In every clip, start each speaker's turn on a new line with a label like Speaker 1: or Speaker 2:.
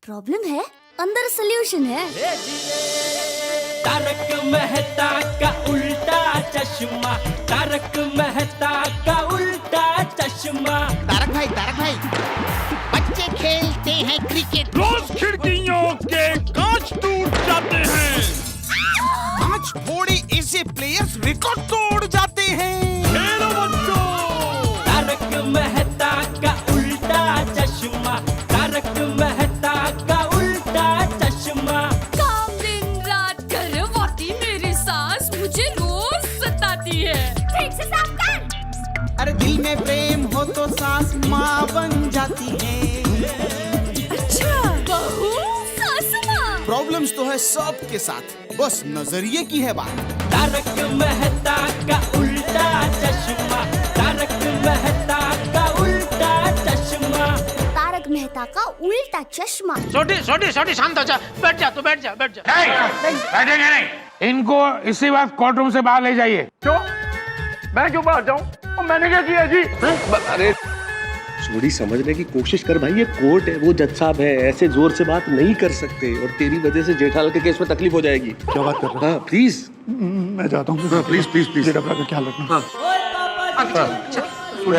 Speaker 1: Problem है, अंदर solution है।
Speaker 2: तारक मेहता का उल्टा चश्मा, तारक मेहता का उल्टा चश्मा।
Speaker 3: तारक भाई, बच्चे खेलते हैं क्रिकेट,
Speaker 4: रोज खिड़कियों के कांच टूट जाते हैं,
Speaker 3: कांच फोड़े ऐसे प्लेयर्स रिकॉर्ड तोड़ जाते हैं।
Speaker 4: खेलो बच्चों।
Speaker 2: तारक मेहता का उल्टा चश्मा, तारक मेहता का उल्टा चश्मा।
Speaker 5: काम दिन रात करवाती मेरी सास मुझे रोज सताती है। ठीक से साफ कर।
Speaker 3: अरे दिल में प्रेम हो तो सास माँ बन जाती है।
Speaker 5: अच्छा, बहू सास माँ।
Speaker 3: प्रॉब्लम्स तो है सबके साथ, बस नजरिए की है बात।
Speaker 2: तारक मेहता का उल्टा चश्मा, तारक मेहता का उल्टा चश्मा।
Speaker 1: तारक मेहता का उल्टा चश्मा।
Speaker 6: छोटी शांत हो जा, बैठ जा।
Speaker 7: नहीं बैठेंगे नहीं, इनको इसी बात कोर्ट रूम से बाहर ले जाइए।
Speaker 6: क्यों? मैं क्यों बाहर जाऊं? मैंने क्या किया जी?
Speaker 8: अरे थोड़ी समझने की कोशिश कर भाई, ये कोर्ट है, वो जज साहब है, ऐसे जोर से बात नहीं कर सकते और तेरी वजह से जेठालाल के केस में तकलीफ हो जाएगी।
Speaker 4: क्या बात कर रहा है?
Speaker 8: हाँ प्लीज,
Speaker 4: मैं जाता हूँ।
Speaker 8: हाँ प्लीज प्लीज प्लीज।
Speaker 4: डबरा का ख्याल रखना।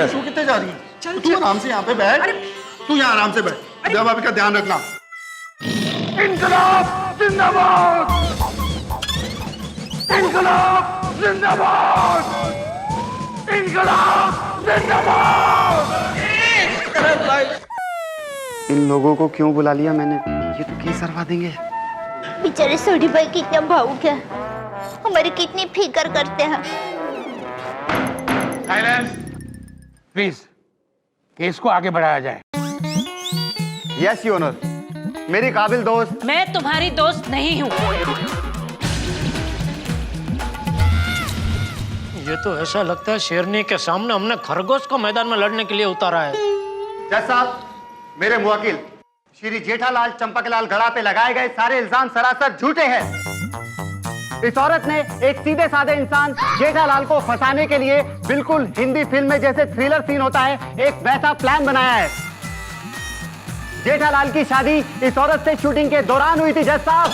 Speaker 9: तू कितने जा रही है? तू आराम से यहाँ पे बैठ, तू यहाँ आराम से बैठ, जब भाभी का ध्यान रखना।
Speaker 7: इनकलाब जिंदाबाद, इनकलाब जिंदाबाद, इनकलाब जिंदाबाद।
Speaker 9: इन लोगों को क्यों बुला लिया मैंने? ये तो केस करवा देंगे।
Speaker 10: बेचारे सोडी भाई कितना भावुक है, हमारी कितनी फिक्र करते हैं।
Speaker 7: साइलेंस प्लीज, केस को आगे बढ़ाया जाए।
Speaker 9: यस योर ऑनर, मेरी काबिल दोस्त।
Speaker 5: मैं तुम्हारी दोस्त नहीं हूँ।
Speaker 6: ये तो ऐसा लगता है शेरनी के सामने हमने खरगोश को मैदान में लड़ने के लिए उतारा है।
Speaker 9: जज साहब, मेरे मुवक्किल श्री जेठालाल चंपकलाल गड़ा पे लगाए गए सारे इल्जाम सरासर झूठे हैं। इस औरत ने एक सीधे साधे इंसान जेठालाल को फंसाने के लिए बिल्कुल हिंदी फिल्म में जैसे थ्रिलर सीन होता है, एक वैसा प्लान बनाया है। जेठालाल की शादी इस औरत से शूटिंग के दौरान हुई थी। जज साहब,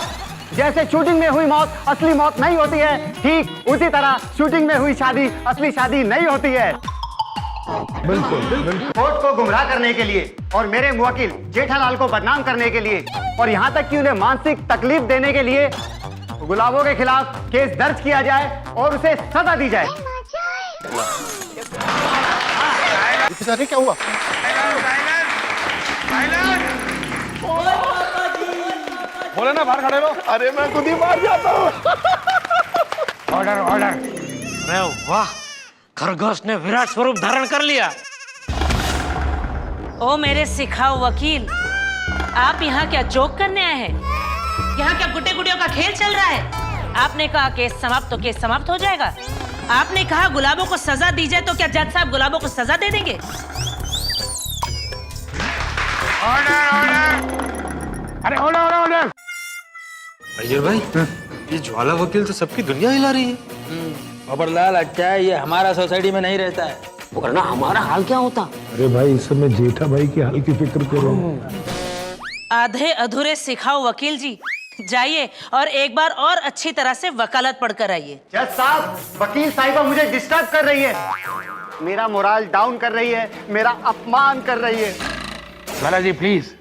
Speaker 9: जैसे शूटिंग में हुई मौत असली मौत नहीं होती है, ठीक उसी तरह शूटिंग में हुई शादी असली शादी नहीं होती है।
Speaker 7: बिल्कुल बिल्कुल।
Speaker 9: कोर्ट को गुमराह करने के लिए और मेरे मुवक्किल जेठालाल को बदनाम करने के लिए और यहाँ तक कि उन्हें मानसिक तकलीफ देने के लिए गुलाबों के खिलाफ केस दर्ज किया जाए और उसे सजा दी जाए।
Speaker 3: अरे क्या हुआ?
Speaker 9: बोले ना बाहर खड़े रहो। अरे मैं खुद ही मार जाता हूँ।
Speaker 7: Order order.
Speaker 6: अरे वाह, खरगोश ने विराट स्वरूप धारण कर लिया।
Speaker 5: ओ मेरे सिखाओ वकील, आप यहाँ क्या जोक करने आए हैं? यहाँ क्या गुड्डे गुड़ियों का खेल चल रहा है? आपने कहा केस समाप्त तो केस समाप्त हो जाएगा। आपने कहा गुलाबों को सजा दी जाए तो क्या जज साहब गुलाबों को सजा दे देंगे?
Speaker 7: Order order. अरे ऑर्डर ऑर्डर ऑर्डर।
Speaker 8: अजय भाई, ये ज्वाला वकील तो सबकी दुनिया हिला रही है।
Speaker 11: खबरदार, अच्छा है ये हमारा सोसाइटी में नहीं रहता है, वरना हमारा हाल क्या होता।
Speaker 4: अरे भाई, इस समय जेठा भाई की हाल की फिक्र करो।
Speaker 5: आधे अधूरे सिखाओ वकील जी, जाइए और एक बार और अच्छी तरह से वकालत पढ़कर आइए।
Speaker 9: जज साहब, वकील साहिबा मुझे डिस्टर्ब कर रही है, मेरा मोराल डाउन कर रही है, मेरा अपमान कर रही है।
Speaker 7: ज्वाला जी प्लीज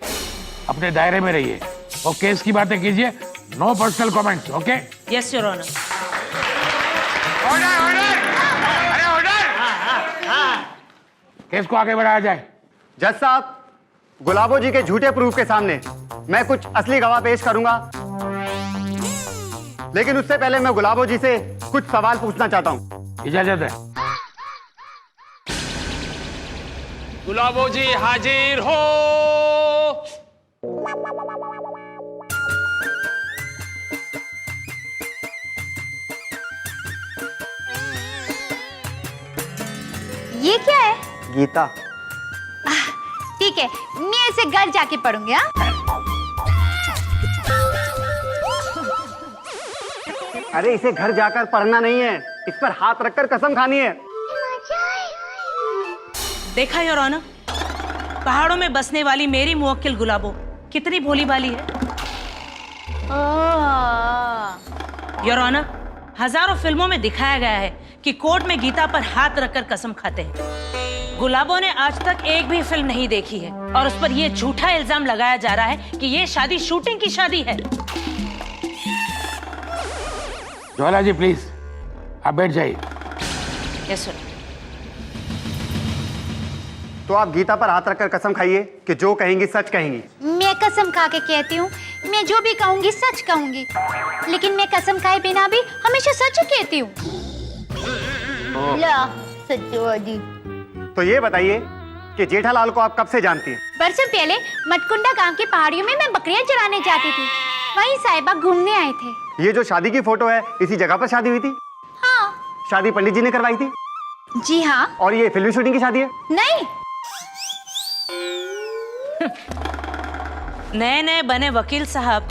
Speaker 7: अपने दायरे में रहिए और केस की बातें कीजिए, no personal comments, okay?
Speaker 5: Yes your honour.
Speaker 7: Order order. अरे ऑर्डर। केस को आगे बढ़ाया जाए।
Speaker 9: जज साहब, गुलाबो जी के झूठे प्रूफ के सामने मैं कुछ असली गवाह पेश करूंगा, लेकिन उससे पहले मैं गुलाबो जी से कुछ सवाल पूछना चाहता हूं।
Speaker 7: इजाजत है।
Speaker 6: गुलाबो जी हाजिर हो।
Speaker 10: ये क्या है?
Speaker 9: गीता।
Speaker 10: ठीक है, मैं इसे घर जाके पढ़ूंगी। हाँ?
Speaker 9: अरे इसे घर जाकर पढ़ना नहीं है, इस पर हाथ रखकर कसम खानी है।
Speaker 5: देखा योर ऑनर, पहाड़ों में बसने वाली मेरी मुवक्किल गुलाबो कितनी भोली भाली है। योर ऑनर, हजारों फिल्मों में दिखाया गया है कि कोर्ट में गीता पर हाथ रखकर कसम खाते हैं। गुलाबो ने आज तक एक भी फिल्म नहीं देखी है और उस पर यह झूठा इल्जाम लगाया जा रहा है कि ये शादी शूटिंग की शादी है।
Speaker 7: ज्वाला जी प्लीज, आप बैठ जाइए।
Speaker 5: Yes sir.
Speaker 9: तो आप गीता पर हाथ रखकर कसम खाइए कि जो कहेंगी सच कहेंगी।
Speaker 10: मैं कसम खा के कहती हूँ, मैं जो भी कहूँगी सच कहूँगी, लेकिन मैं कसम खाए बिना भी हमेशा सच ही कहती हूँ। ला सत्यवादी।
Speaker 9: तो ये बताइए कि जेठालाल को आप कब से जानती हैं?
Speaker 10: बरसों पहले मटकुंडा गांव की पहाड़ियों में मैं बकरियां चराने जाती थी, वहीं साहिबा घूमने आए थे।
Speaker 9: ये जो शादी की फोटो है, इसी जगह पर शादी हुई थी?
Speaker 10: हाँ।
Speaker 9: शादी पंडित जी ने करवाई थी?
Speaker 10: जी हाँ।
Speaker 9: और ये फिल्मी शूटिंग की शादी है?
Speaker 10: नहीं।
Speaker 5: नए नए बने वकील साहब,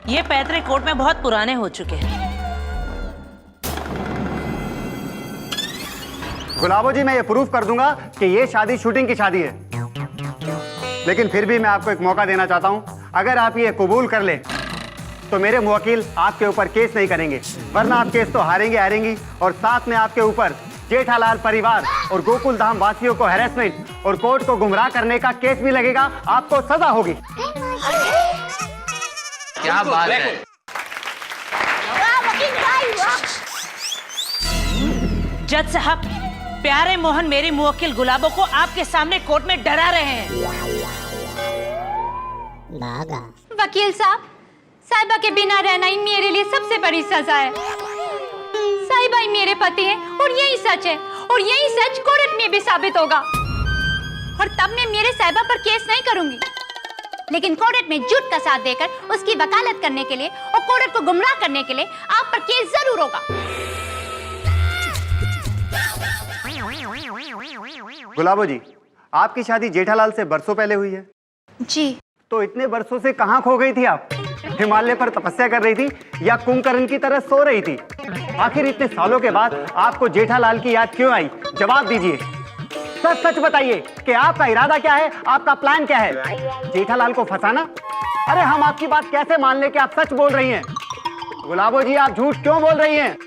Speaker 5: ये पैतरे कोर्ट में बहुत पुराने हो चुके हैं।
Speaker 9: गुलाबो जी, मैं ये प्रूफ कर दूंगा कि ये शादी शूटिंग की शादी है, लेकिन फिर भी मैं आपको एक मौका देना चाहता हूं। अगर आप ये कबूल कर ले तो मेरे मुवक्किल आपके ऊपर केस नहीं करेंगे, वरना आप केस तो हारेंगी और साथ में आपके ऊपर जेठालाल परिवार और गोकुल धाम वासियों को हैरेसमेंट और कोर्ट को गुमराह करने का केस भी लगेगा। आपको सजा होगी।
Speaker 11: क्या बात है।
Speaker 5: जज साहब, प्यारे मोहन मेरी मुवक्किल गुलाबो को आपके सामने कोर्ट में डरा रहे हैं।
Speaker 10: वकील साहब, साहिबा के बिना रहना ही मेरे लिए सबसे बड़ी सजा है। साहिबा ही मेरे पति हैं और यही सच है, और यही सच कोर्ट में भी साबित होगा। और तब मैं मेरे साहिबा पर केस नहीं करूंगी, लेकिन कोर्ट में झूठ का साथ देकर उसकी वकालत करने के लिए और कोर्ट को गुमराह करने के लिए आप पर केस जरूर होगा।
Speaker 9: गुलाबो जी, आपकी शादी जेठालाल से बरसों पहले हुई है?
Speaker 10: जी।
Speaker 9: तो इतने बरसों से कहाँ खो गई थी आप? हिमालय पर तपस्या कर रही थी या कुंभकर्ण की तरह सो रही थी? आखिर इतने सालों के बाद आपको जेठालाल की याद क्यों आई? जवाब दीजिए, सच सच बताइए कि आपका इरादा क्या है, आपका प्लान क्या है? जेठालाल को फंसाना? अरे हम आपकी बात कैसे मान ले कि आप सच बोल रही हैं? गुलाबो जी, आप झूठ क्यों बोल रही हैं?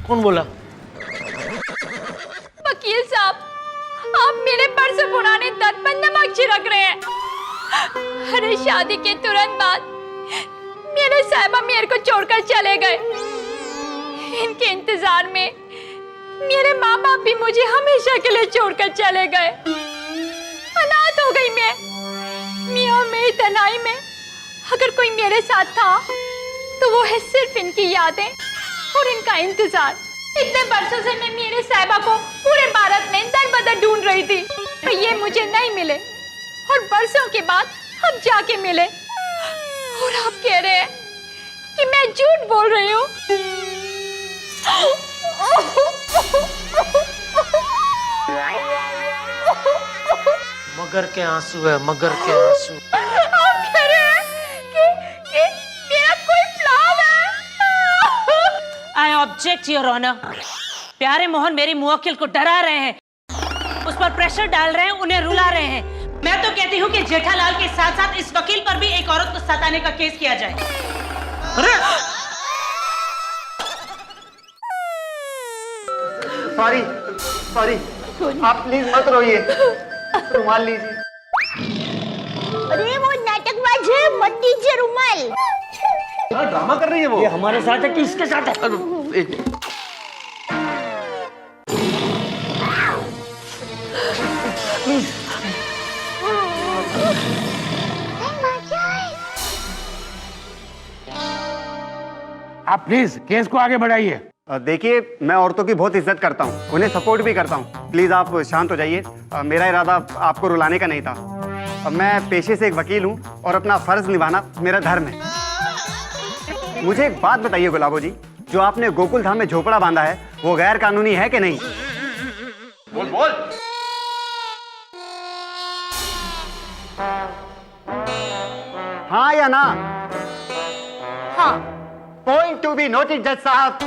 Speaker 6: कौन बोला?
Speaker 10: वकील साहब, आप मेरे बरसों पुराने दर्द पर नमक छिड़क रहे हैं। अरे शादी के तुरंत बाद मेरे साहिबा मेरे को छोड़कर चले गए। इनके इंतजार में मेरे माँ बाप भी मुझे हमेशा के लिए छोड़कर चले गए। अनाथ हो गई मैं और मेरी तन्हाई में अगर कोई मेरे साथ था तो वो है सिर्फ इनकी यादें और इनका इंतजार। इतने बरसों से मैं मेरे साहिबा को पूरे भारत में दर बदर ढूंढ रही थी, पर ये मुझे नहीं मिले, और बरसों के बाद अब जाके मिले। और आप कह रहे हैं कि मैं झूठ बोल रही हूँ।
Speaker 6: मगर के आंसू है, मगर के आंसू।
Speaker 10: आप कह रहे हैं कि मेरा कोई प्लान है?
Speaker 5: I object your honour. प्यारे मोहन मेरी मुवक्किल को डरा रहे हैं, उस पर प्रेशर डाल रहे हैं, उन्हें रुला रहे हैं। मैं तो कहती हूँ कि जेठालाल के साथ साथ इस वकील पर भी एक औरत को सताने का केस किया जाए।
Speaker 9: सॉरी, आप प्लीज मत रोइए, रुमाल लीजिए।
Speaker 10: अरे वो नाटकबाज है, मत दीजिए रुमाल।
Speaker 8: क्या ड्रामा कर रही है वो?
Speaker 6: ये हमारे साथ है कि इसके साथ है?
Speaker 7: आप प्लीज केस को आगे बढ़ाइए।
Speaker 9: देखिए, मैं औरतों की बहुत इज्जत करता हूँ, उन्हें सपोर्ट भी करता हूँ। प्लीज आप शांत हो जाइए। मेरा इरादा आपको रुलाने का नहीं था। मैं पेशे से एक वकील हूँ और अपना फर्ज निभाना मेरा धर्म है। मुझे एक बात बताइए गुलाबो जी, जो आपने गोकुल धाम में झोपड़ा बांधा है वो गैर कानूनी है कि नहीं?
Speaker 8: बोल बोल।
Speaker 9: हाँ या ना?
Speaker 10: हाँ।
Speaker 9: पॉइंट टू बी नोटेड जज साहब,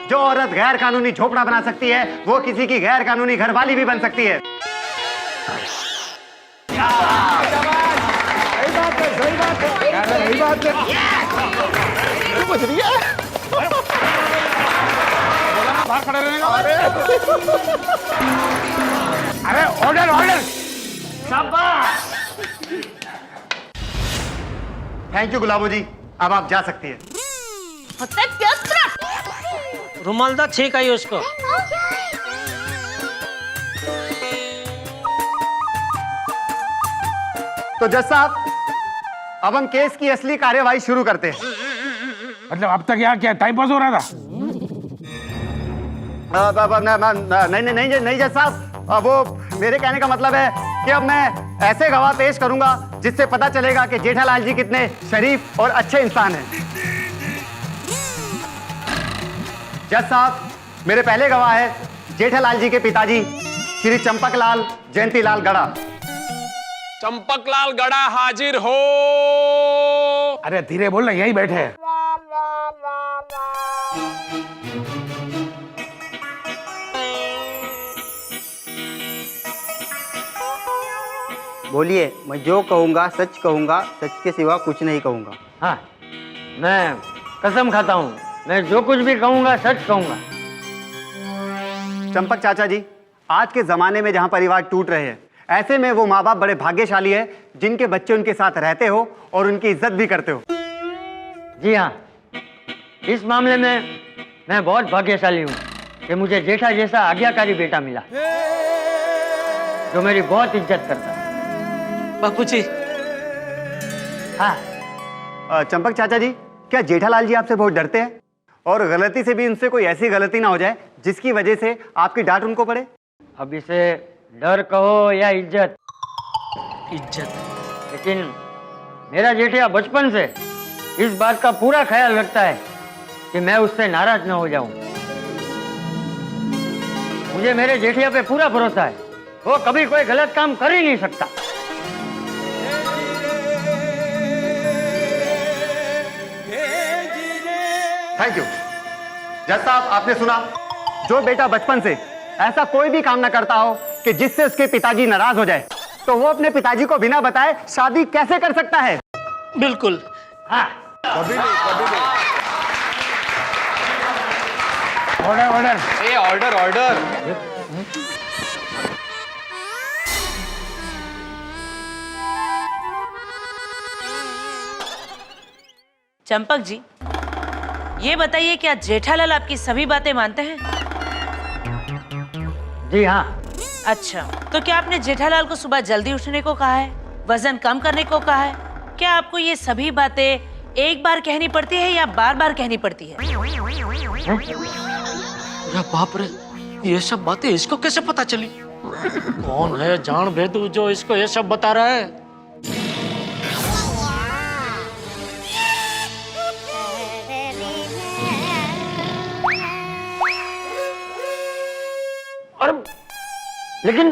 Speaker 9: जो औरत गैर कानूनी झोपड़ा बना सकती है वो किसी की गैर कानूनी घरवाली भी बन सकती है।
Speaker 7: सही बात है।
Speaker 3: समझ रही है?
Speaker 7: बाहर खड़े रहने का। अरे ऑर्डर ऑर्डर।
Speaker 9: थैंक यू गुलाबो जी, अब आप जा सकती है।
Speaker 6: रुमाल दा छींक आई उसको।
Speaker 9: तो जज साहब, अब हम केस की असली कार्यवाही शुरू करते हैं।
Speaker 7: मतलब अब तक यहाँ क्या टाइम पास हो रहा था?
Speaker 9: नहीं जज साहब, वो मेरे कहने का मतलब है कि अब मैं ऐसे गवाह पेश करूंगा जिससे पता चलेगा कि जेठालाल जी कितने शरीफ और अच्छे इंसान हैं। जज साहब, मेरे पहले गवाह है जेठालाल जी के पिताजी श्री चंपकलाल जयंतीलाल गड़ा।
Speaker 4: चंपकलाल गड़ा हाजिर हो।
Speaker 7: अरे धीरे बोल ना, यही बैठे हैं।
Speaker 9: बोलिए, मैं जो कहूंगा सच कहूंगा, सच के सिवा कुछ नहीं कहूंगा।
Speaker 11: हाँ, मैं कसम खाता हूँ, मैं जो कुछ भी कहूंगा सच कहूंगा।
Speaker 9: चंपक चाचा जी, आज के जमाने में जहां परिवार टूट रहे हैं, ऐसे में वो माँ बाप बड़े भाग्यशाली है जिनके बच्चे उनके साथ रहते हो और उनकी इज्जत भी करते हो।
Speaker 11: जी हाँ, इस मामले में मैं बहुत भाग्यशाली हूँ कि मुझे जेठा जैसा आज्ञाकारी बेटा मिला जो मेरी बहुत इज्जत करता है।
Speaker 6: बापूजी।
Speaker 11: हाँ।
Speaker 9: चंपक चाचा जी, क्या जेठालाल जी आपसे बहुत डरते हैं और गलती से भी उनसे कोई ऐसी गलती ना हो जाए जिसकी वजह से आपकी डांट उनको पड़े?
Speaker 11: अब इसे डर कहो या इज्जत, लेकिन मेरा जेठिया बचपन से इस बात का पूरा ख्याल रखता है कि मैं उससे नाराज न हो जाऊं। मुझे मेरे जेठिया पे पूरा भरोसा है, वो कभी कोई गलत काम कर ही नहीं सकता।
Speaker 9: Thank you. जज साहब, आपने सुना, जो बेटा बचपन से ऐसा कोई भी काम ना करता हो कि जिससे उसके पिताजी नाराज हो जाए, तो वो अपने पिताजी को बिना बताए शादी कैसे कर सकता है?
Speaker 6: बिल्कुल।
Speaker 11: हाँ,
Speaker 3: कभी नहीं, कभी नहीं।
Speaker 7: Order order.
Speaker 4: ए ऑर्डर ऑर्डर।
Speaker 5: चंपक जी, ये बताइए क्या जेठालाल आपकी सभी बातें मानते हैं?
Speaker 11: जी हाँ।
Speaker 5: अच्छा, तो क्या आपने जेठालाल को सुबह जल्दी उठने को कहा है, वजन कम करने को कहा है? क्या आपको ये सभी बातें एक बार कहनी पड़ती है या बार बार कहनी पड़ती है?
Speaker 6: अरे बाप रे, ये सब बातें इसको कैसे पता चली? कौन है जान भेदू जो इसको ये सब बता रहा है?
Speaker 11: और लेकिन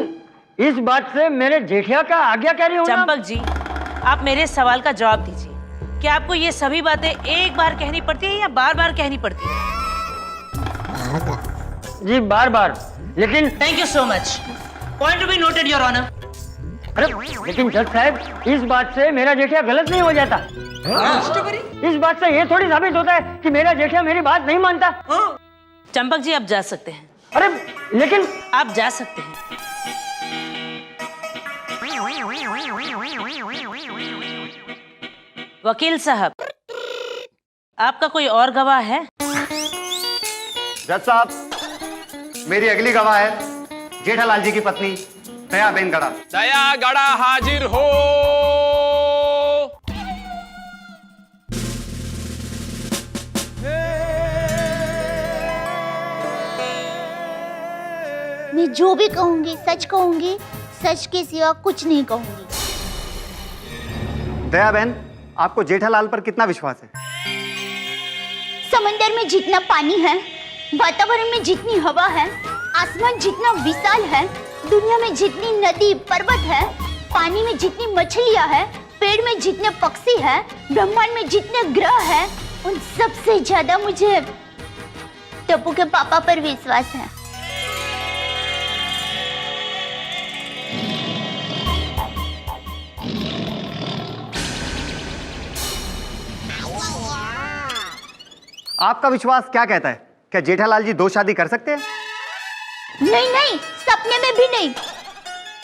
Speaker 11: इस बात से मेरे जेठिया का आज्ञाकारी होना।
Speaker 5: चंपक जी, आप मेरे सवाल का जवाब दीजिए। क्या आपको ये सभी बातें एक बार कहनी पड़ती है या बार बार कहनी पड़ती है?
Speaker 11: जी बार बार, लेकिन
Speaker 5: thank you so much. Point to be noted your honour.
Speaker 11: अरे लेकिन जज साहब, इस बात से मेरा जेठिया गलत नहीं हो जाता। इस बात से ये थोड़ी साबित होता है कि मेरा जेठिया मेरी बात नहीं मानता।
Speaker 5: चंपक जी, आप जा सकते हैं।
Speaker 11: अरे लेकिन
Speaker 5: आप जा सकते हैं। वकील साहब, आपका कोई और गवाह है?
Speaker 9: जज साहब, मेरी अगली गवाह है जेठालाल जी की पत्नी दयाबेन गड़ा।
Speaker 4: दया गड़ा हाजिर हो।
Speaker 1: मैं जो भी कहूंगी सच कहूंगी, सच के सिवा कुछ नहीं कहूंगी।
Speaker 9: दयाबेन, आपको जेठालाल पर कितना विश्वास है?
Speaker 1: समंदर में जितना पानी है, वातावरण में जितनी हवा है, आसमान जितना विशाल है, दुनिया में जितनी नदी पर्वत है, पानी में जितनी मछलियां हैं, पेड़ में जितने पक्षी हैं, ब्रह्मांड में जितने ग्रह हैं, उन सबसे ज्यादा मुझे टप्पू के पापा पर विश्वास है।
Speaker 9: आपका विश्वास क्या कहता है? क्या जेठालाल जी 2 शादी कर सकते हैं?
Speaker 1: नहीं नहीं, सपने में भी नहीं।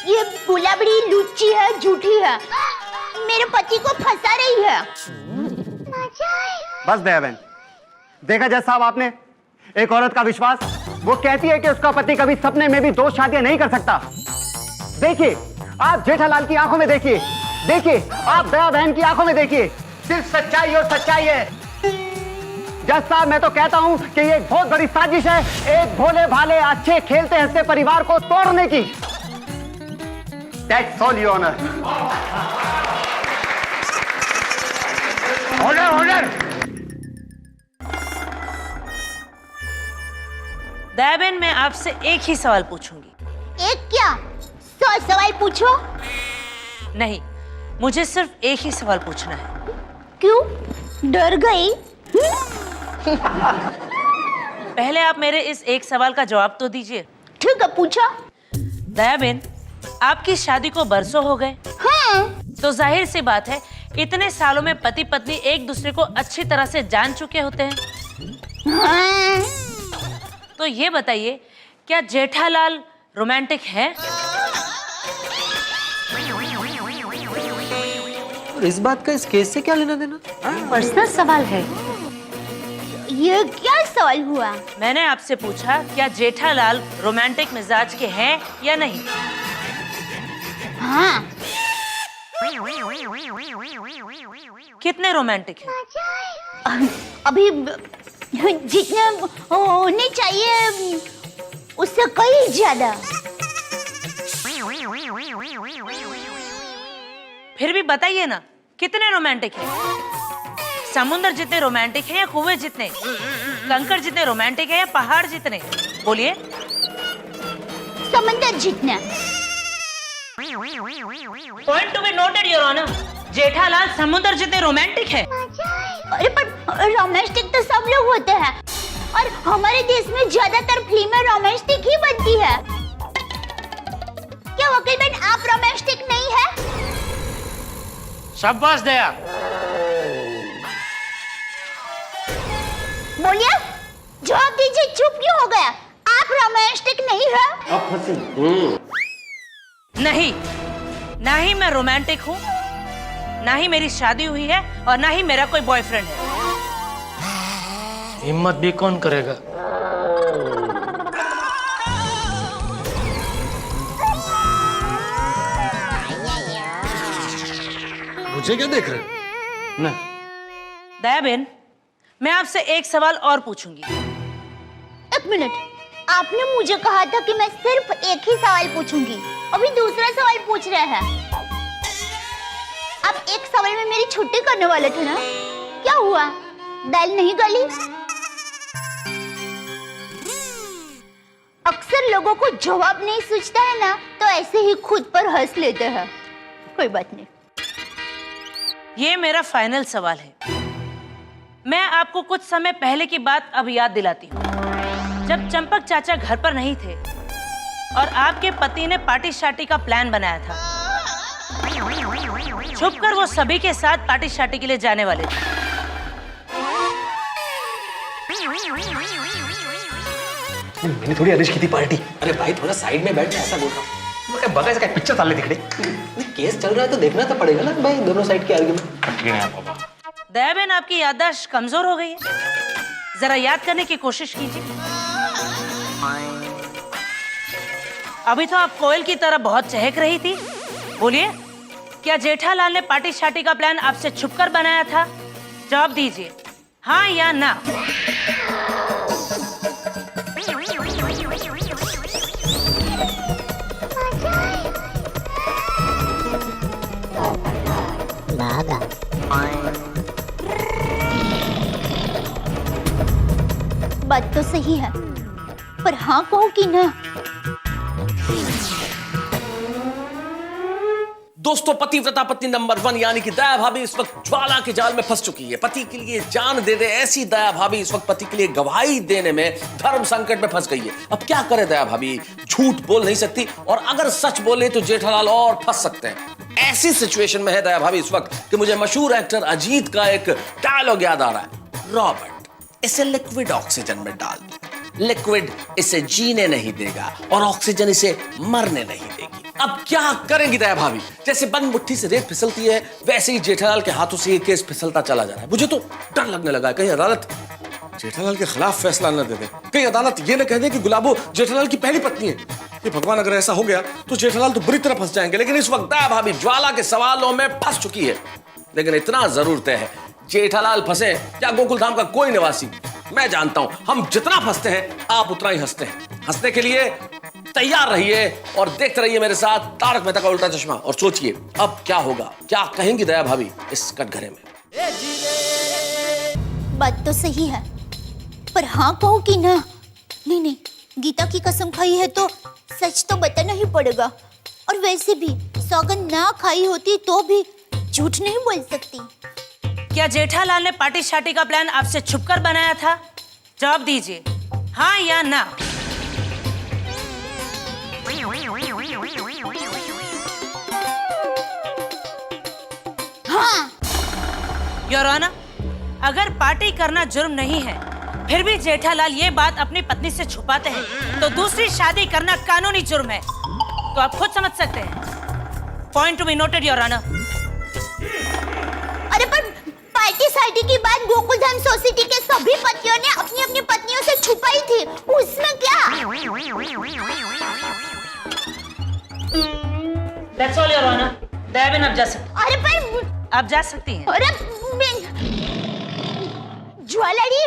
Speaker 1: ये गुलाबड़ी लुच्ची है, झूठी है, मेरे पति को फंसा रही है।
Speaker 9: बस दया बहन, देखा जज साहब आपने, एक औरत का विश्वास। वो कहती है कि उसका पति कभी सपने में भी 2 शादियां नहीं कर सकता। देखिए, आप जेठालाल की आंखों में देखिए, देखिए आप दया बहन की आंखों में देखिए, सिर्फ सच्चाई और सच्चाई है। जज साहब, मैं तो कहता हूं कि ये एक बहुत बड़ी साजिश है, एक भोले भाले अच्छे खेलते हंसते परिवार को तोड़ने की। That's all, Your Honor.
Speaker 7: Order order.
Speaker 5: Dayaben, मैं आपसे एक ही सवाल पूछूंगी।
Speaker 1: एक क्या, 100 सवाल पूछो।
Speaker 5: नहीं, मुझे सिर्फ एक ही सवाल पूछना है।
Speaker 1: क्यों, डर गई?
Speaker 5: पहले आप मेरे इस एक सवाल का जवाब तो दीजिए।
Speaker 1: ठीक है, पूछो।
Speaker 5: दयाबेन, आपकी शादी को बरसों हो गए।
Speaker 1: हाँ।
Speaker 5: तो जाहिर सी बात है, इतने सालों में पति पत्नी एक दूसरे को अच्छी तरह से जान चुके होते हैं।
Speaker 1: हाँ।
Speaker 5: तो ये बताइए, क्या जेठालाल रोमांटिक है?
Speaker 8: इस बात का इस केस से क्या लेना देना?
Speaker 5: पर्सनल सवाल है।
Speaker 1: ये क्या सवाल हुआ?
Speaker 5: मैंने आपसे पूछा, क्या जेठालाल रोमांटिक मिजाज के हैं या नहीं?
Speaker 1: हाँ।
Speaker 5: कितने रोमांटिक हैं?
Speaker 1: अभी जितने होने चाहिए उससे कहीं ज्यादा।
Speaker 5: फिर भी बताइए ना, कितने रोमांटिक हैं? समुद्र जितने रोमांटिक हैं या कुएं जितने? कंकड़ जितने रोमांटिक हैं या पहाड़ जितने? बोलिए।
Speaker 1: समंदर जितना।
Speaker 5: Point to be noted, your honour. Jethalal समुद्र जितने रोमांटिक है।
Speaker 1: अरे पर रोमांटिक तो सब लोग होते हैं, और हमारे देश में ज्यादातर फिल्में रोमांटिक ही बनती है। क्या वकील बहन, आप रोमांटिक नहीं है?
Speaker 6: शाबाश दया।
Speaker 1: बोलिए, जवाब दीजिए, चुप क्यों हो गया? आप रोमांटिक नहीं है?
Speaker 5: नहीं, ना ही मैं रोमांटिक हूँ, ना ही मेरी शादी हुई है, और ना ही मेरा कोई बॉयफ्रेंड है।
Speaker 6: हिम्मत भी कौन करेगा?
Speaker 8: मुझे क्या देख रहे हैं?
Speaker 5: दयाबेन, मैं आपसे एक सवाल और पूछूंगी।
Speaker 1: एक मिनट, आपने मुझे कहा था कि मैं सिर्फ एक ही सवाल पूछूंगी, अभी दूसरा सवाल पूछ रहे हैं। आप एक सवाल में मेरी छुट्टी करने वाले थे ना? क्या हुआ, दाल नहीं गली? अक्सर लोगों को जवाब नहीं सूझता है ना, तो ऐसे ही खुद पर हंस लेते हैं। कोई बात नहीं।
Speaker 5: ये मेरा फाइनल सवाल है। मैं आपको कुछ समय पहले की बात अब याद दिलाती हूँ। जब चंपक चाचा घर पर नहीं थे और आपके पति ने पार्टी शार्टी का प्लान बनाया था, छुपकर वो सभी के साथ पार्टी शार्टी के लिए जाने वाले थे।
Speaker 8: मैंने थोड़ी आदेश की थी पार्टी। अरे भाई, थोड़ा साइड में बैठ, ऐसा बोल रहा हूँ। बगा इसका पिक्चर साले दिख रहे। केस चल रहा है तो देखना तो पड़ेगा ना भाई, दोनों साइड के आर्गुमेंट।
Speaker 5: दयाबेन, आपकी याददाश्त कमजोर हो गई है, जरा याद करने की कोशिश कीजिए। अभी तो आप कोयल की तरह बहुत चहक रही थी। बोलिए, क्या जेठालाल ने पार्टी शार्टी का प्लान आपसे छुपकर बनाया था? जवाब दीजिए, हाँ या ना।
Speaker 1: बात तो सही है, पर हाँ कहो कि ना?
Speaker 8: दोस्तों, पतिव्रता पत्नी नंबर 1 यानी कि दया भाभी इस वक्त ज्वाला के जाल में फंस चुकी है। पति के लिए जान दे दे ऐसी दया भाभी इस वक्त पति के लिए गवाही देने में धर्म संकट में फंस गई है। अब क्या करे दया भाभी? झूठ बोल नहीं सकती, और अगर सच बोले तो जेठालाल और फंस सकते हैं। ऐसी सिचुएशन में है दया भाभी इस वक्त कि मुझे मशहूर एक्टर अजीत का एक डायलॉग याद आ रहा है। रॉबर्ट, इसे लिक्विड ऑक्सीजन में डाल दो। लिक्विड इसे जीने नहीं देगा और ऑक्सीजन इसे मरने नहीं देगी। अब क्या करेंगी दया भाभी? जैसे बंद मुट्ठी से रेत फिसलती है, वैसे ही जेठालाल के हाथों से ये केस फिसलता चला जा रहा है। मुझे तो डर लगने लगा है कहीं अदालत जेठालाल के खिलाफ फैसला न दे दे, कहीं अदालत ये न कह दे कि गुलाबो जेठालाल की पहली पत्नी है। ये भगवान, अगर ऐसा हो गया तो जेठालाल तो बुरी तरह फंस जाएंगे। लेकिन इस वक्त दया भाभी ज्वाला के सवालों में फंस चुकी है। लेकिन इतना जरूर तय है, जेठालाल फंसे या गोकुल धाम का कोई निवासी, मैं जानता हूं हम जितना फंसते हैं आप उतना ही हंसते हैं। हंसने के लिए तैयार रहिए और देखते रहिए मेरे साथ तारक मेहता का उल्टा चश्मा, और सोचिए अब क्या होगा, क्या कहेंगी दया भाभी इस कटघरे में।
Speaker 1: बात तो सही है, पर हाँ कहो कि ना? नहीं नहीं, गीता की कसम खाई है तो सच तो बताना ही पड़ेगा। और वैसे भी सौगंध ना खाई होती तो भी झूठ नहीं बोल सकती।
Speaker 5: क्या जेठालाल ने पार्टी शार्टी का प्लान आपसे छुपकर बनाया था? जवाब दीजिए, हाँ या ना।
Speaker 1: हाँ।
Speaker 5: योर ऑनर, अगर पार्टी करना जुर्म नहीं है, फिर भी जेठालाल ये बात अपनी पत्नी से छुपाते हैं, तो दूसरी शादी करना कानूनी जुर्म है। तो आप खुद समझ सकते हैं। Point to be noted your honour.
Speaker 1: अरे पर पार्टी सार्टी की बात गोकुलधाम सोसाइटी के सभी पतियों ने अपनी अपनी पत्नियों से छुपाई थी, उसमें क्या?
Speaker 5: That's all your honor. Dayaben आप जा सकती।
Speaker 1: अरे पर
Speaker 5: आप जा सकती हैं।
Speaker 1: अरे ज्वेलरी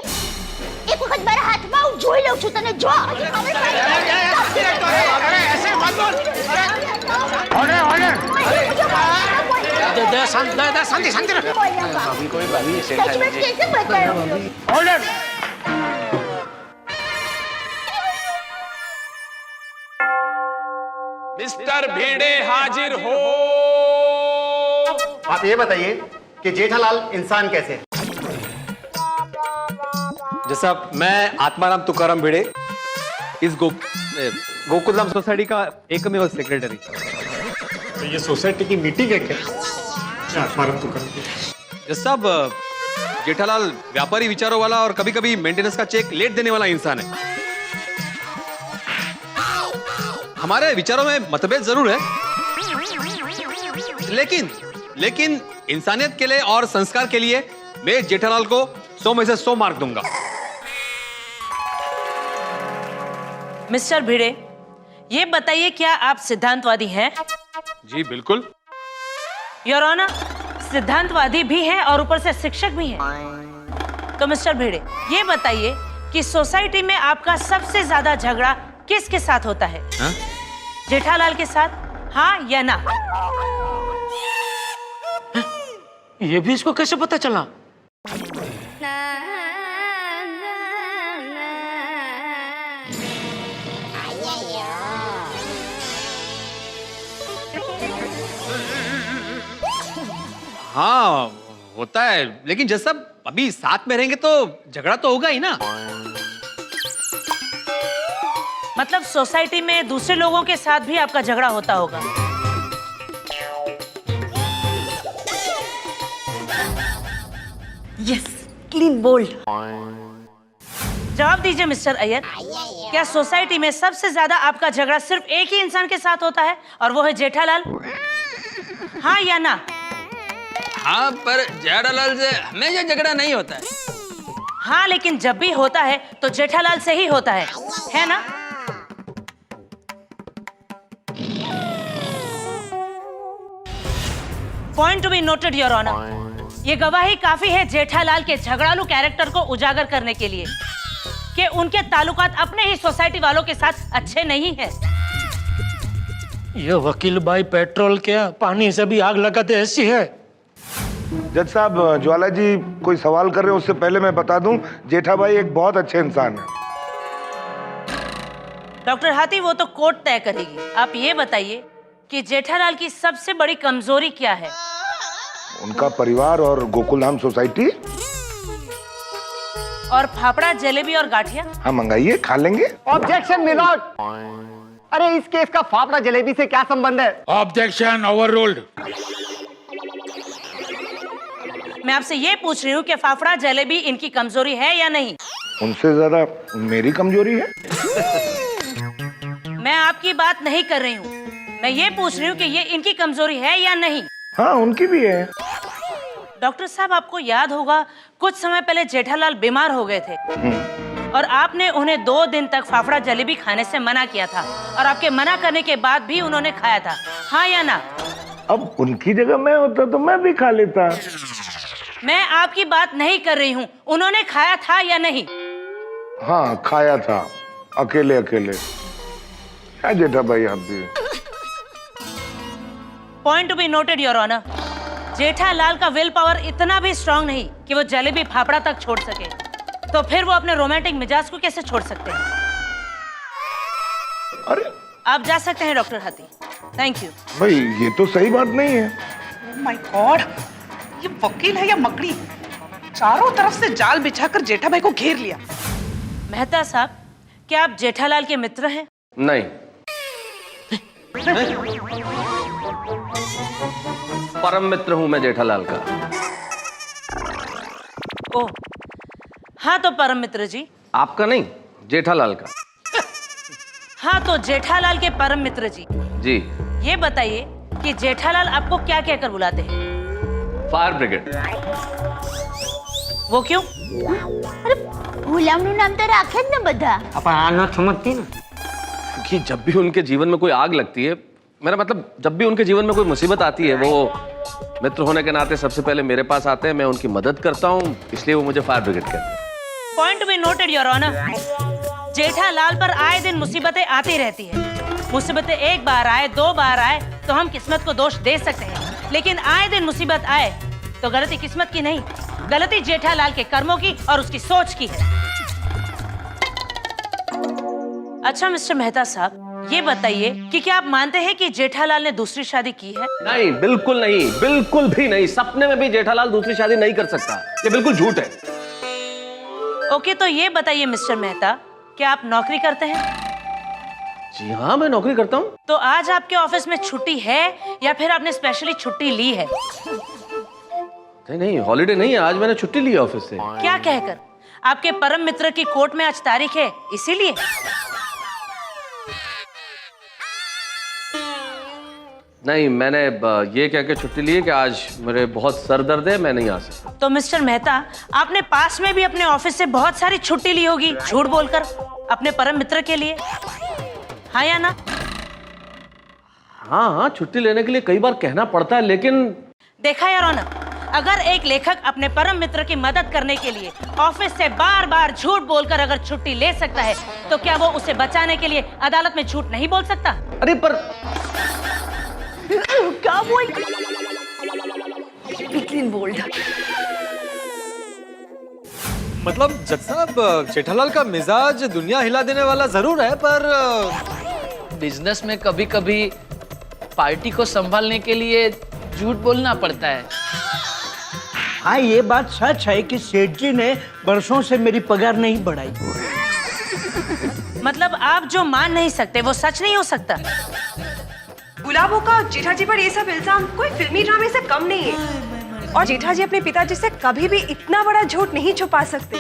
Speaker 1: एक वक्त मारा हाथ में जोई लઉં છું તને જો।
Speaker 3: अरे ऐसे मत बोल।
Speaker 7: Order order.
Speaker 3: शांति शांति रख।
Speaker 1: भाभी कोई भाभी सच में कैसे बताओ?
Speaker 7: ऑर्डर।
Speaker 3: मिस्टर भिड़े हाजिर हो।
Speaker 9: आप ये बताइए कि जेठालाल इंसान कैसे है?
Speaker 12: जैसा मैं आत्माराम तुकाराम भिड़े, इस गोकुलधाम सोसाइटी का एकमेव सेक्रेटरी।
Speaker 4: तो ये सोसाइटी की मीटिंग है क्या? आत्माराम तुकाराम।
Speaker 12: जैसा जेठालाल व्यापारी विचारों वाला और कभी कभी मेंटेनेंस का चेक लेट देने वाला इंसान है। हमारे विचारों में मतभेद जरूर है, लेकिन इंसानियत के लिए और संस्कार के लिए मैं जेठालाल को 100 में से 100 मार्क दूंगा।
Speaker 5: मिस्टर भिड़े, ये बताइए क्या आप सिद्धांतवादी हैं?
Speaker 12: जी बिल्कुल।
Speaker 5: योर ऑनर, सिद्धांतवादी भी हैं और ऊपर से शिक्षक भी हैं। तो मिस्टर भिड़े, ये बताइए कि सोसाइटी में आपका सबसे ज्यादा झगड़ा किसके साथ होता है?
Speaker 12: हा?
Speaker 5: जेठालाल के साथ, हाँ या ना?
Speaker 6: ये भी इसको कैसे पता चला?
Speaker 12: हाँ होता है, लेकिन जैसा अभी साथ में रहेंगे तो झगड़ा तो होगा ही ना।
Speaker 5: मतलब सोसाइटी में दूसरे लोगों के साथ भी आपका झगड़ा होता होगा? Yes, clean bowled. जवाब दीजिए मिस्टर अय्यर, क्या सोसाइटी में सबसे ज्यादा आपका झगड़ा सिर्फ एक ही इंसान के साथ होता है और वो है जेठालाल? हाँ या ना?
Speaker 13: हाँ, पर जेठालाल से हमेशा झगड़ा नहीं होता है।
Speaker 5: हाँ, लेकिन जब भी होता है तो जेठालाल से ही होता है ना? Point to be noted your honour. ये गवाही काफी है जेठालाल के झगड़ालू कैरेक्टर को उजागर करने के लिए कि उनके ताल्लुकात अपने ही सोसाइटी वालों के साथ अच्छे नहीं हैं।
Speaker 6: ये वकील भाई पेट्रोल क्या पानी से भी आग लगाते ऐसी है।
Speaker 4: जज साहब, ज्वाला जी कोई सवाल कर रहे हैं उससे पहले मैं बता दूं, जेठा भाई एक बहुत अच्छे इंसान है।
Speaker 5: डॉक्टर हाथी, वो तो कोर्ट तय करेगी। आप ये बताइए कि जेठालाल की सबसे बड़ी कमजोरी क्या है?
Speaker 4: उनका परिवार और गोकुलधाम सोसाइटी।
Speaker 5: और फाफड़ा, जलेबी और गाठिया?
Speaker 4: हाँ मंगाइए, खा लेंगे।
Speaker 9: Objection milord. अरे इस केस का फाफड़ा जलेबी से क्या संबंध है?
Speaker 7: Objection overruled.
Speaker 5: मैं आपसे ये पूछ रही हूँ कि फाफड़ा जलेबी इनकी कमजोरी है या नहीं?
Speaker 4: उनसे ज्यादा मेरी कमजोरी है।
Speaker 5: मैं आपकी बात नहीं कर रही हूँ, मैं ये पूछ रही हूँ कि ये इनकी कमजोरी है या नहीं।
Speaker 4: हाँ उनकी भी है।
Speaker 5: डॉक्टर साहब, आपको याद होगा कुछ समय पहले जेठालाल बीमार हो गए थे और आपने उन्हें 2 दिन तक फाफड़ा जलेबी खाने से मना किया था, और आपके मना करने के बाद भी उन्होंने खाया था, हाँ या ना?
Speaker 4: अब उनकी जगह मैं होता तो मैं भी खा लेता।
Speaker 5: मैं आपकी बात नहीं कर रही हूँ, उन्होंने खाया था या नहीं?
Speaker 4: हाँ खाया था, अकेले अकेले। क्या जेठा भाई आप भी।
Speaker 5: Point to be noted your honour, Jethalal का विल पावर इतना भी स्ट्रांग नहीं कि वो जलेबी फाफड़ा तक छोड़ सके, तो फिर वो अपने रोमांटिक मिजाज को कैसे छोड़ सकते हैं?
Speaker 4: अरे
Speaker 5: आप जा सकते हैं डॉक्टर हाथी। Thank you.
Speaker 4: भाई ये तो सही बात नहीं है।
Speaker 14: माय गॉड, ये वकील है या मकड़ी? चारों तरफ से जाल बिछाकर जेठा भाई को घेर लिया।
Speaker 5: मेहता साहब, क्या आप जेठालाल के मित्र हैं?
Speaker 8: नहीं। परम मित्र हूं मैं जेठालाल का।
Speaker 5: ओह हाँ, तो परम मित्र जी।
Speaker 8: आपका नहीं, जेठालाल का।
Speaker 5: हाँ तो जेठालाल के परम मित्र जी
Speaker 8: जी।
Speaker 5: ये बताइए कि जेठालाल आपको क्या कहकर बुलाते हैं?
Speaker 8: Fire brigade.
Speaker 5: वो क्यों?
Speaker 1: अरे गुलामનું નામ તો રાખે જ ને બધા।
Speaker 11: अपन आना समझती ना।
Speaker 8: कि जब भी उनके जीवन में कोई आग लगती है, मेरा मतलब जब भी उनके जीवन में कोई मुसीबत आती है, वो मित्र होने के नाते सबसे पहले मेरे पास आते हैं, मैं उनकी मदद करता हूँ, इसलिए वो मुझे फायर ब्रिगेड कहते हैं।
Speaker 5: Point be noted your honour, Jethalal पर आए दिन मुसीबतें आती रहती है। मुसीबतें एक बार आए, 2 बार आए तो हम किस्मत को दोष दे सकते हैं, लेकिन आए दिन मुसीबत आए तो गलती किस्मत की नहीं, गलती जेठालाल के कर्मों की और उसकी सोच की है। अच्छा मिस्टर मेहता साहब, ये बताइए कि क्या आप मानते हैं कि जेठालाल ने दूसरी शादी की है?
Speaker 8: नहीं, बिल्कुल नहीं, बिल्कुल भी नहीं। सपने में भी जेठालाल दूसरी शादी नहीं कर सकता, ये बिल्कुल झूठ है।
Speaker 5: ओके, तो ये बताइए मिस्टर मेहता, क्या आप नौकरी करते हैं?
Speaker 8: जी हाँ, मैं नौकरी करता हूँ।
Speaker 5: तो आज आपके ऑफिस में छुट्टी है या फिर आपने स्पेशली छुट्टी ली है?
Speaker 8: नहीं, हॉलीडे नहीं है, आज मैंने छुट्टी ली है ऑफिस से।
Speaker 5: क्या कहकर? आपके परम मित्र की कोर्ट में आज तारीख है, इसीलिए?
Speaker 8: नहीं, मैंने ये कह के छुट्टी ली है कि आज मेरे बहुत सर दर्द है, मैं नहीं आ सकता।
Speaker 5: तो मिस्टर मेहता, आपने पास में भी अपने ऑफिस से बहुत सारी छुट्टी ली होगी झूठ बोलकर अपने परम मित्र के लिए, हाँ या ना?
Speaker 8: हाँ, छुट्टी लेने के लिए कई बार कहना पड़ता है, लेकिन
Speaker 5: देखा यार ऑनर, अगर एक लेखक अपने परम मित्र की मदद करने के लिए ऑफिस से बार बार झूठ बोलकर अगर छुट्टी ले सकता है, तो क्या वो उसे बचाने के लिए अदालत में झूठ नहीं बोल सकता?
Speaker 8: अरे पर
Speaker 1: क्या बोल?
Speaker 14: बोल्ड।
Speaker 12: मतलब जज साहब, जेठालाल का मिजाज दुनिया हिला देने वाला जरूर है, पर
Speaker 13: बिजनेस में कभी कभी पार्टी को संभालने के लिए झूठ बोलना पड़ता है।
Speaker 15: हाँ, ये बात सच है कि सेठ जी ने बरसों से मेरी पगार नहीं बढ़ाई।
Speaker 5: मतलब आप जो मान नहीं सकते वो सच नहीं हो सकता।
Speaker 16: गुलाबों का जेठा जी पर ये सब इल्जाम कोई फिल्मी ड्रामे से कम नहीं है, और जेठा जी अपने पिताजी से कभी भी इतना बड़ा झूठ नहीं छुपा सकते।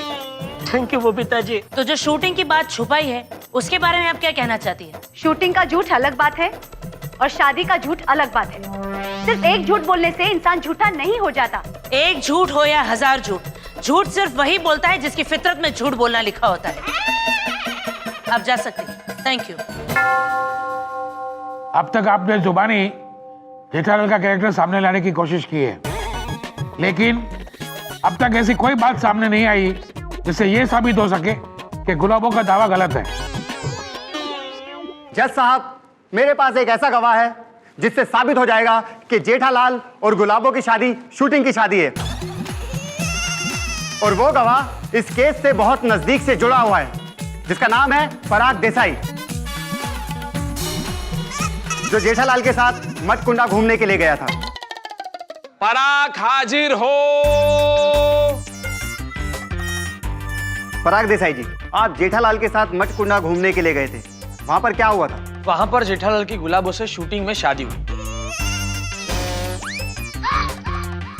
Speaker 15: थैंक यू वो पिताजी।
Speaker 5: तो जो शूटिंग की बात छुपाई है, उसके बारे में आप क्या कहना चाहती है?
Speaker 16: शूटिंग का झूठ अलग बात है और शादी का झूठ अलग बात है। सिर्फ एक झूठ बोलने से इंसान झूठा नहीं हो जाता।
Speaker 5: एक झूठ हो या 1000 झूठ, झूठ सिर्फ वही बोलता है जिसकी फितरत में झूठ बोलना लिखा होता है। आप जा सकते हैं। Thank you.
Speaker 7: अब तक आपने जुबानी जेठालाल का कैरेक्टर सामने लाने की कोशिश की है, लेकिन अब तक ऐसी कोई बात सामने नहीं आई जिससे ये साबित हो सके कि गुलाबों का दावा गलत है।
Speaker 9: जज साहब, मेरे पास एक ऐसा गवाह है जिससे साबित हो जाएगा कि जेठालाल और गुलाबों की शादी शूटिंग की शादी है, और वो गवाह इस केस से बहुत नजदीक से जुड़ा हुआ है, जिसका नाम है पराग देसाई, जो जेठालाल के साथ मटकुंडा घूमने के लिए गया था।
Speaker 12: पराग हाजिर हो।
Speaker 9: पराग देसाई जी, आप जेठालाल के साथ मटकुंडा घूमने के लिए गए थे, वहां पर क्या हुआ था?
Speaker 6: वहां पर जेठालाल की गुलाबों से शूटिंग में शादी हुई।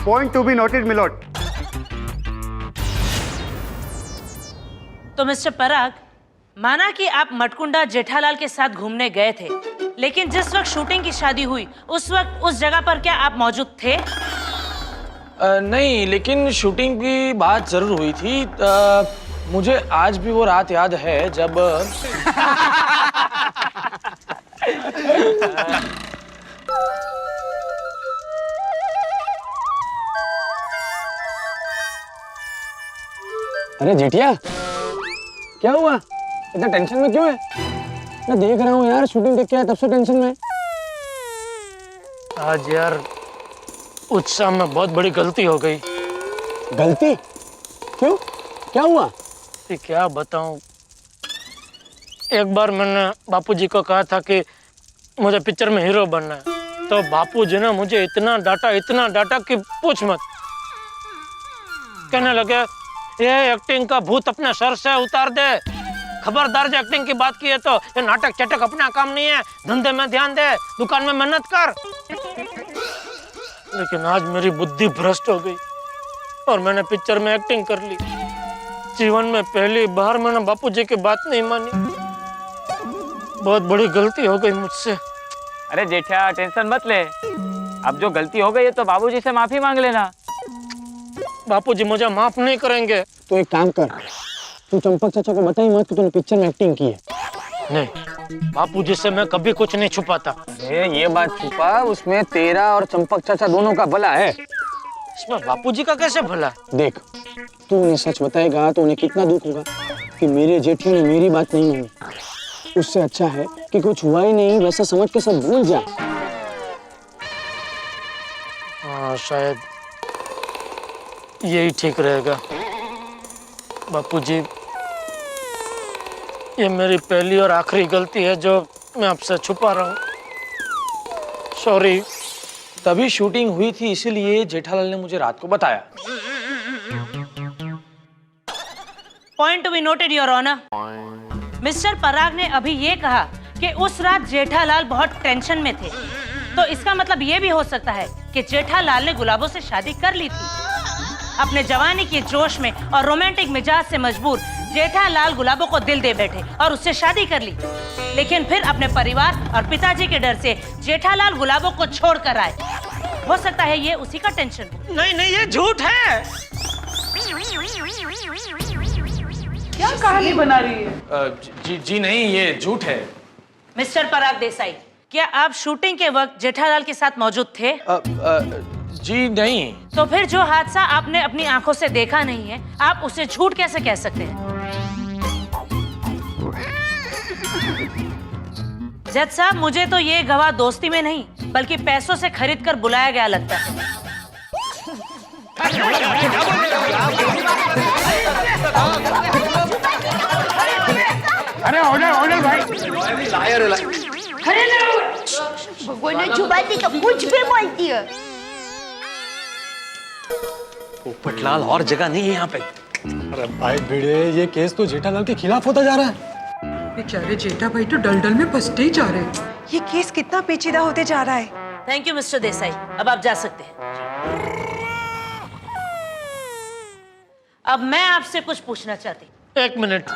Speaker 9: Point to be noted milord.
Speaker 5: तो मिस्टर पराग, माना कि आप मटकुंडा जेठालाल के साथ घूमने गए थे, लेकिन जिस वक्त शूटिंग की शादी हुई उस वक्त उस जगह पर क्या आप मौजूद थे?
Speaker 6: नहीं, लेकिन शूटिंग की बात जरूर हुई थी। मुझे आज भी वो रात याद है जब
Speaker 17: अरे जेठिया, क्या हुआ? इतना टेंशन में क्यों है? मैं देख रहा हूँ यार, शूटिंग देख के आया तब से टेंशन में।
Speaker 6: आज यार उत्साह में बहुत बड़ी गलती हो गई।
Speaker 17: गलती? क्यों? क्या हुआ?
Speaker 6: क्या बताऊं। एक बार मैंने बापूजी को कहा था कि मुझे पिक्चर में हीरो बनना है, तो बापूजी ने मुझे इतना डांटा कि पूछ मत। कहने लगे, ये एक्टिंग का भूत अपने सर से उतार दे, खबरदार जो एक्टिंग की बात की है तो ये नाटक चटक अपना काम नहीं है, धंधे में ध्यान दे, दुकान में मेहनत कर। लेकिन आज मेरी बुद्धि भ्रष्ट हो गई और मैंने पिक्चर में एक्टिंग कर ली। जीवन में पहली बार मैंने बापूजी की बात नहीं मानी। बहुत बड़ी गलती हो गई मुझसे।
Speaker 18: अरे जेठा, टेंशन मत ले, अब जो गलती हो गई है तो बाबूजी से माफी मांग लेना।
Speaker 6: बापूजी मुझे माफ नहीं करेंगे।
Speaker 17: तो एक काम कर, तू चंपक चाचा को बता ही मत कि तूने पिक्चर में एक्टिंग की है।
Speaker 6: नहीं, बापूजी से मैं कभी कुछ नहीं छुपाता।
Speaker 17: ये बात छुपा, उसमें तेरा और चंपक चाचा दोनों का भला है।
Speaker 6: इसमें बापूजी का कैसे भला?
Speaker 17: देख, तू उन्हें सच बताएगा तो उन्हें कितना दुख होगा कि मेरे जेठी ने मेरी बात नहीं मानी। उससे अच्छा है कि कुछ हुआ ही नहीं, वैसा समझ के सब भूल जा।
Speaker 6: हाँ, शायद यही ठीक रहेगा। बापूजी, ये मेरी पहली और आखिरी गलती है जो मैं आपसे छुपा रहा हूँ। सॉरी।
Speaker 12: तभी शूटिंग हुई थी, इसीलिए जेठालाल ने मुझे रात को बताया।
Speaker 5: Point to be noted your honour. Mister Parag ने अभी ये कहा कि उस रात जेठालाल बहुत टेंशन में थे, तो इसका मतलब ये भी हो सकता है कि जेठालाल ने गुलाबों से शादी कर ली थी। अपने जवानी के जोश में और रोमांटिक मिजाज से मजबूर जेठालाल गुलाबों को दिल दे बैठे और उससे शादी कर ली। लेकिन फिर अपने परिवार और पिताजी के डर से जेठालाल गुलाबों को छोड़ कर आए। हो सकता है ये उसी का टेंशन हो।
Speaker 6: नहीं नहीं, ये झूठ है।
Speaker 14: क्या कहानी बना रही है?
Speaker 12: जी नहीं, ये झूठ है।
Speaker 5: मिस्टर पराग देसाई, क्या आप शूटिंग के वक्त जेठालाल के साथ मौजूद थे?
Speaker 12: जी नहीं।
Speaker 5: तो फिर जो हादसा आपने अपनी आंखों से देखा नहीं है, आप उसे झूठ कैसे कह सकते हैं? जज साहब, मुझे तो ये गवाह दोस्ती में नहीं बल्कि पैसों से खरीद कर बुलाया गया लगता है।
Speaker 7: अरे ऑर्डर भाई।
Speaker 1: अरे भगवान ने जुबान दी तो कुछ भी बोलती है।
Speaker 12: पोपटलाल, और जगह नहीं है यहाँ पे।
Speaker 17: अरे भाई भिड़े, ये केस तो जेठालाल के खिलाफ होता जा रहा है।
Speaker 14: बेचारे जेठा भाई तो दलदल में फंसते ही जा रहे हैं।
Speaker 16: ये केस कितना पेचीदा होते जा रहा है।
Speaker 5: थैंक यू मिस्टर देसाई, अब आप जा सकते हैं। अब मैं आपसे कुछ पूछना चाहती हूँ।
Speaker 6: एक मिनट,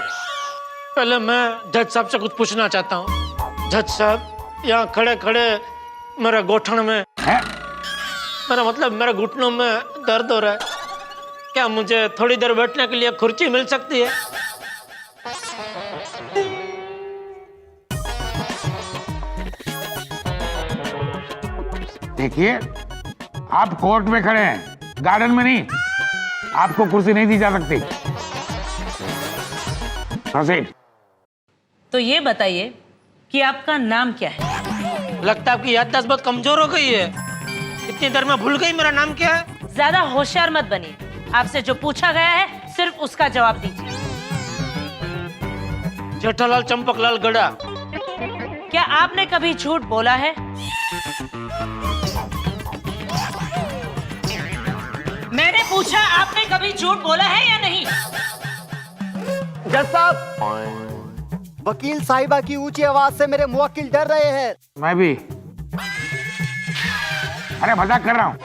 Speaker 6: पहले मैं जज साहब से कुछ पूछना चाहता हूँ। जज साहब, यहाँ खड़े खड़े मेरे गोठन में है, मेरा मतलब मेरे घुटनों में दर्द हो रहा है। क्या मुझे थोड़ी देर बैठने के लिए कुर्सी मिल सकती है?
Speaker 7: देखिए, आप कोर्ट में खड़े हैं, गार्डन में नहीं। आपको कुर्सी नहीं दी जा सकती। प्रोसीड।
Speaker 5: तो ये बताइए कि आपका नाम क्या है?
Speaker 6: लगता है आपकी याददाश्त बहुत कमजोर हो गई है। इतनी देर में भूल गई मेरा नाम क्या है?
Speaker 5: ज्यादा होशियार मत बनिए। आपसे जो पूछा गया है सिर्फ उसका जवाब दीजिए।
Speaker 6: जेठालाल चंपकलाल गड़ा।
Speaker 5: क्या आपने कभी झूठ बोला है? मैंने पूछा आपने कभी झूठ बोला है या नहीं?
Speaker 9: जज साहब, वकील साहिबा की ऊंची आवाज से मेरे मुवक्किल डर रहे हैं।
Speaker 7: मैं भी। अरे मजाक कर रहा हूं।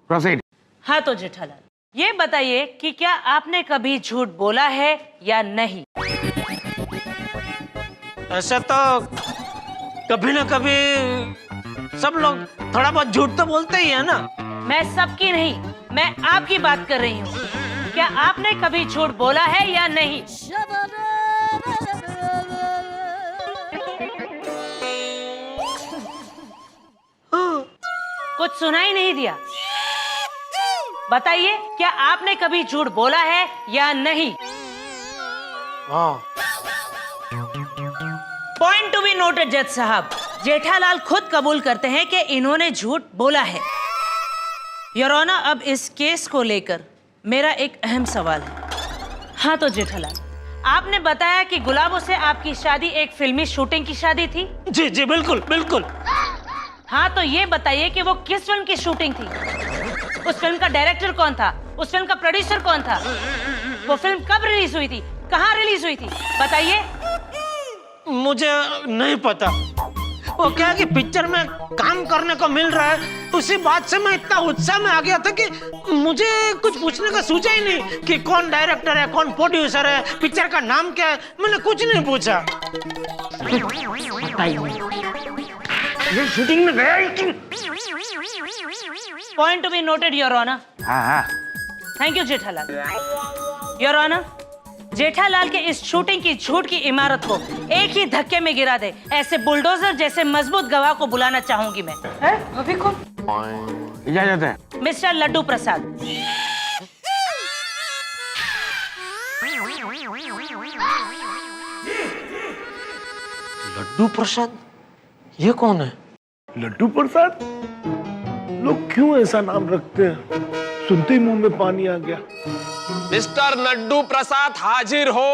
Speaker 7: प्रोसीड।
Speaker 5: हाँ तो जेठालाल, ये बताइए कि क्या आपने कभी झूठ बोला है या नहीं?
Speaker 6: ऐसा तो कभी ना कभी सब लोग थोड़ा बहुत झूठ तो बोलते ही है ना।
Speaker 5: मैं सबकी नहीं, मैं आपकी बात कर रही हूँ। क्या आपने कभी झूठ बोला है या नहीं? कुछ सुनाई नहीं दिया। बताइए, क्या आपने कभी झूठ बोला है या नहीं?
Speaker 6: हाँ।
Speaker 5: पॉइंट टू बी नोटेड जज साहब, जेठालाल खुद कबूल करते हैं कि इन्होंने झूठ बोला है। योर ऑनर, अब इस केस को लेकर मेरा एक अहम सवाल है। हाँ तो जेठालाल, आपने बताया कि गुलाबों से आपकी शादी एक फिल्मी शूटिंग की शादी थी।
Speaker 6: जी जी बिल्कुल बिल्कुल।
Speaker 5: हाँ तो ये बताइए कि वो किस फिल्म की शूटिंग थी? उस फिल्म का डायरेक्टर कौन था? उस फिल्म का प्रोड्यूसर कौन था? वो फिल्म कब रिलीज हुई थी? कहाँ रिलीज हुई थी? बताइए।
Speaker 6: मुझे नहीं पता। वो क्या है कि पिक्चर में काम करने को मिल रहा है, उसी बात से मैं इतना उत्साह में आ गया था कि मुझे कुछ पूछने का सूझा ही नहीं कि कौन डायरेक्टर है, कौन प्रोड्यूसर है, पिक्चर का नाम क्या है। मैंने कुछ नहीं पूछा।
Speaker 7: ये शूटिंग में गया लेकिन।
Speaker 5: Point to be noted your honour.
Speaker 7: हाँ हाँ।
Speaker 5: Thank you Jethalal. Your honour, Jethalal के इस शूटिंग की झूठ की इमारत को एक ही धक्के में गिरा दे, ऐसे बुलडोजर जैसे मजबूत गवाह को बुलाना चाहूंगी मैं।
Speaker 16: अभी कौन?
Speaker 7: इजाजत है।
Speaker 5: मिस्टर लड्डू प्रसाद।
Speaker 6: लड्डू प्रसाद? ये कौन है?
Speaker 4: लड्डू प्रसाद? लोग क्यों ऐसा नाम रखते हैं? सुनते ही मुंह में पानी आ गया।
Speaker 8: मिस्टर लड्डू प्रसाद हाजिर हो।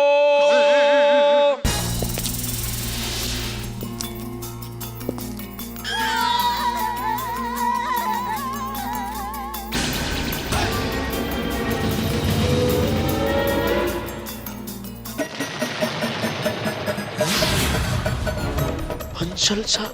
Speaker 6: बंसल साहब।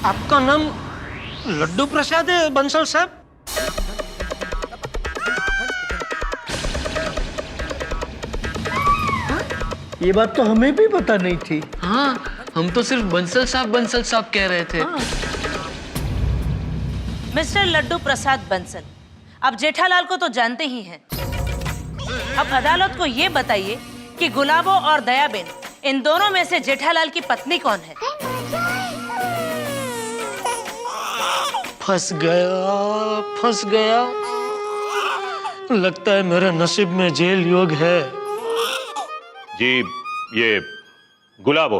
Speaker 6: आपका नाम लड्डू प्रसाद है बंसल साहब?
Speaker 15: ये बात तो हमें भी पता नहीं थी।
Speaker 13: हाँ, हम तो सिर्फ बंसल साहब कह रहे थे।
Speaker 5: मिस्टर लड्डू प्रसाद बंसल, अब जेठालाल को तो जानते ही हैं। अब अदालत को ये बताइए कि गुलाबो और दयाबेन, इन दोनों में से जेठालाल की पत्नी कौन है?
Speaker 6: फंस गया। लगता है मेरे नसीब में जेल योग है।
Speaker 19: जी, ये गुलाबो।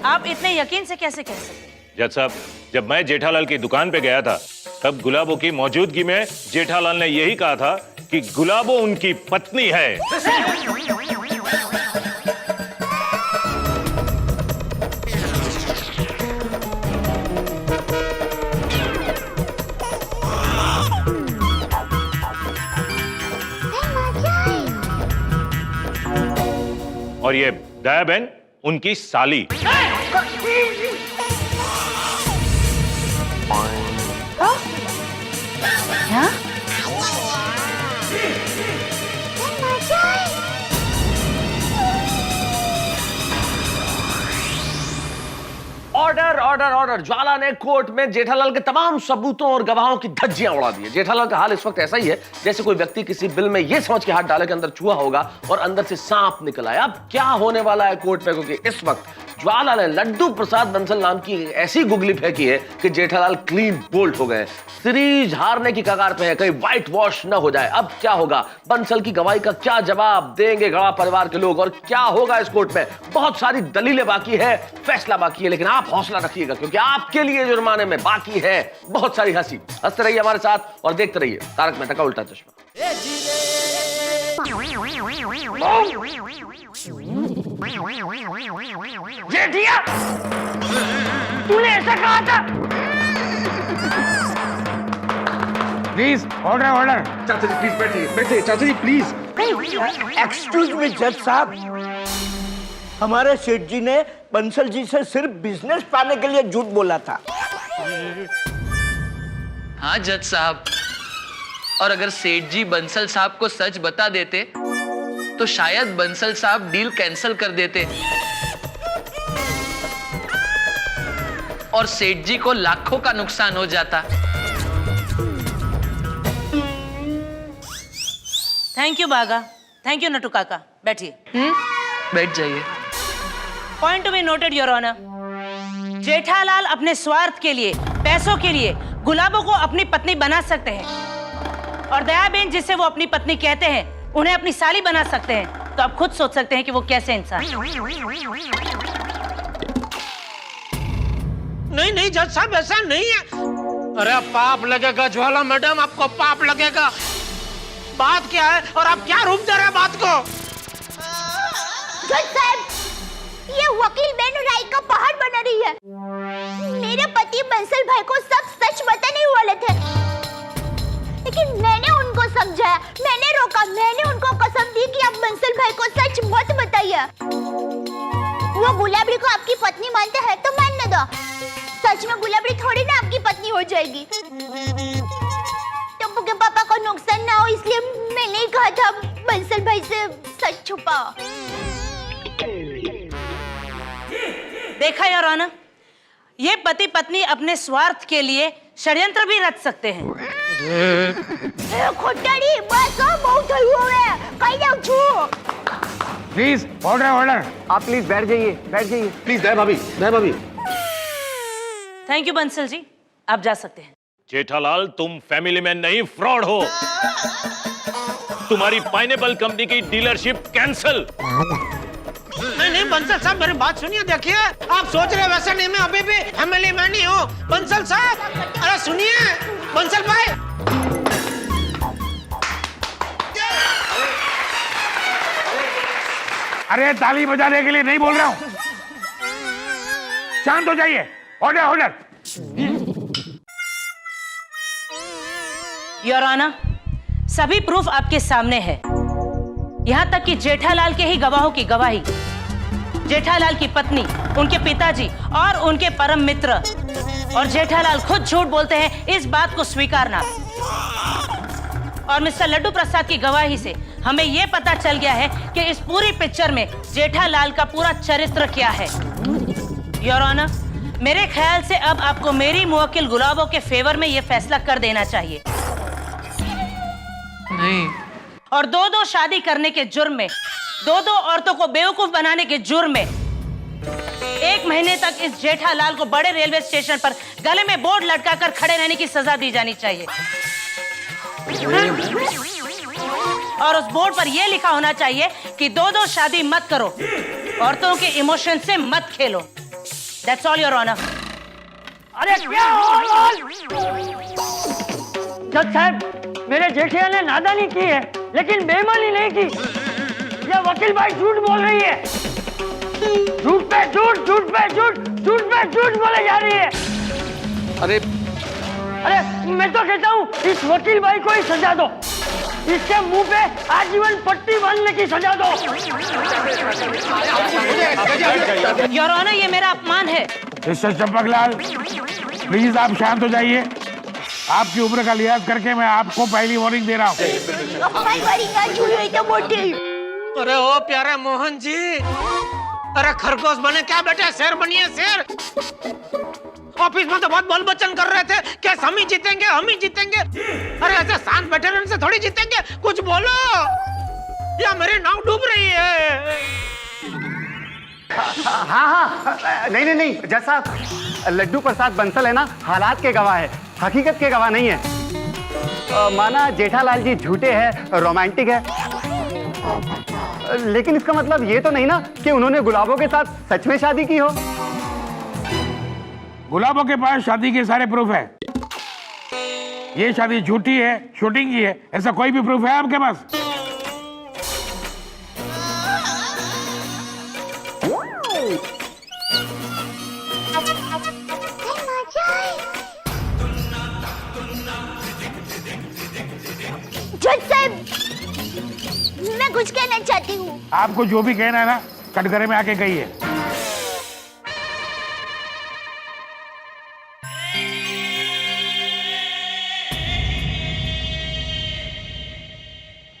Speaker 5: आप इतने यकीन से कैसे कह सकते हैं?
Speaker 19: जज साहब, जब मैं जेठालाल की दुकान पे गया था, तब गुलाबो की मौजूदगी में जेठालाल ने यही कहा था कि गुलाबो उनकी पत्नी है। और ये दयाबेन उनकी साली।
Speaker 8: Order order order. ज्वाला ने कोर्ट में जेठालाल के तमाम सबूतों और गवाहों की धज्जियां उड़ा दी है। जेठालाल का हाल इस वक्त ऐसा ही है जैसे कोई व्यक्ति किसी बिल में यह समझ के हाथ डाले के अंदर चूहा होगा और अंदर से सांप निकल आया। अब क्या होने वाला है कोर्ट में, क्योंकि इस वक्त ज्वाला ने लड्डू प्रसाद बंसल नाम की ऐसी गुगली फेंकी है कि जेठालाल क्लीन बोल्ड हो गए। सीरीज हारने की कगार पे है, कहीं व्हाइट वॉश न हो जाए। अब क्या होगा? बंसल की गवाही का क्या जवाब देंगे गवाह परिवार के लोग और क्या होगा इस कोर्ट में? बहुत सारी दलीलें बाकी है, फैसला बाकी है, लेकिन आप हौसला रखिएगा क्योंकि आपके लिए जुर्माने में बाकी है बहुत सारी हंसी। हंसते रहिए हमारे साथ और देखते रहिए तारक मेहता का उल्टा चश्मा।
Speaker 11: जेठिया, तूने ऐसा कहा था?
Speaker 7: Please order order.
Speaker 12: चाचा जी प्लीज बैठिए बैठिए, चाचा जी प्लीज।
Speaker 15: एक्सक्यूज मी जज साहब, हमारे सेठ जी ने बंसल जी से सिर्फ बिजनेस पाने के लिए झूठ बोला था।
Speaker 13: हाँ जज साहब, और अगर सेठ जी बंसल साहब को सच बता देते तो शायद बंसल साहब डील कैंसिल कर देते और सेठ जी को लाखों का नुकसान हो जाता।
Speaker 5: Thank you Bagha, thank you Natu Kaka. बैठिए।
Speaker 13: बैठ जाइए।
Speaker 5: Point to be noted your honour, Jethalal अपने स्वार्थ के लिए, पैसों के लिए गुलाबों को अपनी पत्नी बना सकते हैं और दयाबेन जिसे वो अपनी पत्नी कहते हैं उन्हें अपनी साली बना सकते हैं। तो आप खुद सोच सकते हैं कि वो कैसे इंसान।
Speaker 6: नहीं नहीं जज साहब, ऐसा नहीं है। अरे पाप लगेगा ज्वाला मैडम, आपको पाप लगेगा। बात क्या है और आप क्या रूप दे रहे हैं बात को?
Speaker 1: जज साहब, ये वकील बेनू राय का पहाड़ बना रही है। मेरे पति बंसल भाई को सब सच बताने वाले थे, लेकिन मैंने उनको समझाया, मैंने रोका, मैंने उनको कसम दी कि आप बंसल भाई को सच मत बताइए। वो गुलाबरी को आपकी पत्नी मानते हैं तो मानने दो, सच में गुलाबरी थोड़ी ना आपकी पत्नी हो जाएगी। टप्पू के पापा को नुकसान ना हो इसलिए मैंने ही कहा था बंसल भाई से सच छुपा।
Speaker 5: देखा यार आना, ये पति पत्नी अपने स्वार्थ के लिए षड्यंत्र भी रच सकते हैं।
Speaker 1: खोटाड़ी बस बहुत हुआ है, कहीं जाओ छू।
Speaker 7: Please order order.
Speaker 11: आप प्लीज बैठ जाइए, बैठ जाइए
Speaker 12: प्लीज। दया भाभी, दया भाभी।
Speaker 5: थैंक यू बंसल जी, आप जा सकते हैं।
Speaker 19: जेठालाल, तुम फैमिली मैन नहीं, फ्रॉड हो। तुम्हारी पाइनएप्पल कंपनी की डीलरशिप कैंसिल।
Speaker 6: नहीं नहीं बंसल साहब, मेरी बात सुनिए। देखिए, आप सोच रहे वैसा नहीं, मैं अभी भी फैमिली मैन ही हूँ। बंसल साहब, अरे सुनिए बंसल भाई।
Speaker 7: अरे ताली बजाने के लिए नहीं बोल रहा हूँ, शांत हो जाइए। Order order.
Speaker 5: योर ऑनर, सभी प्रूफ आपके सामने है, यहाँ तक कि जेठालाल के ही गवाहों की गवाही, जेठालाल की पत्नी, उनके पिताजी और उनके परम मित्र। और जेठालाल खुद झूठ बोलते हैं इस बात को स्वीकारना। और मिस्टर लड्डू प्रसाद की गवाही से हमें यह पता चल गया है कि इस पूरी पिक्चर में जेठालाल का पूरा चरित्र क्या है। योर ऑनर, मेरे ख्याल से अब आपको मेरी मुवक्किल गुलाबों के फेवर में यह फैसला कर देना चाहिए।
Speaker 13: नहीं।
Speaker 5: और दो शादी करने के जुर्म में, दो औरतों को बेवकूफ बनाने के जुर्म में 1 महीने तक इस जेठालाल को बड़े रेलवे स्टेशन पर गले में बोर्ड लटकाकर खड़े रहने की सजा दी जानी चाहिए। और उस बोर्ड पर यह लिखा होना चाहिए कि दो शादी मत करो, औरतों के इमोशन से मत खेलो। That's all, Your Honor.
Speaker 11: अरे क्या जज साहब, मेरे जेठिया ने नादानी की है लेकिन बेईमानी नहीं की। ये वकील भाई झूठ बोल रही है, झूठ पे झूठ, झूठ पे झूठ, झूठ पे झूठ बोले जा रही है। अरे मैं तो कहता हूँ इस वकील भाई को ही सजा दो, इसके मुंह पे आजीवन पट्टी बांधने की सजा दो।
Speaker 5: योर ऑनर, ये मेरा अपमान है।
Speaker 7: मिस्टर चंपकलाल, प्लीज आप शांत हो जाइए। आपकी उम्र का लिहाज करके मैं आपको पहली वार्निंग दे रहा हूँ।
Speaker 6: अरे ओ प्यारे मोहन जी, अरे खरगोश बने क्या बेटे, शेर बनिए शेर। ऑफिस में तो बहुत बोल बच्चन कर रहे थे, कैस हम ही जीतेंगे, हम ही जीतेंगे। अरे ऐसे शांत बैठे रहने से थोड़ी जीतेंगे, कुछ बोलो या मेरी नाव डूब रही है।
Speaker 9: हाँ, नहीं, जज साहब, लड्डू प्रसाद बंसल है ना, हालात के गवाह है, हकीकत के गवाह नहीं है। माना जेठालाल जी झूठे हैं, रोमांटिक है, लेकिन इसका मतलब ये तो नहीं ना कि उन्होंने गुलाबों के साथ सच में शादी की हो।
Speaker 7: गुलाबों के पास शादी के सारे प्रूफ है। ये शादी झूठी है, शूटिंग की है, ऐसा कोई भी प्रूफ है आपके पास?
Speaker 1: जज साहब, मैं कुछ कहना चाहती हूँ।
Speaker 7: आपको जो भी कहना है ना, कटघरे में आके कहिए।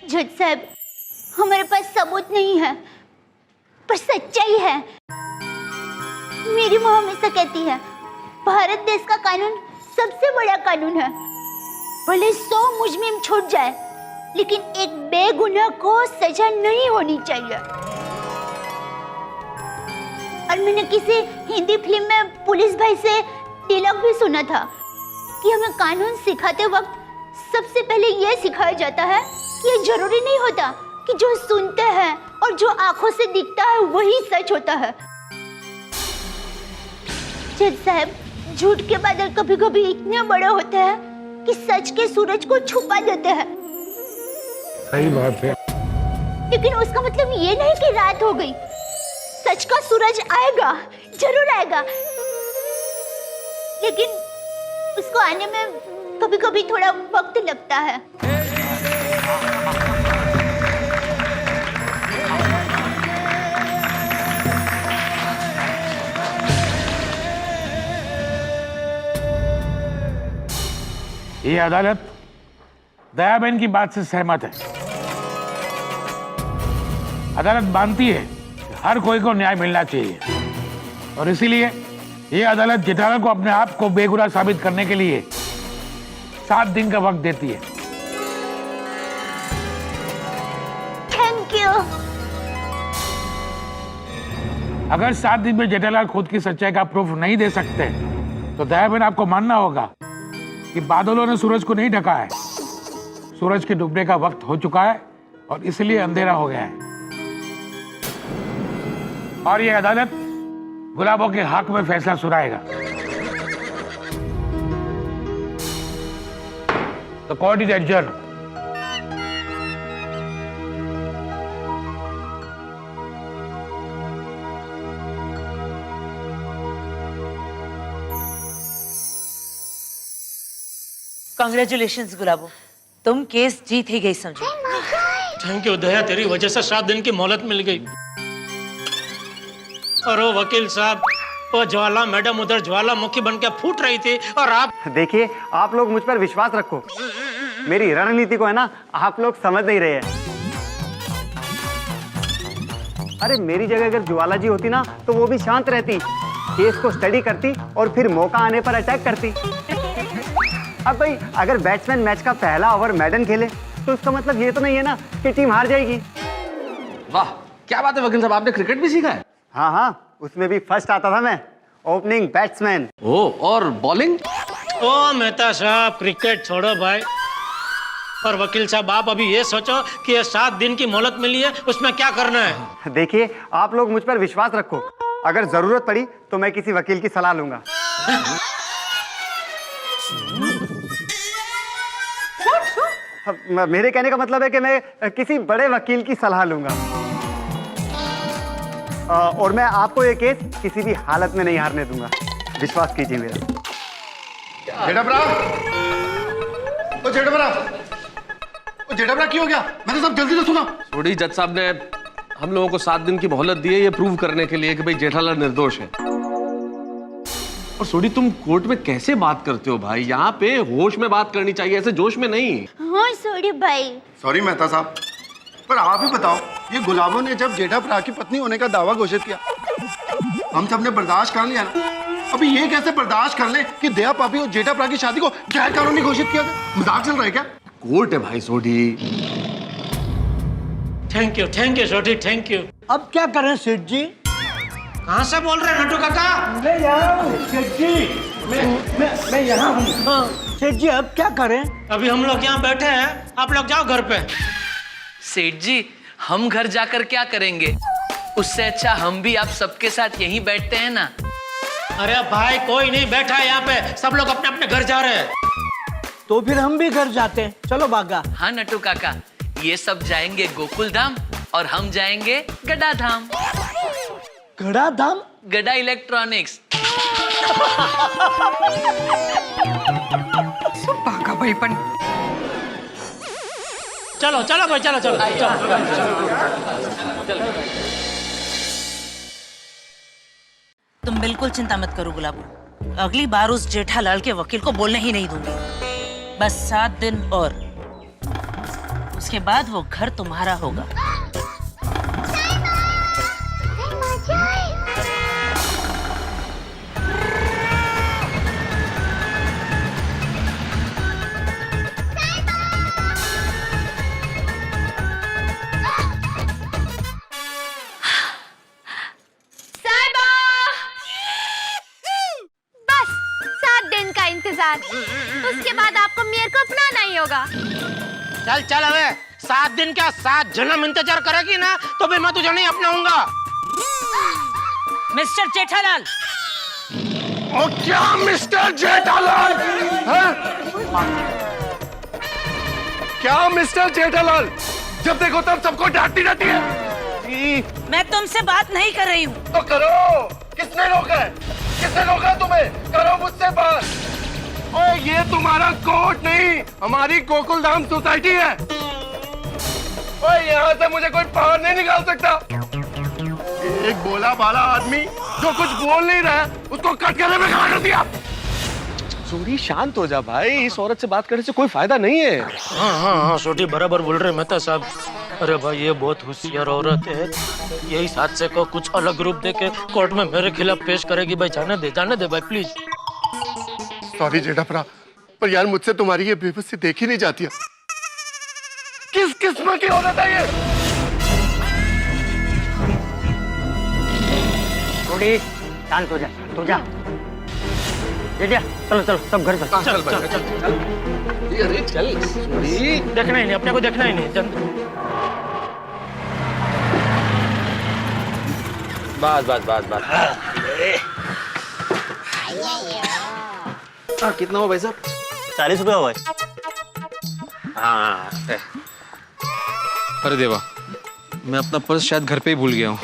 Speaker 1: जज साहब, हमारे पास सबूत नहीं है, पर सच्चाई है। मेरी माँ हमेशा कहती है, भारत देश का कानून सबसे बड़ा कानून है। भले 100 मुजरिम छूट जाए, लेकिन एक बेगुनाह को सजा नहीं होनी चाहिए। और मैंने किसी हिंदी फिल्म में पुलिस भाई से डायलॉग भी सुना था कि हमें कानून सिखाते वक्त सबसे पहले यह सिखाया जाता है कि ये जरूरी नहीं होता कि जो सुनते हैं और जो आंखों से दिखता है वही सच होता है। जज साहब, झूठ के बादल कभी कभी इतने बड़े होते हैं कि सच के सूरज को छुपा देते हैं।
Speaker 7: सही बात है।
Speaker 1: लेकिन उसका मतलब ये नहीं कि रात हो गई। सच का सूरज आएगा, जरूर आएगा, लेकिन उसको आने में कभी कभी थोड़ा वक्त लगता है।
Speaker 7: ये अदालत दयाबेन की बात से सहमत है। अदालत मानती है कि हर कोई को न्याय मिलना चाहिए, और इसीलिए ये अदालत जेठालाल को अपने आप को बेगुनाह साबित करने के लिए 7 दिन का वक्त देती है।
Speaker 1: Thank you.
Speaker 7: अगर 7 दिन में जेठालाल खुद की सच्चाई का प्रूफ नहीं दे सकते, तो दयाबेन आपको मानना होगा कि बादलों ने सूरज को नहीं ढका है। सूरज के डूबने का वक्त हो चुका है और इसलिए अंधेरा हो गया है। और यह अदालत गुलाबों के हक में फैसला सुनाएगा। The court is adjourned.
Speaker 5: Congratulations Gulabo, तुम केस जीत ही गई समझो।
Speaker 6: थैंक यू दया, तेरी वजह से 7 दिन की मोहलत मिल गई। और वो वकील साहब, वो ज्वाला मैडम उधर ज्वालामुखी बन के फूट रही थी, और आप
Speaker 9: देखिए, आप लोग मुझ पर विश्वास रखो। मेरी रणनीति को है ना, आप लोग समझ नहीं रहे हैं। अरे मेरी जगह अगर ज्वाला जी होती ना, तो वो भी शांत रहती, केस को स्टडी करती और फिर मौका आने पर अटैक करती। अब भाई, अगर बैट्समैन मैच का पहला ओवर मैडन खेले, तो इसका मतलब ये तो नहीं है ना कि टीम हार जाएगी।
Speaker 8: वाह, क्या बात है वकील साहब, आपने क्रिकेट भी सीखा है?
Speaker 9: हाँ, उसमें भी फर्स्ट आता था मैं, ओपनिंग बैट्समैन।
Speaker 8: ओ, और बॉलिंग?
Speaker 6: ओ मेहता साहब, क्रिकेट छोड़ो भाई। और वकील साहब, आप अभी ये सोचो कि ये 7 दिन की मोहलत मिली है, उसमें क्या करना है।
Speaker 9: देखिए, आप लोग मुझ पर विश्वास रखो। अगर जरूरत पड़ी तो मैं किसी वकील की सलाह लूंगा। मेरे कहने का मतलब है कि मैं किसी बड़े वकील की सलाह लूंगा, और मैं आपको ये केस किसी भी हालत में नहीं हारने दूंगा। विश्वास कीजिए मेरा।
Speaker 20: जेठाभरा, ओ जेठाभरा, ओ जेठाभरा, क्या हो गया? मैंने सब जल्दी से सुना।
Speaker 8: थोड़ी जज साहब ने हम लोगों को 7 दिन की मोहलत दी है, ये प्रूव करने के लिए कि भाई जेठालाल निर्दोष है। और सोडी, तुम कोर्ट में कैसे बात करते हो भाई? यहाँ पे होश में बात करनी चाहिए, ऐसे जोश में नहीं।
Speaker 1: हाँ सोडी भाई।
Speaker 20: सॉरी मेहता साहब, पर आप ही बताओ, ये गुलाबों ने जब जेठाभरा की पत्नी होने का दावा घोषित किया, हम सबने बर्दाश्त कर लिया ना। अभी ये कैसे बर्दाश्त कर ले कि दया पापी और जेठाभरा की शादी को गैर कानूनी घोषित किया था? मजाक चल रहा है क्या?
Speaker 8: कोर्ट है भाई Sodhi.
Speaker 6: Thank you Sodhi, thank you.
Speaker 15: अब क्या करें सेठ जी?
Speaker 6: कहाँ से बोल रहे हैं नटू काका?
Speaker 15: मैं यहाँ हूँ सेठ जी, मैं यहाँ हूँ। सेठ जी अब क्या करें?
Speaker 6: अभी हम लोग यहाँ बैठे हैं, आप लोग जाओ घर पे।
Speaker 13: सेठ जी हम घर जाकर क्या करेंगे? उससे अच्छा हम भी आप सबके साथ यहीं बैठते हैं ना।
Speaker 6: अरे भाई कोई नहीं बैठा है यहाँ पे, सब लोग अपने अपने घर जा रहे हैं।
Speaker 15: तो फिर हम भी घर जाते हैं, चलो बागा।
Speaker 13: हाँ नटू काका, ये सब जाएंगे गोकुल धाम और हम जाएंगे गड़ा धाम।
Speaker 15: गड़ा धाम?
Speaker 13: गड़ा इलेक्ट्रॉनिक्स।
Speaker 14: बागा भाई पण
Speaker 6: चलो चलो भाई चलो चलो
Speaker 5: तुम बिल्कुल चिंता मत करो गुलाबो, अगली बार उस जेठालाल के वकील को बोलने ही नहीं दूंगी। बस 7 दिन और, उसके बाद वो घर तुम्हारा होगा।
Speaker 10: उसके बाद आपको मेरे को अपनाना ही होगा।
Speaker 6: चल चल अबे, 7 दिन क्या 7 जन्म इंतजार करेगी ना तो भी मैं तुझे नहीं अपनाऊंगा।
Speaker 5: मिस्टर जेठालाल।
Speaker 3: ओ क्या मिस्टर जेठालाल? क्या मिस्टर जेठालाल? जब देखो तब सबको डांटती रहती है।
Speaker 5: मैं तुमसे बात नहीं कर रही हूँ।
Speaker 3: तो करो, किसने रोका है? किसने रोका तुम्हें? करो मुझसे बात। ओए ये तुम्हारा कोर्ट नहीं, हमारी गोकुल धाम सोसाइटी है। ओए यहाँ से मुझे कोई बाहर नहीं निकाल सकता। एक बोला बाला आदमी जो कुछ बोल नहीं रहा है, उसको कट करने में खड़ा कर दिया।
Speaker 12: सूरी शांत हो जा भाई, इस औरत से बात करने से कोई फायदा नहीं है।
Speaker 6: हाँ छोटी बराबर बोल रहे मेहता साहब। अरे भाई ये बहुत होशियार औरत है, यही हादसे को कुछ अलग रूप देके कोर्ट में मेरे खिलाफ पेश करेगी। भाई जाने दे भाई प्लीज।
Speaker 20: सॉरी जेठाप्रा, पर यार मुझसे तुम्हारी ये बेबसी देखी नहीं जाती है। किस किस्म की औरत है ये?
Speaker 11: थोड़ी शांत हो जा, तू जा। चलो चलो सब घर चल।
Speaker 6: चल अरे चल, देखना ही नहीं, अपने को देखना ही नहीं।
Speaker 12: बस। कितना हुआ भाई साहब?
Speaker 17: 40 रुपये हुआ।
Speaker 12: हाँ। अरे देवा, मैं अपना पर्स शायद घर पे ही भूल गया हूँ।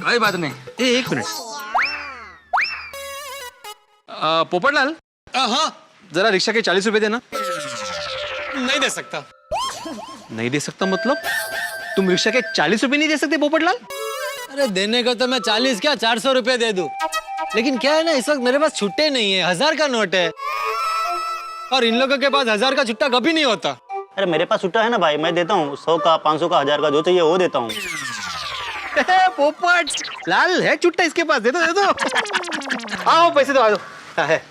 Speaker 12: कोई बात नहीं। एक मिनट। पोपटलाल। हाँ। जरा रिक्शा के 40 रुपए देना।
Speaker 21: नहीं दे सकता।
Speaker 12: नहीं दे सकता मतलब? तुम रिक्शा के 40 रुपए नहीं दे सकते पोपटलाल?
Speaker 21: अरे देने को तो मैं 40 क्या 400 रुपए दे दूं, लेकिन क्या है ना, इस वक्त मेरे पास छुट्टे नहीं है। 1000 का नोट है और इन लोगों के पास 1000 का छुट्टा कभी नहीं होता।
Speaker 17: अरे मेरे पास छुट्टा है ना भाई, मैं देता हूँ। 100 का, 500 का, 1000 का, जो चाहिए वो देता हूँ।
Speaker 12: पोपट लाल है छुट्टा इसके पास, दे दो। आओ पैसे दो, है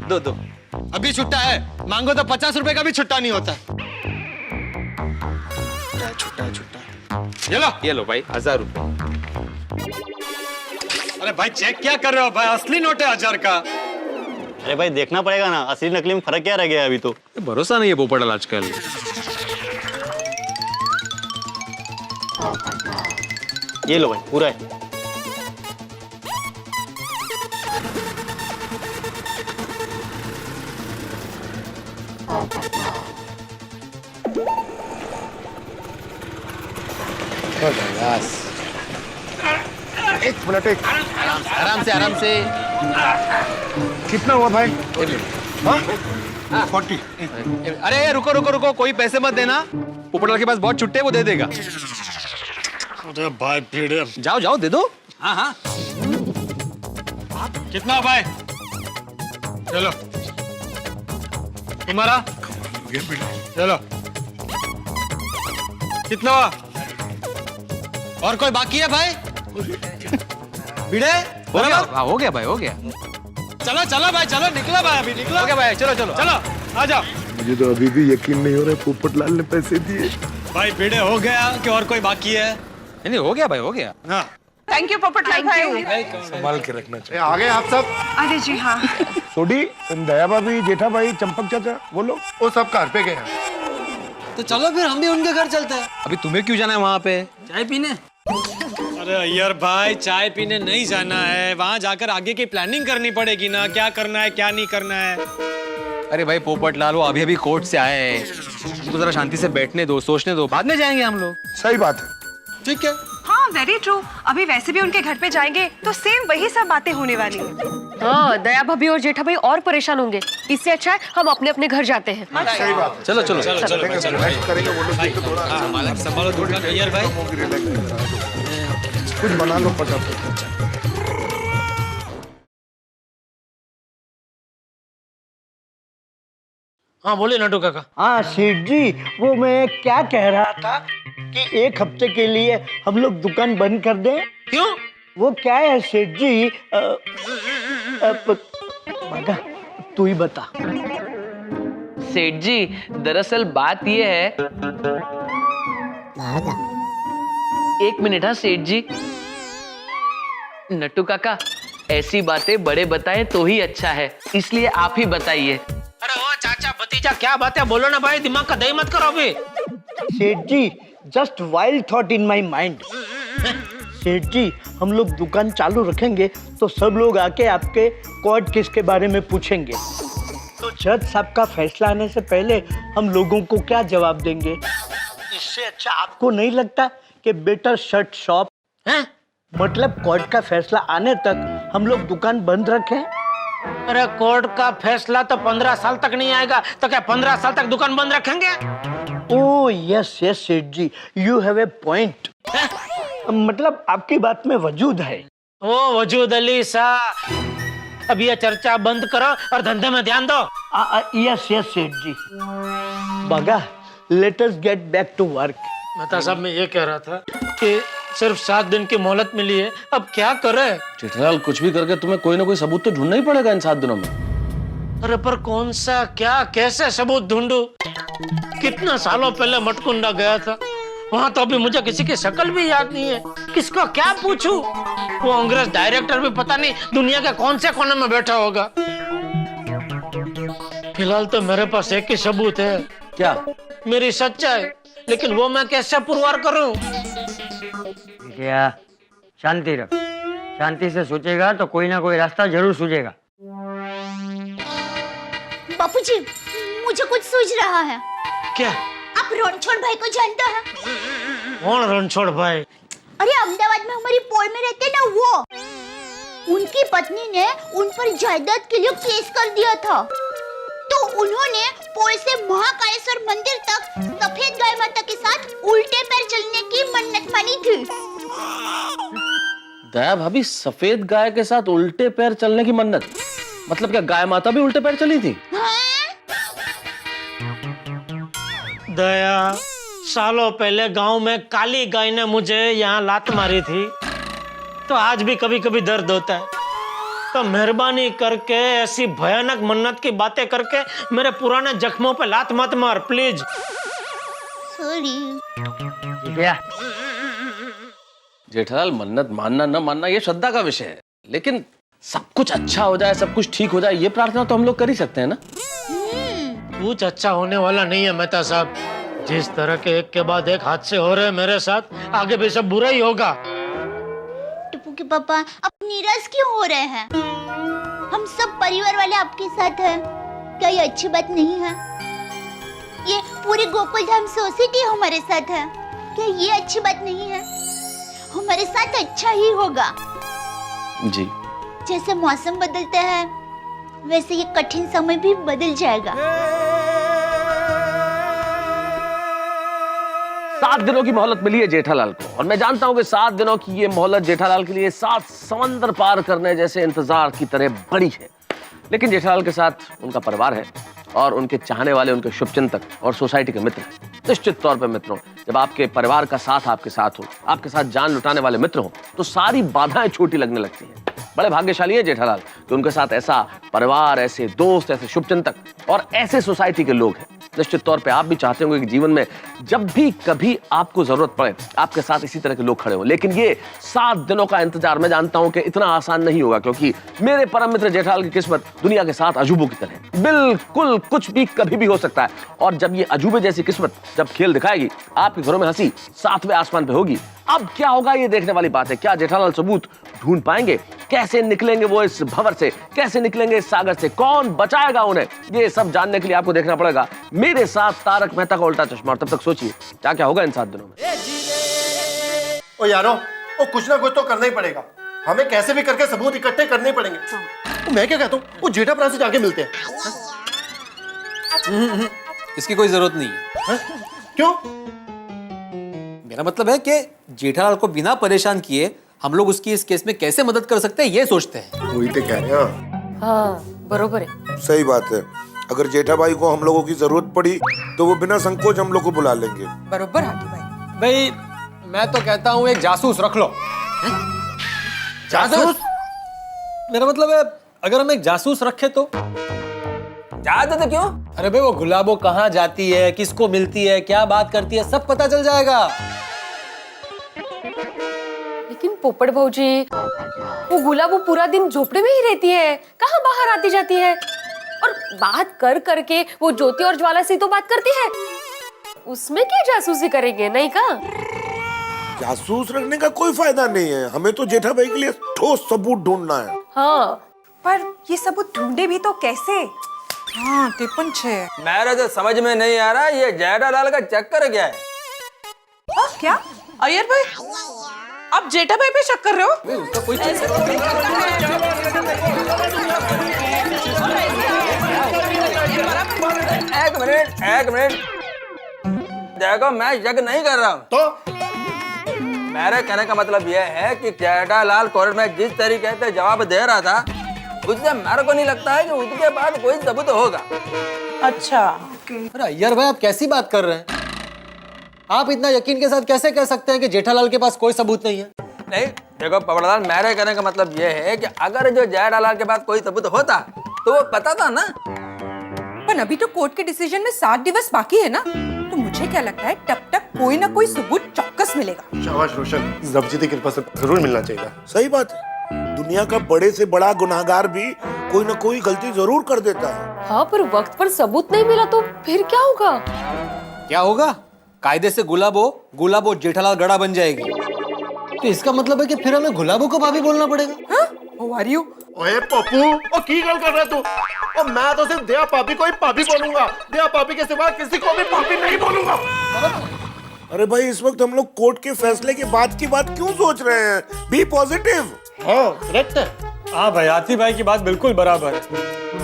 Speaker 12: दो।
Speaker 21: अभी छुट्टा है, मांगो तो 50 रुपए का भी छुट्टा नहीं होता।
Speaker 12: छुट्टा। ये लो भाई 1000 रुपए।
Speaker 21: अरे भाई चेक क्या कर रहे हो भाई, असली नोट है 1000 का।
Speaker 17: अरे भाई देखना पड़ेगा ना, असली नकली में फर्क क्या रह गया अभी तो।
Speaker 12: भरोसा नहीं है पोपटलाल आजकल।
Speaker 17: ये लो भाई पूरा है।
Speaker 3: एक मिनट,
Speaker 12: आराम से।
Speaker 3: कितना हुआ भाई? 40।
Speaker 12: अरे रुको, कोई पैसे मत देना। पोपटलाल के पास बहुत छुट्टे, वो दे देगा।
Speaker 6: अरे भाई भीड़,
Speaker 12: जाओ दे दो। हाँ।
Speaker 21: कितना भाई? चलो तुम्हारा, चलो कितना हुआ? और कोई बाकी है भाई? भिड़े
Speaker 12: हो गया भाई, हो गया।
Speaker 21: चलो भाई, चलो निकलो भाई, अभी निकलो।
Speaker 12: ओके भाई, चलो
Speaker 21: आ जाओ।
Speaker 3: मुझे तो अभी भी यकीन नहीं हो रहा पोपटलाल ने पैसे दिए।
Speaker 21: भाई भिड़े हो गया कि और कोई बाकी है?
Speaker 12: नहीं हो गया भाई, हो गया।
Speaker 21: हाँ
Speaker 14: थैंक यू पोपटलाल भाई।
Speaker 4: संभाल के रखना चाहिए।
Speaker 20: आ गए आप सब?
Speaker 16: अरे जी हाँ।
Speaker 4: सोडी, दया भाभी, जेठा भाई, चंपक चाचा, बोलो।
Speaker 20: वो सब घर पे गए हैं।
Speaker 21: तो चलो फिर हम भी उनके घर चलते हैं।
Speaker 12: अभी तुम्हें क्यों जाना है वहाँ पे?
Speaker 21: चाय पीने? अरे अय्यर भाई, चाय पीने नहीं जाना है, वहाँ जाकर आगे की प्लानिंग करनी पड़ेगी ना, क्या करना है क्या नहीं करना है।
Speaker 12: अरे भाई पोपटलाल, वो अभी अभी कोर्ट से आए हैं, उनको जरा शांति से बैठने दो, सोचने दो, बाद में जाएंगे हम लोग।
Speaker 4: सही बात है।
Speaker 21: ठीक है।
Speaker 16: हाँ वेरी ट्रू। अभी वैसे भी उनके घर पे जाएंगे तो सेम वही सब बातें होने वाली हैं।
Speaker 2: हाँ, दया भाभी और जेठा भाई और परेशान होंगे। इससे अच्छा है हम अपने अपने घर जाते हैं।
Speaker 4: सही बात है।
Speaker 12: चलो चलो
Speaker 21: चलो चलो
Speaker 4: करेंगे वो लोग, थोड़ा
Speaker 21: संभालो थोड़ा अय्यर भाई।
Speaker 4: कुछ बना लो फटाफट।
Speaker 6: हाँ बोलिए नटू काका।
Speaker 15: हाँ सेठ जी, वो मैं क्या कह रहा था कि 1 हफ्ते के लिए हम लोग दुकान बंद कर दें।
Speaker 6: क्यों?
Speaker 15: वो क्या है सेठ जी, मगा तू ही बता।
Speaker 13: सेठ जी, दरअसल बात ये है। 1 मिनट। हाँ सेठ जी। नट्टू काका, ऐसी बातें बड़े बताएं तो ही अच्छा है, इसलिए आप ही बताइए।
Speaker 6: अरे ओ चाचा भतीजा, क्या बात है, बोलो ना भाई, दिमाग का दही मत करो अभी।
Speaker 15: Seth ji, just wild thought in my mind. Seth ji, हम लोग दुकान चालू रखेंगे तो सब लोग आके आपके कोर्ट केस के बारे में पूछेंगे, तो जज साहब का फैसला आने से पहले हम लोगों को क्या जवाब देंगे? इससे अच्छा आपको नहीं लगता कि बेटर शट शॉप है? मतलब कोर्ट का फैसला आने तक हम लोग दुकान बंद रखें?
Speaker 6: अरे कोर्ट का फैसला तो 15 साल तक नहीं आएगा, तो क्या 15 साल तक दुकान बंद रखेंगे?
Speaker 15: Oh yes yes Seth ji, you have a point. मतलब आपकी बात में वजूद है।
Speaker 6: ओ वजूद अली साहब, अब ये चर्चा बंद करो और धंधे में ध्यान दो।
Speaker 15: Yes yes Seth ji. Bagha, let us get back to work.
Speaker 6: Mehta sahab, मैं ये कह रहा था कि सिर्फ 7 दिन की मोहलत मिली है, अब क्या करें?
Speaker 8: जेठालाल, कुछ भी करके तुम्हें कोई ना कोई सबूत तो ढूंढना ही पड़ेगा इन 7 दिनों में।
Speaker 6: अरे पर कौन सा, क्या, कैसे सबूत ढूंढूं? कितना सालों पहले मटकुंडा गया था, वहां तो अभी मुझे किसी की शक्ल भी याद नहीं है। किसको क्या पूछूं? वो अंग्रेज डायरेक्टर भी पता नहीं दुनिया के कौन से कोने में बैठा होगा। फिलहाल तो मेरे पास एक ही सबूत है।
Speaker 8: क्या?
Speaker 6: मेरी सच्चाई, लेकिन वो मैं कैसे पुरवार करूं?
Speaker 11: क्या शांति रख, शांति से सोचेगा तो कोई ना कोई रास्ता जरूर सूझेगा।
Speaker 1: बापूजी, मुझे कुछ सूझ रहा है।
Speaker 6: क्या?
Speaker 1: आप रणछोड़ भाई को जानते हैं?
Speaker 6: कौन रणछोड़ भाई?
Speaker 1: अरे अहमदाबाद में हमारी पोल में रहते ना वो। उनकी पत्नी ने उन पर जायदाद के लिए केस कर दिया था, तो उन्होंने पोल से महाकालेश्वर मंदिर तक सफेद गाय माता के साथ उल्टे पैर चलने की मन्नत मानी थी।
Speaker 8: दया भाभी, सफेद गाय के साथ उल्टे पैर चलने की मन्नत? मतलब क्या गाय माता भी उल्टे पैर चली थी?
Speaker 6: दया, सालों पहले गांव में काली गाय ने मुझे यहाँ लात मारी थी, तो आज भी कभी कभी दर्द होता है। तो मेहरबानी करके ऐसी भयानक मन्नत की बातें करके मेरे पुराने जख्मों पे लात मत मार प्लीज।
Speaker 1: सॉरी।
Speaker 8: जेठालाल, मन्नत मानना न मानना ये श्रद्धा का विषय है, लेकिन सब कुछ अच्छा हो जाए, सब कुछ ठीक हो जाए, ये प्रार्थना तो हम लोग कर ही सकते हैं ना।
Speaker 6: कुछ अच्छा होने वाला नहीं है मेहता साहब। जिस तरह के एक के बाद एक हादसे हो रहे हैं मेरे साथ, आगे भी सब बुरा ही होगा।
Speaker 1: टिप्पू के पापा, आप निराश क्यों हो रहे हैं? हम सब परिवार वाले आपके साथ हैं। क्या ये अच्छी बात नहीं है? ये पूरी गोकुलधाम सोसाइटी हमारे साथ है। क्या ये अच्छी बात नहीं है? हमारे साथ अच्छा ही होगा।
Speaker 8: जी।
Speaker 1: जैसे मौसम बदलते हैं, वैसे ये कठिन समय भी बदल जाएगा।
Speaker 8: 7 दिनों की मोहलत मिली है जेठालाल को, और मैं जानता हूं कि 7 दिनों की ये मोहलत जेठालाल के लिए 7 समंदर पार करने जैसे इंतजार की तरह बड़ी है। लेकिन जेठालाल के साथ उनका परिवार है, और उनके चाहने वाले, उनके शुभचिंतक और सोसाइटी के मित्र। निश्चित तौर पर मित्रों, जब आपके परिवार का साथ आपके साथ हो, आपके साथ जान लुटाने वाले मित्र हो, तो सारी बाधाएं छोटी लगने लगती हैं। बड़े भाग्यशाली है जेठालाल कि उनके साथ ऐसा परिवार, ऐसे दोस्त, ऐसे शुभचिंतक और ऐसे सोसाइटी के लोग हैं। निश्चित तौर पे आप भी चाहते होंगे कि जीवन में जब भी कभी आपको जरूरत पड़े आपके साथ इसी तरह के लोग खड़े हों। लेकिन ये 7 दिनों का इंतजार मैं जानता हूं कि इतना आसान नहीं होगा, क्योंकि मेरे परम मित्र जेठालाल की किस्मत दुनिया के 7 अजूबों की तरह है। बिल्कुल कुछ भी कभी भी हो सकता है। और जब ये अजूबे जैसी किस्मत जब खेल दिखाएगी, आपके घरों में हंसी 7वें आसमान पे होगी। अब क्या होगा ये देखने वाली बात है। क्या जेठालाल सबूत ढूंढ पाएंगे? कैसे निकलेंगे वो इस भंवर से? कैसे निकलेंगे इस सागर से? कौन बचाएगा उन्हें? ये सब जानने के लिए आपको देखना पड़ेगा मेरे साथ तारक मेहता का उल्टा चश्मा। और तब तक सोचिए क्या क्या होगा इन 7 दिनों में।
Speaker 20: ओ यारो, ओ कुछ ना कुछ तो करना ही पड़ेगा। हमें कैसे भी करके सबूत इकट्ठे करने पड़ेंगे। तो मैं क्या कहता हूँ, वो जेठाप्रा से जाके मिलते हैं।
Speaker 12: इसकी कोई जरूरत नहीं है।
Speaker 20: क्यों?
Speaker 12: मेरा मतलब है कि जेठालाल को बिना परेशान किए हम लोग उसकी इस केस में कैसे मदद कर सकते हैं ये सोचते हैं।
Speaker 20: वही तो कह रहे हैं।
Speaker 2: हाँ बरोबर है।
Speaker 4: सही बात है। अगर जेठा भाई को हम लोगों की जरूरत पड़ी तो वो बिना संकोच हम लोग को बुला लेंगे।
Speaker 14: बरोबर हाथी भाई।
Speaker 12: भाई मैं तो कहता हूँ एक जासूस रख लो।
Speaker 20: जासूस?
Speaker 12: मेरा मतलब है अगर हम एक जासूस रखे तो।
Speaker 21: जाते तो क्यों?
Speaker 12: अरे भाई वो गुलाबो कहाँ जाती है, किसको मिलती है, क्या बात करती है, सब पता चल जाएगा।
Speaker 2: लेकिन पोपट भाऊजी, वो गुलाबो पूरा दिन झोपड़े में ही रहती है, कहाँ बाहर आती जाती है? और बात कर करके वो ज्योति और ज्वाला से तो बात करती है, उसमें क्या जासूसी करेंगे? नहीं का
Speaker 4: जासूस रखने का कोई फायदा नहीं है। हमें तो जेठा भाई के लिए ठोस सबूत ढूंढना है।
Speaker 2: हाँ
Speaker 16: पर ये सबूत ढूंढे भी तो कैसे?
Speaker 14: हाँ टिपन छे।
Speaker 21: मेरे तो समझ में नहीं आ रहा ये जेठालाल का चक्कर क्या है।
Speaker 16: क्या
Speaker 14: अय्यर भाई, आप जेठा भाई पे शक कर रहे हो?
Speaker 12: उसका कोई
Speaker 21: एक मिनट देखो, मैं शक नहीं कर रहा हूँ।
Speaker 20: तो
Speaker 21: मेरे कहने का मतलब यह है कि जेठालाल कोर्ट में जिस तरीके से जवाब दे रहा था उससे मेरे को नहीं लगता है कि उसके बाद कोई सबूत होगा।
Speaker 14: अच्छा
Speaker 12: अरे अय्यर भाई आप कैसी बात कर रहे हैं? आप इतना यकीन के साथ कैसे कह सकते हैं कि जेठालाल के पास कोई सबूत नहीं है?
Speaker 21: नहीं देखो पवड़लाल, मेरे कहने का मतलब यह है कि अगर जो जेठालाल के पास कोई सबूत होता तो वो पता था ना।
Speaker 14: पर अभी तो कोर्ट के डिसीजन में 7 दिवस बाकी है ना, तो मुझे क्या लगता है तब तक कोई ना कोई सबूत चौक्कस मिलेगा।
Speaker 20: शाबाश रोशन, जबजी की कृपा से जरूर मिलना चाहिए।
Speaker 4: सही बात है। दुनिया का बड़े से बड़ा गुनाहगार भी कोई ना कोई गलती जरूर कर देता है।
Speaker 2: हाँ, पर वक्त पर सबूत नहीं मिला तो फिर क्या होगा?
Speaker 12: क्या होगा? कायदे से गुलाबो जेठालाल गड़ा बन जाएगी। तो इसका मतलब है कि फिर हमें गुलाबो को भाभी बोलना पड़ेगा।
Speaker 14: How are you?
Speaker 20: ओए पप्पू, ओ की गल कर रहा तू? ओ मैं तो सिर्फ दया पापी को ही पापी बोलूंगा। दया पापी के सिवा किसी को भी पापी नहीं बोलूंगा।
Speaker 4: अरे भाई, इस वक्त हम लोग कोर्ट के फैसले के बाद की बात क्यों सोच रहे हैं? B positive.
Speaker 20: हाँ करेक्ट है।
Speaker 21: हाँ भाई, हाथी भाई की बात बिल्कुल बराबर है।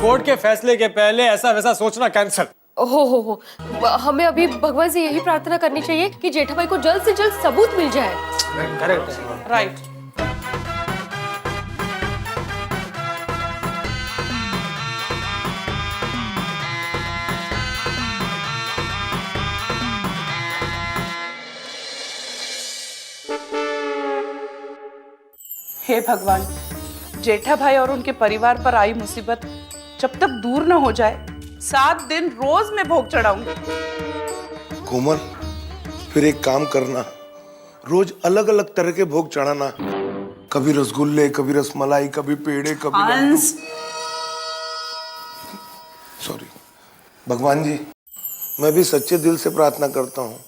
Speaker 21: कोर्ट के फैसले के पहले ऐसा वैसा सोचना कैंसल।
Speaker 2: हो हमें अभी भगवान से यही प्रार्थना करनी चाहिए कि जेठा भाई को जल्द से जल्द सबूत मिल जाए।
Speaker 21: करेक्ट है।
Speaker 14: राइट। हे भगवान, जेठा भाई और उनके परिवार पर आई मुसीबत जब तक दूर न हो जाए 7 दिन रोज मैं भोग चढ़ाऊंगी।
Speaker 4: कोमल, फिर एक काम करना, रोज अलग अलग तरह के भोग चढ़ाना। कभी रसगुल्ले, कभी रसमलाई, कभी पेड़े, कभी लड्डू। सॉरी भगवान जी, मैं भी सच्चे दिल से प्रार्थना करता हूँ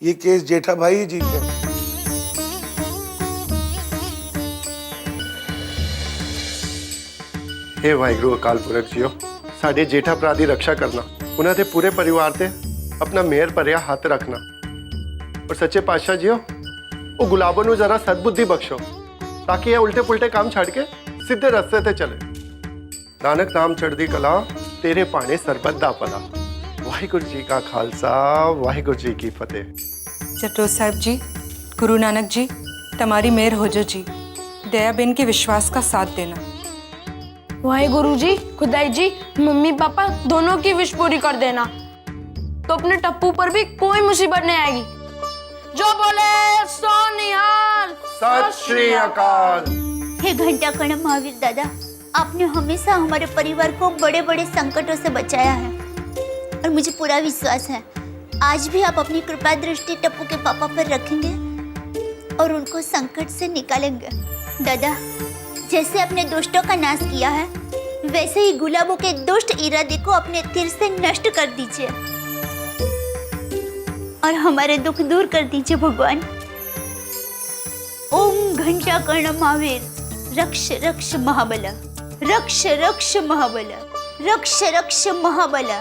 Speaker 4: ये केस जेठा भाई ही जीते।
Speaker 20: हे वाहिगुरु अकाल पुरख जियो, साडे जेठा भरा दी रक्षा करना, उन्हां दे पूरे परिवार ते अपना मेहर भरिया हाथ रखना। और सच्चे पातशाह जियो, वो गुलाबों नू जरा सद्बुद्धि बख्शो ताकि ये उल्टे पुल्टे काम छड़ के सीधे रास्ते ते चले। नानक नाम चढ़दी कला, तेरे पाने सरबत दा भला। वाहिगुरु जी का खालसा, वाहिगुरु जी की फतेह।
Speaker 16: चटोर साहब जी, गुरु नानक जी, तुम्हारी मेहर हो जो जी, दया बेन के विश्वास का साथ देना।
Speaker 10: वाहेगुरु जी, खुदाई जी, मम्मी पापा दोनों की विश पूरी कर देना, तो अपने टप्पू पर भी कोई मुसीबत नहीं आएगी। जो बोले सो निहाल।
Speaker 20: सत श्री अकाल।
Speaker 1: हे घंटा कण महावीर दादा, आपने हमेशा हमारे परिवार को बड़े बड़े संकटों से बचाया है। और मुझे पूरा विश्वास है आज भी आप अपनी कृपा दृष्टि टप्पू के पापा पर रखेंगे और उनको संकट से निकालेंगे। दादा, जैसे अपने दुष्टों का नाश किया है वैसे ही गुलाबों के दुष्ट इरादे को अपने तीर से नष्ट कर दीजिए और हमारे दुख दूर कर दीजिए भगवान। ओम घंटाकर्ण महावीर रक्ष रक्ष महाबल, रक्ष रक्ष महाबल, रक्ष रक्ष महाबल।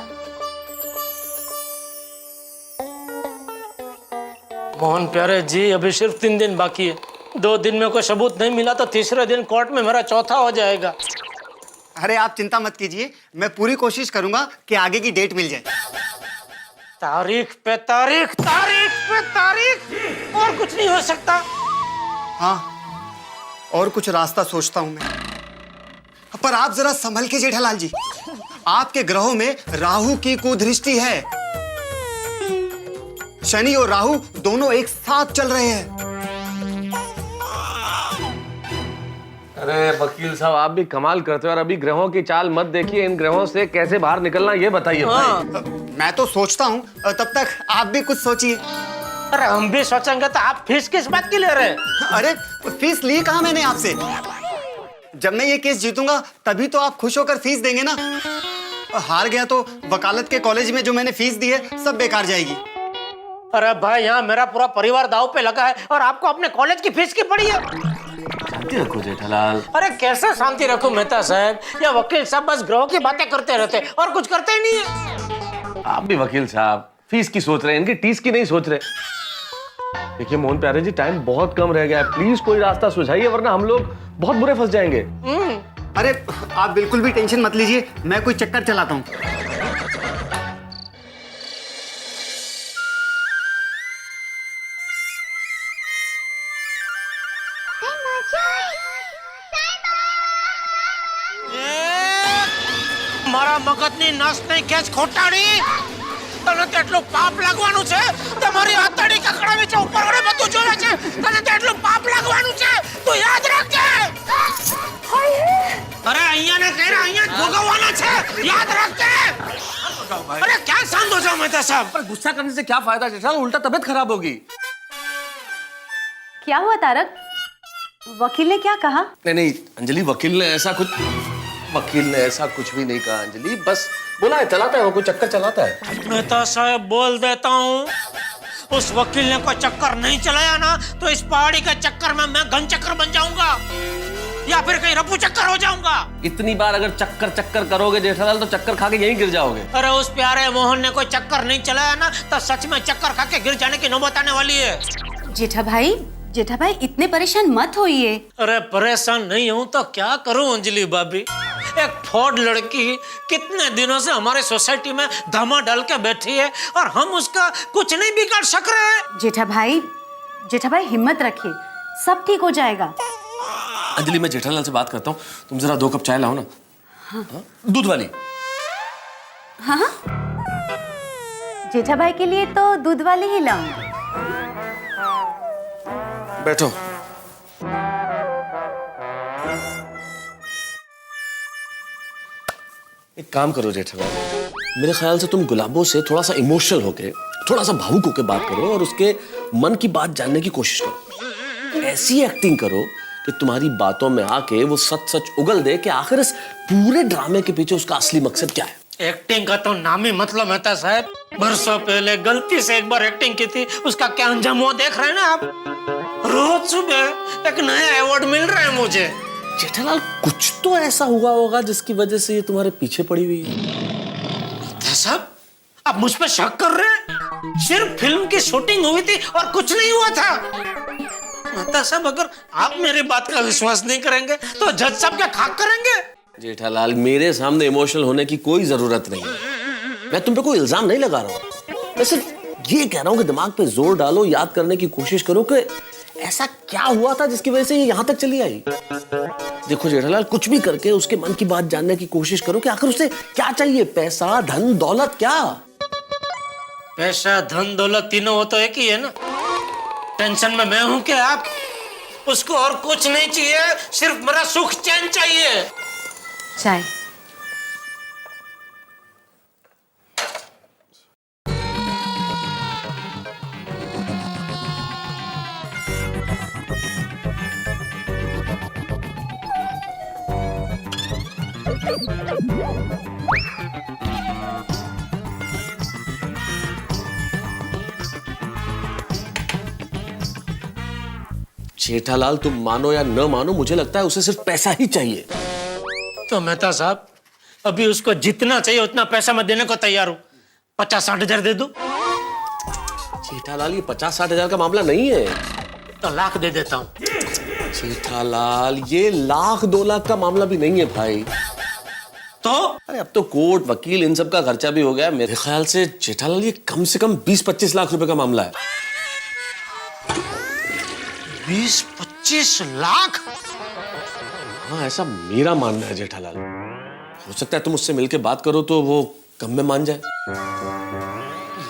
Speaker 6: मोहन प्यारे जी, अभी सिर्फ 3 दिन बाकी है। 2 दिन में कोई सबूत नहीं मिला तो तीसरे दिन कोर्ट में मेरा चौथा हो जाएगा।
Speaker 9: अरे आप चिंता मत कीजिए, मैं पूरी कोशिश करूंगा कि आगे की डेट मिल जाए।
Speaker 6: तारीख पे तारीख, तारीख पे तारीख, और कुछ नहीं हो सकता।
Speaker 9: हाँ, और कुछ रास्ता सोचता हूं मैं, पर आप जरा संभल के जेठालाल जी। आपके ग्रहों में राहु की कुदृष्टि है। शनि और राहु दोनों एक साथ चल रहे हैं।
Speaker 8: अरे वकील साहब, आप भी कमाल करते हो और अभी ग्रहों की चाल मत देखिए। इन ग्रहों से कैसे बाहर निकलना ये बताइए भाई।
Speaker 9: मैं तो सोचता हूँ, तब तक आप भी कुछ सोचिए।
Speaker 6: अरे हम भी सोचेंगे तो आप फीस किस बात की ले रहे हैं?
Speaker 9: अरे फीस ली कहाँ मैंने आपसे? जब मैं ये केस जीतूंगा तभी तो आप खुश होकर फीस देंगे ना। हार गया तो वकालत के कॉलेज में जो मैंने फीस दी है सब बेकार जाएगी।
Speaker 6: अरे भाई, यहाँ मेरा पूरा परिवार दाव पे लगा है और आपको अपने कॉलेज की फीस की पड़ी है।
Speaker 8: शांति रखो जेठालाल।
Speaker 6: अरे कैसे शांति रखूं मेहता साहब? या वकील साहब बस ग्रहों की बातें करते रहते और कुछ करते ही नहीं है।
Speaker 8: आप भी वकील साहब फीस की सोच रहे हैं, इनकी टीस की नहीं सोच रहे। देखिए मोहन प्यारे जी, टाइम बहुत कम रह गया है, प्लीज कोई रास्ता सुझाइए वरना हम लोग बहुत बुरे फंस जाएंगे।
Speaker 9: अरे आप बिल्कुल भी टेंशन मत लीजिए, मैं कोई चक्कर चलाता हूँ।
Speaker 6: મારા મગજની નસ નહીં ખેંચ ખોટાડી, તને તેટલું પાપ લાગવાનું છે? તમારી હથેળી કકડાવી છે, ઉપર વડે બધું જોવે છે, તને તેટલું પાપ લાગવાનું છે, તું યાદ રાખજે। અરે અહીંયા ને કહેરા, અહીંયા જ ભોગવવાના છે, યાદ રાખજે। अरे क्या शांत हो जाओ मेहता साहब।
Speaker 8: पर गुस्सा करने से क्या फायदा जेठालाल, उल्टा तबीयत खराब होगी।
Speaker 18: क्या हुआ तारक? वकील ने क्या कहा?
Speaker 8: नहीं अंजलि, वकील ने ऐसा कुछ भी नहीं कहा अंजलि, बस बोला है चलाता है वो, कोई चक्कर चलाता है।
Speaker 6: मेहता साहब बोल देता हूँ, उस वकील ने कोई चक्कर नहीं चलाया ना तो इस पहाड़ी के चक्कर में मैं घन चक्कर बन जाऊंगा या फिर कहीं रफू चक्कर हो जाऊंगा।
Speaker 8: इतनी बार अगर चक्कर करोगे जेठालाल तो चक्कर खा के यहीं गिर जाओगे।
Speaker 6: अरे उस प्यारे मोहन ने कोई चक्कर नहीं चलाया ना तो सच में चक्कर खा के गिर जाने की नौबत आने वाली है।
Speaker 18: जेठा भाई इतने परेशान मत होइए।
Speaker 6: अरे परेशान नहीं हूँ तो क्या करूँ अंजलि भाभी? एक फोर्ड लड़की कितने दिनों से हमारे सोसाइटी में धामा डाल के बैठी है और हम उसका कुछ नहीं बिगाड़ सक रहे।
Speaker 18: जेठा भाई हिम्मत रखिए, सब ठीक हो जाएगा।
Speaker 8: अंजलि, मैं जेठालाल से बात करता हूँ, तुम जरा 2 कप चाय लाओ ना। हाँ? दूध वाली।
Speaker 18: हाँ, जेठा भाई के लिए तो दूध वाली ही लाऊंगी।
Speaker 8: बैठो। एक काम करो जेठालाल, मेरे ख्याल से तुम गुलाबों से थोड़ा सा इमोशनल होके, थोड़ा सा भावुक होके बात करो और उसके मन की बात जानने की कोशिश करो। ऐसी एक्टिंग करो कि तुम्हारी बातों में आके वो सच उगल दे कि आखिर इस पूरे ड्रामे के पीछे उसका असली मकसद क्या है।
Speaker 6: एक्टिंग का तो नाम ही मतलब मेहता साहब। बरसों पहले गलती से एक बार एक्टिंग की थी, उसका क्या अंजाम हुआ देख रहे हैं ना आप। रोज सुबह एक नया अवार्ड मिल रहा है मुझे।
Speaker 8: जेठालाल, कुछ तो ऐसा हुआ होगा जिसकी वजह से ये तुम्हारे पीछे पड़ी हुई है।
Speaker 6: साहब, आप मुझ पर शक कर रहे हैं? सिर्फ फिल्म की शूटिंग हुई थी और कुछ नहीं हुआ था। मेहता साहब, अगर आप मेरी बात का विश्वास नहीं करेंगे तो जज साहब क्या खाक करेंगे?
Speaker 8: जेठालाल, मेरे सामने इमोशनल होने की कोई जरूरत नहीं है। मैं तुम पे कोई इल्जाम नहीं लगा रहा हूँ, मैं सिर्फ ये कह रहा हूँ कि दिमाग पे जोर डालो, याद करने की कोशिश करो कि ऐसा क्या हुआ था जिसकी वजह से ये यहाँ तक चली आई। देखो जेठालाल, कुछ भी करके उसके मन की बात जानने की कोशिश करो कि आखिर उसे क्या चाहिए, पैसा, धन, दौलत, क्या?
Speaker 6: पैसा, धन, दौलत तीनों वो तो एक ही है ना। टेंशन में मैं हूं कि आप? उसको और कुछ नहीं चाहिए, सिर्फ मेरा सुख चैन चाहिए।
Speaker 18: चाय।
Speaker 8: जेठालाल, तुम मानो या न मानो, मुझे लगता है उसे सिर्फ पैसा ही चाहिए।
Speaker 6: तो मेहता साहब, अभी उसको जितना चाहिए उतना पैसा मैं देने को तैयार हूँ। 50-60 हजार दे दूं?
Speaker 8: जेठालाल, ये 50-60 हजार का मामला नहीं है।
Speaker 6: तो लाख दे देता हूँ।
Speaker 8: जेठालाल, ये 1-2 लाख का मामला भी नहीं है भाई।
Speaker 6: तो
Speaker 8: अरे अब तो कोर्ट, वकील, इन सब का खर्चा भी हो गया। मेरे ख्याल से जेठालाल, ये कम से कम 20-25 लाख रुपए का मामला है।
Speaker 6: 20-25 लाख?
Speaker 8: हाँ, ऐसा मेरा मानना है जेठालाल। हो सकता है तुम उससे मिलके बात करो तो वो कम में मान जाए।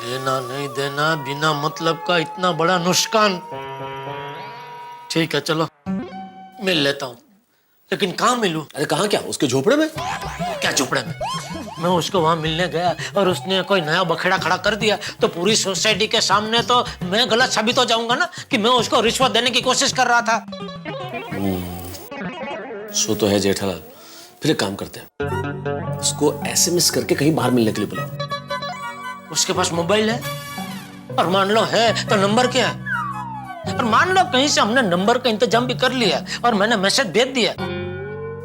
Speaker 6: लेना नहीं देना, बिना मतलब का इतना बड़ा नुकसान। ठीक है, चलो मिल लेता हूँ, लेकिन कहाँ मिलूं?
Speaker 8: अरे कहाँ क्या, उसके झोपड़े में?
Speaker 6: क्या झोपड़े में? मैं उसको वहां मिलने गया और उसने कोई नया बखेड़ा खड़ा कर दिया तो पूरी सोसाइटी के सामने तो मैं गलत साबित हो जाऊंगा ना कि मैं उसको रिश्वत देने की कोशिश कर रहा था।
Speaker 8: सो तो है जेठालाल। फिर एक काम करते हैं, उसको SMS करके कहीं बाहर मिलने के लिए बुलाओ।
Speaker 6: उसके पास मोबाइल है? और मान लो है तो नंबर क्या है? और मान लो कहीं से हमने नंबर का इंतजाम भी कर लिया और मैंने मैसेज भेज दिया,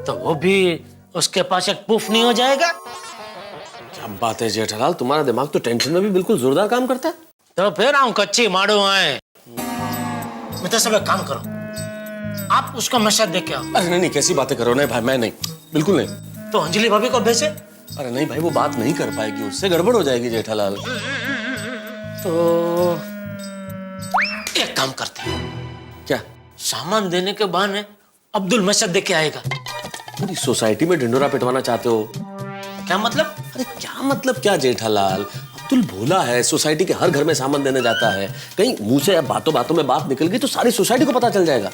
Speaker 6: तो वो भी उसके पास एक प्रूफ नहीं हो जाएगा?
Speaker 8: क्या बात है जेठालाल, तुम्हारा दिमाग तो टेंशन में भी बिल्कुल जोरदार काम करता है।
Speaker 6: तो फिर हम कच्ची मारू आए। मैं तो सब एक काम करो, आप उसका मैसेज देख के आओ।
Speaker 8: अरे नहीं, कैसी बातें करो। नहीं भाई, मैं नहीं, बिल्कुल नहीं।
Speaker 6: तो अंजलि भाभी को भेजे?
Speaker 8: अरे नहीं भाई, वो बात नहीं कर पाएगी, उससे गड़बड़ हो जाएगी जेठालाल।
Speaker 6: तो एक काम करते हैं।
Speaker 8: क्या?
Speaker 6: सामान देने के बहाने अब्दुल मैसेज देके आएगा।
Speaker 8: पूरी सोसाइटी में ढिंडोरा पिटवाना चाहते हो?
Speaker 6: क्या मतलब?
Speaker 8: अरे क्या मतलब क्या जेठालाल, अब्दुल भोला है, सोसाइटी के हर घर में सामान देने जाता है। कहीं मुंह से बातों बातों में बात निकल गई तो सारी सोसाइटी को पता चल जाएगा।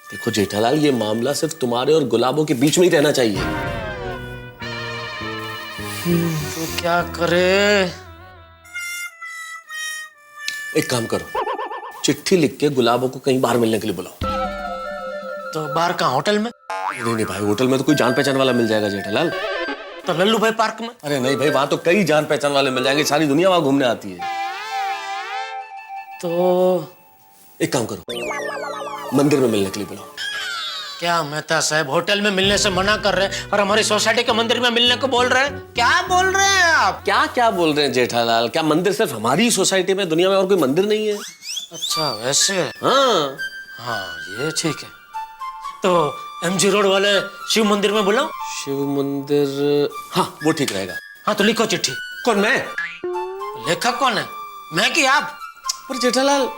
Speaker 8: देखो जेठालाल, ये मामला सिर्फ तुम्हारे और गुलाबों के बीच में ही रहना चाहिए।
Speaker 6: तो क्या करे?
Speaker 8: एक काम करो, चिट्ठी लिख के गुलाबों को कहीं बाहर मिलने के लिए बुलाओ।
Speaker 6: तो बाहर का होटल में?
Speaker 8: नहीं नहीं भाई, होटल में तो कोई जान पहचान वाला मिल जाएगा जेठालाल।
Speaker 6: तो लल्लू भाई पार्क में?
Speaker 8: अरे नहीं भाई, वहां तो कई जान पहचान वाले मिल जाएंगे, सारी दुनिया वहां घूमने आती है।
Speaker 6: तो
Speaker 8: एक काम करो, मंदिर में मिलने के लिए बुलाओ।
Speaker 6: क्या मेहता साहब, होटल में मिलने से मना कर रहे हैं और हमारी सोसाइटी के मंदिर में मिलने को बोल रहे हैं? क्या बोल रहे हैं आप?
Speaker 8: क्या क्या बोल रहे हैं जेठालाल? क्या मंदिर सिर्फ हमारी सोसाइटी में, दुनिया में और कोई मंदिर नहीं है?
Speaker 6: अच्छा वैसे?
Speaker 8: हाँ
Speaker 6: हाँ, ये ठीक है। तो MG रोड वाले शिव मंदिर में बुलाओ?
Speaker 8: शिव मंदिर, हाँ वो ठीक रहेगा।
Speaker 6: हाँ तो लिखो चिट्ठी।
Speaker 8: कौन, मैं?
Speaker 6: लेखक कौन है, मैं कि आप?
Speaker 8: पर जेठालाल,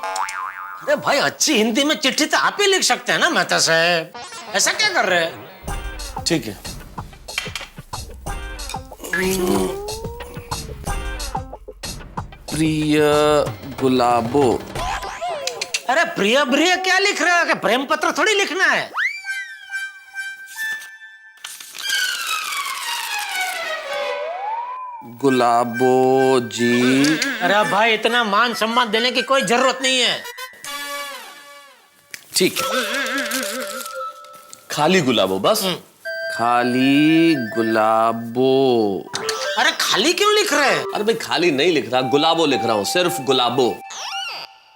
Speaker 6: अरे भाई, अच्छी हिंदी में चिट्ठी तो आप ही लिख सकते हैं ना मेहता साहब, ऐसा क्या कर रहे हैं?
Speaker 8: ठीक है। प्रिय गुलाबो।
Speaker 6: अरे प्रिय प्रिय क्या लिख रहे हो? प्रेम पत्र थोड़ी लिखना है।
Speaker 8: गुलाबो जी।
Speaker 6: अरे भाई, इतना मान सम्मान देने की कोई जरूरत नहीं है।
Speaker 8: ठीक है, खाली गुलाबो, बस खाली गुलाबो।
Speaker 6: अरे खाली क्यों लिख रहे हैं?
Speaker 8: अरे भाई, खाली नहीं लिख रहा, गुलाबो लिख रहा हूं, सिर्फ गुलाबो।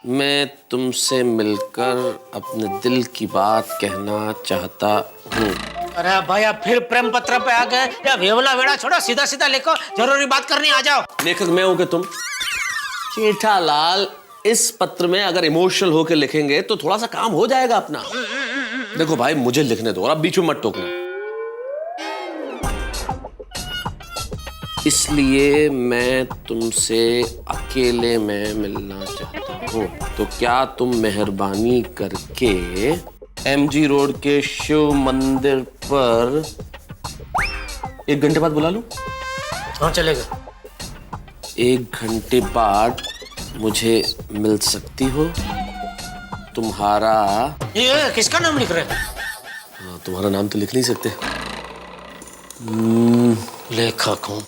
Speaker 8: मैं तुमसे मिलकर अपने दिल की बात कहना चाहता हूँ।
Speaker 6: अरे भाई, आप फिर प्रेम पत्र पे आ गए? या वेवला वेड़ा छोड़ो, सीधा सीधा लिखो, जरूरी बात करनी, आ जाओ।
Speaker 8: लेखक मैं हूं कि तुम? जेठालाल, इस पत्र में अगर इमोशनल होकर लिखेंगे तो थोड़ा सा काम हो जाएगा अपना। देखो भाई, मुझे लिखने दो और आप बीच में मत टोकना। इसलिए मैं तुमसे अकेले में मिलना चाहता हूँ, तो क्या तुम मेहरबानी करके MG रोड के शिव मंदिर पर 1 घंटे बाद बुला लूं?
Speaker 6: हाँ चलेगा।
Speaker 8: 1 घंटे बाद मुझे मिल सकती हो? तुम्हारा,
Speaker 6: ये किसका नाम लिख रहे हैं?
Speaker 8: हाँ, तुम्हारा नाम तो लिख नहीं सकते।
Speaker 6: लेखक हूँ।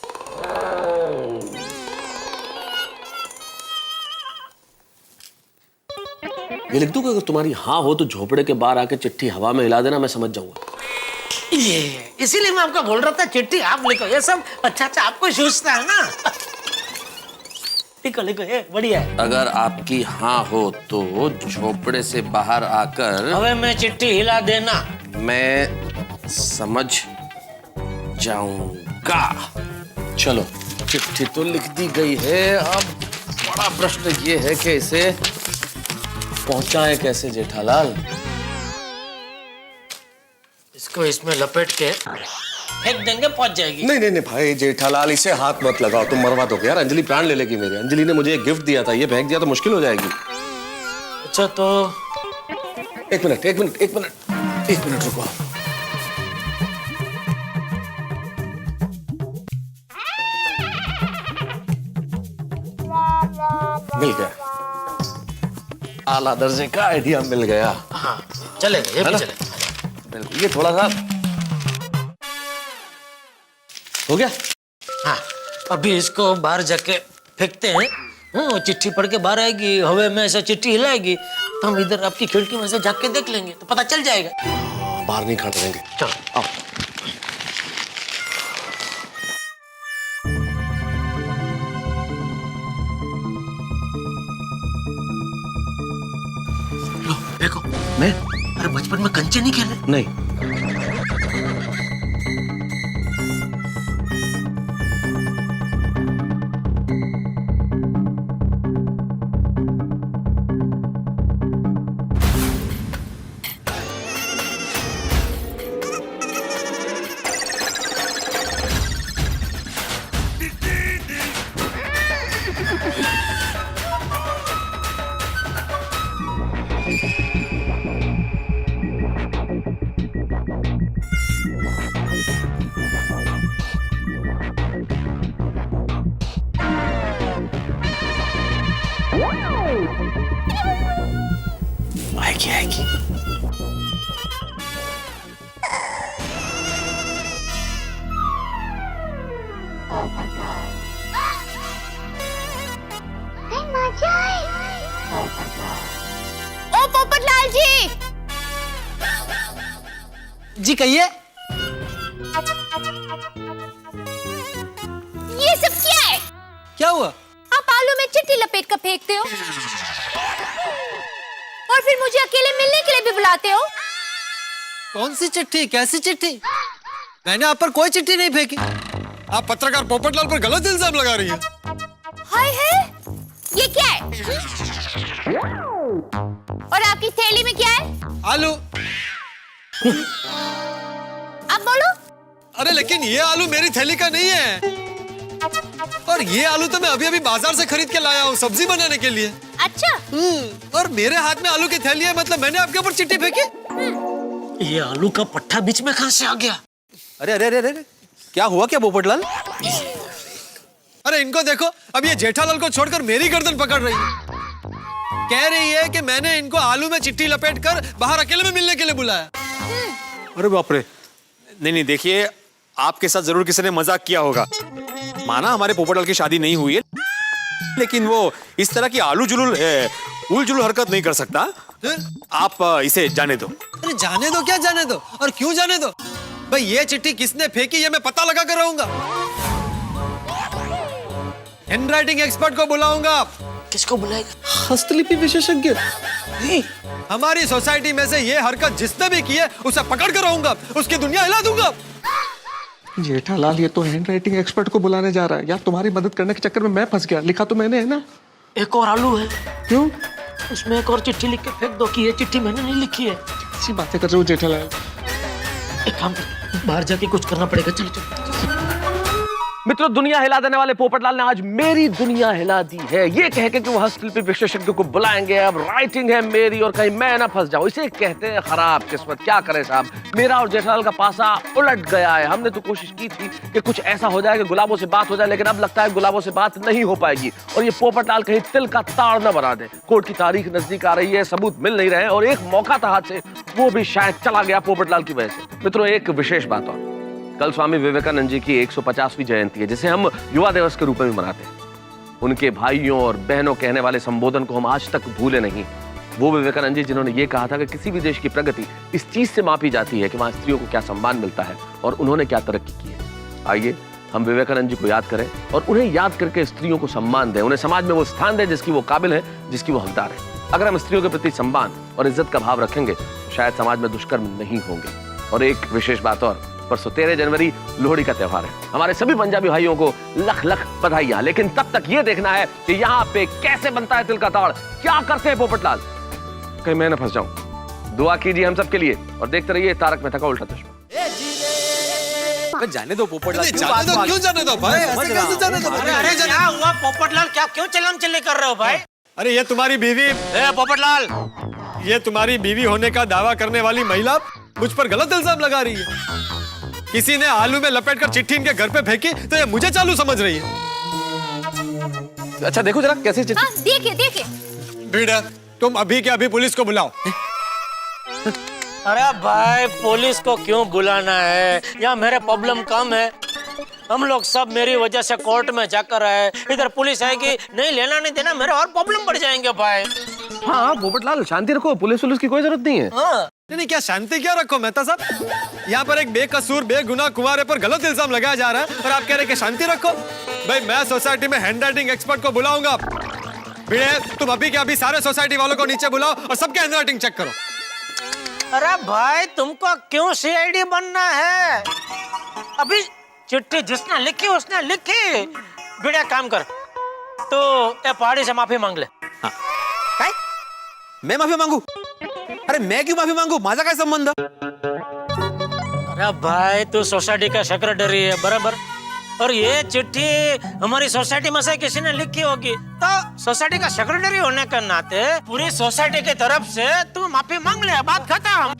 Speaker 8: ये लिख दूं कि अगर तुम्हारी हाँ हो तो झोपड़े के बाहर आके चिट्ठी हवा में हिला देना, मैं समझ जाऊंगा।
Speaker 6: ये इसीलिए मैं आपको बोल रहा था चिट्ठी आप लिखो, ये सब अच्छा अच्छा आपको सोचता है ना। लिखो लिखो, ये बढ़िया है।
Speaker 8: अगर आपकी हाँ हो तो झोपड़े से बाहर आकर
Speaker 6: हवे में चिट्ठी हिला देना।
Speaker 8: मैं समझ जाऊंगा। चलो चिट्ठी तो लिख दी गई है, अब बड़ा प्रश्न ये है कि इसे पहुंचाएं कैसे जेठालाल।
Speaker 6: इसको इसमें लपेट के फेंक देंगे, पहुंच जाएगी।
Speaker 8: नहीं नहीं नहीं भाई जेठालाल, इसे हाथ मत लगाओ, तुम मरवा दोगे यार। अंजलि प्राण ले लेगी मेरे। अंजलि ने मुझे एक गिफ्ट दिया था, ये फेंक दिया तो मुश्किल हो जाएगी।
Speaker 6: अच्छा तो
Speaker 8: एक मिनट रुको। मिल गया, आला दर्जे का आइडिया मिल गया।
Speaker 6: हाँ चलेगा, ये भी चलेगा।
Speaker 8: बिल्कुल, ये थोड़ा सा हो गया।
Speaker 6: हाँ अभी इसको बाहर जाके फेंकते हैं। वो चिट्ठी पढ़ के बाहर आएगी, हवे में ऐसा चिट्ठी हिलाएगी तो हम इधर आपकी खिड़की में से जाके देख लेंगे तो पता चल जाएगा।
Speaker 8: बाहर नहीं खड़े रहेंगे।
Speaker 6: चलो आओ। लो देखो,
Speaker 8: मैं
Speaker 6: अरे बचपन में कंचे नहीं खेले?
Speaker 8: नहीं। आएगी।
Speaker 1: ओ पोपटलाल जी।
Speaker 21: जी कहिए।
Speaker 1: ये सब क्या है?
Speaker 21: क्या हुआ?
Speaker 1: आप आलू में चिट्ठी लपेट कर फेंकते हो और फिर मुझे अकेले मिलने के लिए भी बुलाते हो।
Speaker 21: कौन सी चिट्ठी? कैसी चिट्ठी? मैंने आप पर कोई चिट्ठी नहीं फेंकी। आप पत्रकार पोपटलाल पर गलत इल्जाम लगा रही हैं।
Speaker 1: हाय है, ये क्या है? और आपकी थैली में क्या है?
Speaker 21: आलू।
Speaker 1: आप बोलो।
Speaker 21: अरे लेकिन ये आलू मेरी थैली का नहीं है, और ये आलू तो मैं अभी अभी बाजार से खरीद के लाया हूँ सब्जी बनाने के लिए।
Speaker 1: अच्छा।
Speaker 21: और मेरे हाथ में आलू की थैली है, मतलब मैंने आपके ऊपर चिट्ठी फेंकी।
Speaker 6: ये आलू का पट्टा बीच में कहां से आ गया?
Speaker 12: अरे अरे अरे अरे, क्या हुआ क्या पोपटलाल?
Speaker 21: अरे इनको देखो, अब ये जेठालाल को छोड़कर मेरी गर्दन पकड़ रही है। कह रही है कि मैंने इनको आलू में चिट्ठी लपेटकर बाहर अकेले में मिलने के लिए बुलाया।
Speaker 12: अरे बाप रे। नहीं देखिए, आपके साथ जरूर किसी ने मजाक किया होगा। माना हमारे पोपटलाल की शादी नहीं हुई है, लेकिन वो इस तरह की आलू जुलूल उल हरकत नहीं कर सकता। आप इसे जाने दो।
Speaker 21: अरे जाने दो क्या जाने दो, और क्यों जाने दो? भाई ये चिट्ठी किसने फेंकी ये मैं पता लगा कर रहूंगा। हैंडराइटिंग एक्सपर्ट को बुलाऊंगा।
Speaker 6: किसको बुलाएगा?
Speaker 21: हस्तलिपि विशेषज्ञ। हमारी सोसाइटी में से ये हरकत जिसने भी की है उसे पकड़ कर रहूंगा, उसकी दुनिया हिला दूंगा।
Speaker 20: जेठालाल ये तो हैंड राइटिंग एक्सपर्ट को बुलाने जा रहा है यार। तुम्हारी मदद करने के चक्कर में मैं फंस गया। लिखा तो मैंने है ना।
Speaker 6: एक और आलू है।
Speaker 20: क्यों?
Speaker 6: उसमें एक और चिट्ठी लिख के फेंक दो कि ये चिट्ठी मैंने नहीं लिखी है।
Speaker 20: ऐसी बातें कर रहे हो जेठालाल।
Speaker 6: एक काम कर, बाहर जाके कुछ करना पड़ेगा। चलो चलो।
Speaker 8: मित्रों, दुनिया हिला देने वाले पोपटलाल ने आज मेरी दुनिया हिला दी है। ये कह के कि वो हस्तलिपि विशेषज्ञ को बुलाएंगे। अब राइटिंग है मेरी और कहीं मैं ना फंस जाऊं, इसे कहते हैं खराब किस्मत। क्या करें साहब, मेरा और जेठालाल का पासा उलट गया है। हमने तो कोशिश की थी कि कुछ ऐसा हो जाए कि गुलाबों से बात हो जाए, लेकिन अब लगता है गुलाबों से बात नहीं हो पाएगी और ये पोपटलाल कहीं तिल का ताड़ न बना दे। कोर्ट की तारीख नजदीक आ रही है, सबूत मिल नहीं रहे और एक मौका था हाथ से, वो भी शायद चला गया पोपटलाल की वजह से। मित्रों, एक विशेष बात और, कल स्वामी विवेकानंद जी की 150वीं जयंती है, जिसे हम युवा दिवस के रूप में मनाते हैं। उनके भाइयों और बहनों कहने वाले संबोधन को हम आज तक भूले नहीं। वो विवेकानंद जी जिन्होंने ये कहा था कि किसी भी देश की प्रगति इस चीज से मापी जाती है कि वहां स्त्रियों को क्या सम्मान मिलता है और उन्होंने क्या तरक्की की है। आइए हम विवेकानंद जी को याद करें और उन्हें याद करके स्त्रियों को सम्मान दें, उन्हें समाज में वो स्थान दें जिसकी वो काबिल है, जिसकी वो हकदार है। अगर हम स्त्रियों के प्रति सम्मान और इज्जत का भाव रखेंगे तो शायद समाज में दुष्कर्म नहीं होंगे। और एक विशेष बात और, परसों 13 जनवरी लोहड़ी का त्योहार है। हमारे सभी पंजाबी भाइयों को लख लख बधाइयां, लेकिन तब तक ये देखना है कि यहाँ पे कैसे बनता है तिल का ताड़, क्या करते हैं पोपटलाल, कहीं मैं ना फंस जाऊं। दुआ कीजिए हम सबके लिए और देखते रहिए तारक मेहता का उल्टा चश्मा।
Speaker 12: जाने दो पोपटलाल,
Speaker 21: क्यों जाने दो भाई? ऐसे कैसे जाने दो?
Speaker 6: अरे क्या हुआ पोपटलाल, क्या क्यों चलम चिल्ली कर रहे हो भाई?
Speaker 21: अरे ये तुम्हारी बीवी
Speaker 6: पोपटलाल,
Speaker 21: ये तुम्हारी बीवी होने का दावा करने वाली महिला मुझ पर गलत इल्जाम लगा रही है। किसी ने आलू में लपेटकर चिट्ठी इनके घर पे फेंकी तो ये मुझे चालू समझ रही है।
Speaker 8: अच्छा देखो जरा कैसे चिट्ठी।
Speaker 10: हाँ, देखिए देखिए।
Speaker 21: भीड़, तुम अभी के अभी पुलिस को बुलाओ।
Speaker 6: अरे भाई पुलिस को क्यों बुलाना है? यहाँ मेरे प्रॉब्लम कम है। हम लोग सब मेरी वजह से कोर्ट में जाकर आए, इधर पुलिस आएगी, नहीं लेना नहीं देना, मेरे और प्रॉब्लम बढ़ जाएंगे भाई।
Speaker 8: हाँ पोपटलाल शांति रखो, पुलिस की कोई जरूरत नहीं है।
Speaker 21: नहीं क्या शांति क्या रखो मेहता साहब? यहाँ पर एक बेकसूर बेगुनाह कुंवारे पर गलत इल्जाम लगाया जा रहा है और आप कह रहे कि शांति रखो। भाई मैं सोसाइटी में हैंड राइटिंग एक्सपर्ट को बुलाऊंगा। भिड़े, तुम अभी के अभी सारे सोसाइटी वालों को नीचे बुलाओ और सबके हैंड राइटिंग चेक करो।
Speaker 6: अरे भाई तुमको क्यों सीआईडी बनना है? अभी चिट्ठी जिसने लिखी उसने लिखी। भिड़े काम कर, तो ये पहाड़ी से माफी मांग ले।
Speaker 12: मैं माफी मांगू? अरे मैं क्यों माफी मांगू? माझा काय संबंध?
Speaker 6: अरे भाई तू सोसाइटी का सेक्रेटरी है बराबर, और ये चिट्ठी हमारी सोसाइटी में से किसी ने लिखी होगी, तो सोसाइटी का सेक्रेटरी होने के नाते पूरी सोसाइटी की तरफ से तू माफी मांग ले, बात खत्म।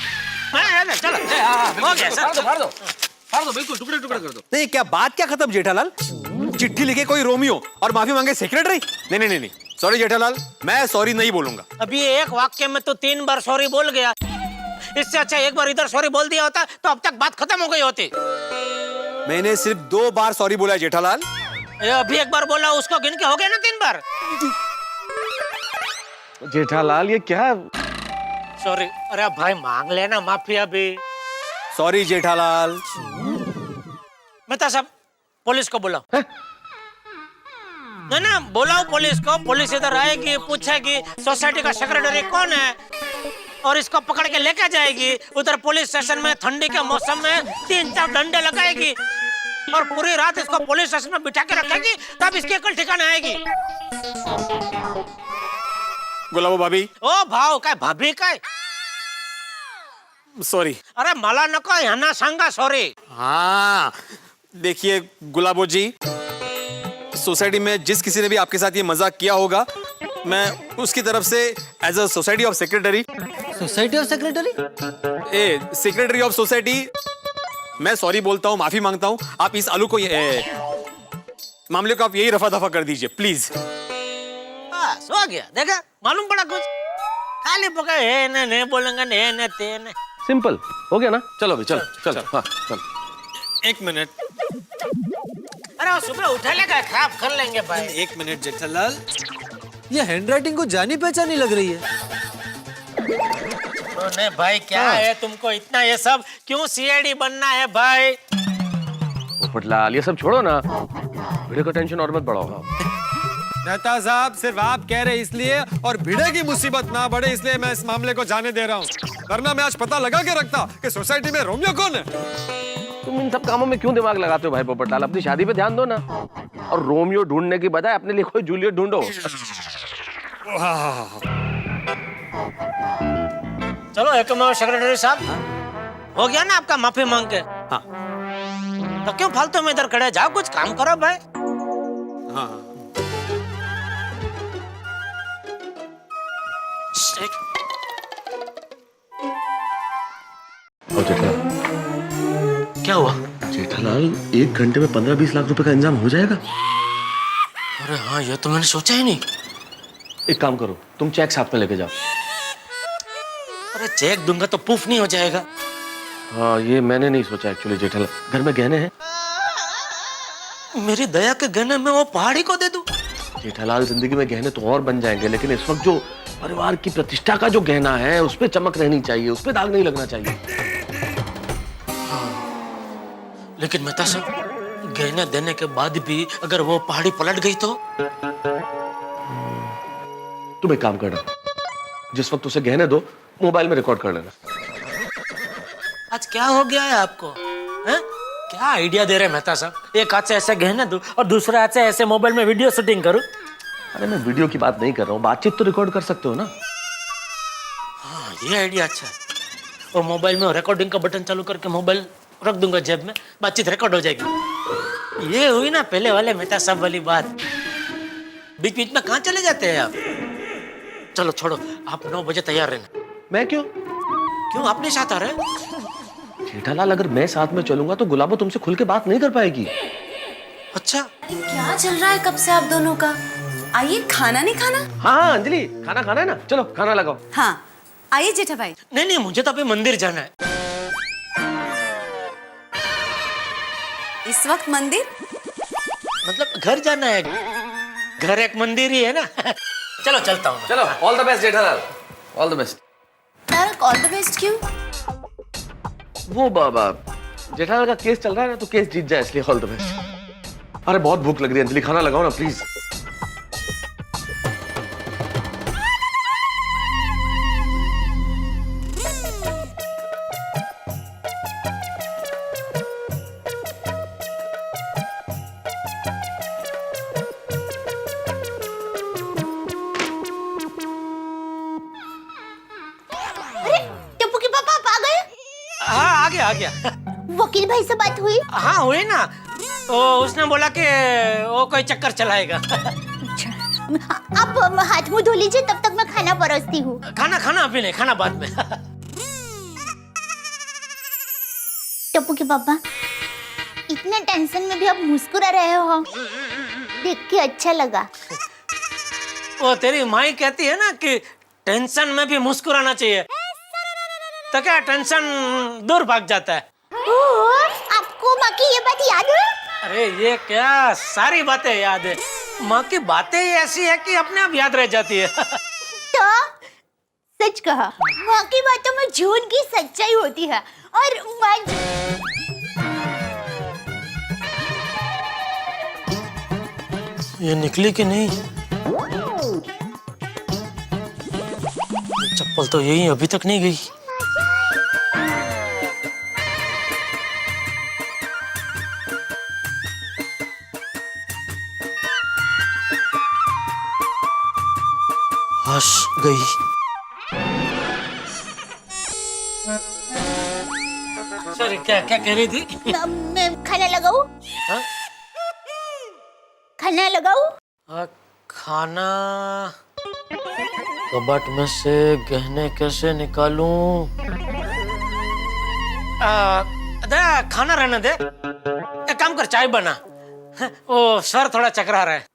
Speaker 6: चलो हो गया,
Speaker 8: फाड़ दो बिल्कुल, टुकड़े टुकड़े कर दो।
Speaker 12: नहीं क्या बात क्या खत्म जेठालाल? चिट्ठी लिखे कोई रोमियो और माफी मांगे सेक्रेटरी? नहीं नहीं नहीं, सॉरी जेठालाल, मैं सॉरी नहीं बोलूंगा।
Speaker 6: अभी एक वाक्य में तो 3 बार सॉरी बोल गया, इससे अच्छा एक बार इधर सॉरी बोल दिया होता तो अब तक बात खत्म हो गई होती।
Speaker 12: मैंने सिर्फ 2 बार सॉरी बोला है जेठालाल।
Speaker 6: अभी एक बार बोला, उसको गिन के हो गया ना 3 बार।
Speaker 8: जेठालाल ये क्या?
Speaker 6: सॉरी। अरे भाई मांग लेना माफी अभी।
Speaker 12: सॉरी जेठालाल।
Speaker 6: मेहता साहब पुलिस को बुलाओ। ना बुलाओ पुलिस को, पुलिस इधर आएगी, पूछेगी सोसाइटी का सेक्रेटरी कौन है और इसको पकड़ के लेकर जाएगी। उधर पुलिस स्टेशन में ठंडी के मौसम में 3-4 डंडे लगाएगी और पूरी रात इसको पुलिस स्टेशन में बिठा के रखेगी, तब इसकी अकल ठिकाने आएगी।
Speaker 12: गुलाबो भाभी।
Speaker 6: ओ भाव काय भाभी काय?
Speaker 12: सॉरी।
Speaker 6: अरे मला नको यांना सांगा सॉरी।
Speaker 12: हाँ देखिए गुलाबो जी, सोसाइटी में जिस किसी ने भी आपके साथ ये मजाक किया होगा, मैं उसकी तरफ से as a society of secretary,
Speaker 21: society of secretary,
Speaker 12: secretary of society, मैं सॉरी बोलता हूँ, माफी मांगता हूँ। आप इस आलू को मामले को आप यही रफा दफा कर दीजिए प्लीज।
Speaker 6: हो गया, देखा मालूम पड़ा कुछ? खाली पका है ना, नहीं बोलेंगे नहीं ना ते ना।
Speaker 8: सिंपल हो गया ना? चलो भाई चलो चलो, हाँ चलो।
Speaker 21: 1 मिनट।
Speaker 6: अरे वो सुबह उठा लेगा, खराब कर लेंगे भाई।
Speaker 21: 1 मिनट जेठालाल, ये हैंडराइटिंग को जानी पहचानी लग रही है।
Speaker 6: नहीं भाई क्या है तुमको इतना ये सब क्यों सीआईडी बनना है भाई?
Speaker 8: पोपटलाल ये सब छोड़ो ना, भिड़े का टेंशन और मत बढ़ाओ।
Speaker 21: मेहता साहब सिर्फ आप कह रहे इसलिए और भिड़े की मुसीबत ना बढ़े इसलिए मैं इस मामले को जाने दे रहा हूँ, वरना मैं आज पता लगा के रखता कि सोसाइटी में रोमियो कौन है।
Speaker 8: तुम इन सब कामों में क्यों दिमाग लगाते हो भाई पोपटलाल? अपनी शादी पे ध्यान दो ना, और रोमियो ढूंढने की बजाय अपने लिए कोई जूलियट ढूंढो।
Speaker 6: चलो एक सेक्रेटरी साहब, हो गया ना आपका माफी मांग के?
Speaker 12: हाँ।
Speaker 6: तो क्यों फालतू में इधर खड़े, जाओ कुछ काम करो भाई।
Speaker 12: हाँ।
Speaker 8: क्या हुआ जेठालाल? 1 घंटे में 15-20 लाख रुपए का इंतजाम हो जाएगा?
Speaker 6: अरे हाँ ये तो मैंने सोचा ही नहीं।
Speaker 8: एक काम करो, तुम चेक साथ में लेके जाओ।
Speaker 6: अरे चेक दूंगा तो प्रूफ नहीं हो जाएगा।
Speaker 8: हाँ ये मैंने नहीं सोचा एक्चुअली जेठालाल। घर में गहने हैं?
Speaker 6: मेरी दया के गहने में वो पहाड़ी को दे दूं?
Speaker 8: जेठालाल जिंदगी में गहने तो और बन जाएंगे, लेकिन इस वक्त जो परिवार की प्रतिष्ठा का जो गहना है उस पे चमक रहनी चाहिए, उस पे दाग नहीं लगना चाहिए।
Speaker 6: लेकिन मेहता साहब, गहने देने के बाद भी अगर वो पहाड़ी पलट गई तो?
Speaker 8: तुम एक काम करना, जिस वक्त उसे गहने दो मोबाइल में रिकॉर्ड कर लेना।
Speaker 6: आज क्या हो गया है आपको? हैं? क्या आइडिया दे रहे हैं मेहता साहब? एक हाथ से ऐसे गहने दूं और दूसरे हाथ से ऐसे मोबाइल में वीडियो शूटिंग करूं?
Speaker 8: अरे मैं वीडियो की बात नहीं कर रहा हूँ, बातचीत तो रिकॉर्ड कर सकते हो ना।
Speaker 6: हाँ, ये आइडिया अच्छा है। और मोबाइल में रिकॉर्डिंग का बटन चालू करके मोबाइल रख दूंगा जेब में, बातचीत रिकॉर्ड हो जाएगी। ये हुई ना पहले वाले मेहता साहब वाली बात। बीच बीच में कहाँ चले जाते हैं आप? चलो छोड़ो, आप 9 बजे तैयार रहना।
Speaker 8: मैं क्यों?
Speaker 6: क्यों, अपने साथ आ रहे हैं?
Speaker 8: जेठालाल, अगर मैं साथ में चलूंगा तो गुलाबो तुमसे खुल के बात नहीं कर पाएगी।
Speaker 6: अच्छा,
Speaker 18: क्या चल रहा है कब से आप दोनों का? आइए, खाना नहीं खाना?
Speaker 8: हाँ अंजलि, खाना खाना है ना, चलो खाना लगाओ।
Speaker 18: हाँ आइए जेठा भाई।
Speaker 6: नहीं नहीं, मुझे तो अभी मंदिर जाना है।
Speaker 18: इस वक्त मंदिर?
Speaker 6: मतलब घर जाना है। घर एक मंदिर ही है ना। चलो चलता हूँ।
Speaker 8: चलो, all the best Jethalal, all the best.
Speaker 18: Tarak, all the best क्यों?
Speaker 8: वो बाबा, जेठालाल का केस चल रहा है ना, तो केस जीत जाए इसलिए ऑल द बेस्ट। अरे बहुत भूख लग रही है अंजलि, खाना लगाओ ना प्लीज।
Speaker 6: आ गया।
Speaker 1: वकील भाई से बात हुई?
Speaker 6: हाँ हुई ना, तो उसने बोला कि वो कोई चक्कर चलाएगा।
Speaker 1: आप हाथ मुंह धो लीजिए, तब तक मैं खाना परोसती हूँ।
Speaker 6: खाना अभी नहीं, खाना बाद में।
Speaker 1: टप्पू के पापा, इतने टेंशन में भी आप मुस्कुरा रहे हो, देख के अच्छा लगा।
Speaker 6: वो तेरी माई कहती है ना कि टेंशन में भी मुस्कुराना चाहिए, तो क्या टेंशन दूर भाग जाता है।
Speaker 1: आपको माँ की ये बात याद है?
Speaker 6: अरे ये क्या, सारी बातें याद है। माँ की बातें ही ऐसी है कि अपने आप याद रह जाती है।
Speaker 1: तो सच कहा, माँ की बातों में झूठ की सच्चाई होती है। और माँ
Speaker 6: ये निकली कि नहीं? चप्पल तो यही अभी तक नहीं गई। हंस गई। सॉरी, क्या क्या कह रही थी?
Speaker 1: मैं खाना लगाऊं? खाना लगाऊं?
Speaker 6: खाना कबाट में से गहने कैसे निकालूं? दे, खाना रहने दे। एक काम कर, चाय बना। वो सर थोड़ा चकरा रहा है।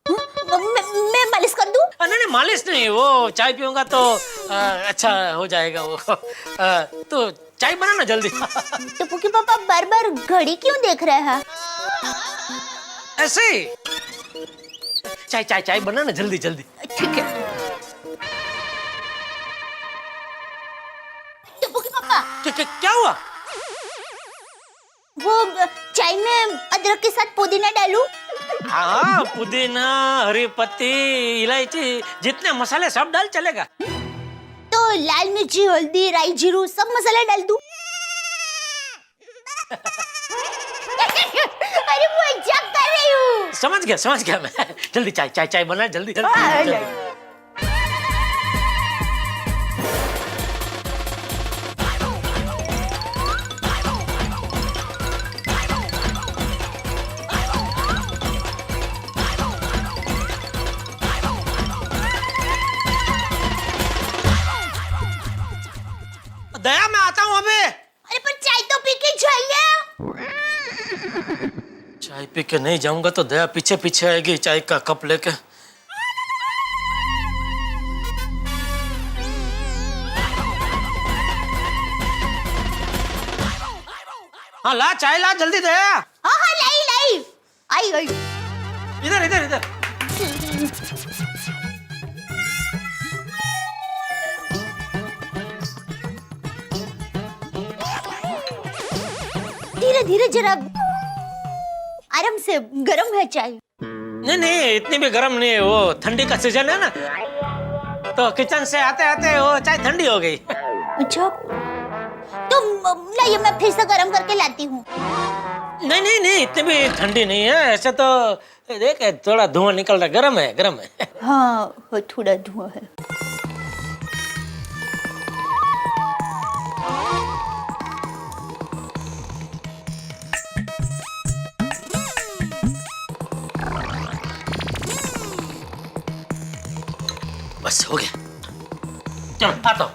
Speaker 1: मैं मालिश कर दूं?
Speaker 6: नहीं, मालिश नहीं, वो चाय पीऊंगा तो अच्छा हो जाएगा वो। तो चाय बना ना जल्दी।
Speaker 1: तो पुकी पापा बार बार घड़ी क्यों देख रहे हैं?
Speaker 6: ऐसे ही। चाय चाय चाय बना ना जल्दी जल्दी।
Speaker 1: ठीक है। तो पुकी पापा,
Speaker 6: क्या हुआ?
Speaker 1: वो चाय में अदरक के साथ पुदीना डालूं?
Speaker 6: हाँ, पुदीना, हरी पत्ती, इलायची, जितने मसाले सब डाल चलेगा।
Speaker 1: तो लाल मिर्ची, हल्दी, राई, जीरू सब मसाला डाल दूं? अरे मजाक कर रही हूँ।
Speaker 6: समझ गया मैं। जल्दी चाय चाय चाय बना जल्दी जल्दी। दया, मैं आता हूँ अभी।
Speaker 1: अरे पर चाय तो पी के जाइए।
Speaker 6: चाय पी के नहीं जाऊंगा तो दया पीछे पीछे आएगी चाय का कप लेके। हाँ ला, चाय ला जल्दी दया।
Speaker 1: हाँ लाई आई।
Speaker 6: इधर।
Speaker 1: धीरे धीरे जरा आराम से, गरम है चाय।
Speaker 6: नहीं नहीं, इतनी भी गर्म नहीं है, वो ठंडी का सीजन है ना, तो किचन से आते आते वो चाय ठंडी हो गई।
Speaker 1: अच्छा, तो लाइए मैं फिर से गरम करके लाती हूँ।
Speaker 6: नहीं नहीं नहीं, इतनी भी ठंडी नहीं है, ऐसे तो देख थोड़ा धुआं निकल रहा, गरम है गरम है।
Speaker 1: हाँ, थोड़ा धुआं है।
Speaker 6: बस हो गया, चलो आता हूँ।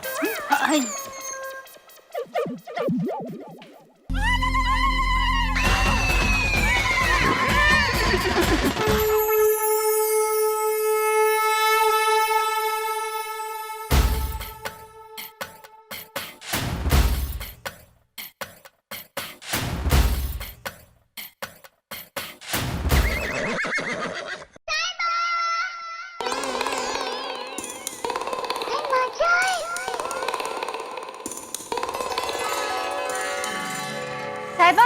Speaker 10: साहिबा,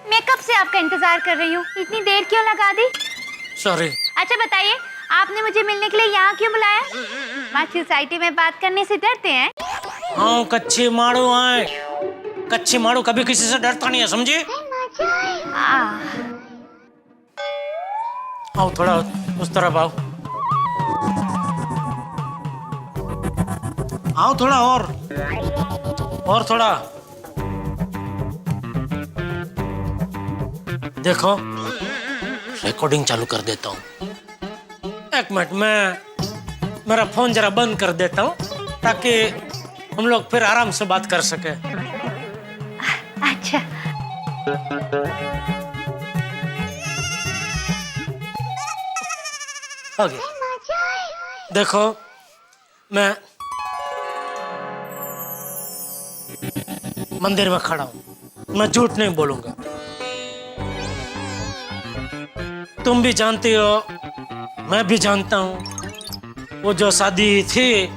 Speaker 10: मैं कब से आपका इंतजार कर रही हूँ, इतनी देर क्यों लगा दी?
Speaker 6: सॉरी।
Speaker 10: अच्छा बताइए, आपने मुझे मिलने के लिए यहाँ क्यों बुलाया? वहाँ सोसाइटी में बात करने से डरते हैं?
Speaker 6: हाँ, कच्ची मारू है, कच्ची मारू कभी किसी से डरता नहीं है, समझी? आओ थोड़ा उस तरफ आओ, आओ थोड़ा और थोड़ा। देखो, रिकॉर्डिंग चालू कर देता हूँ। एक मिनट, मैं मेरा फोन जरा बंद कर देता हूँ ताकि हम लोग फिर आराम से बात कर सके।
Speaker 10: अच्छा।
Speaker 6: हो गया। देखो, मैं मंदिर में खड़ा हूँ, मैं झूठ नहीं बोलूंगा। तुम भी जानती हो, मैं भी जानता हूँ, वो जो शादी थी,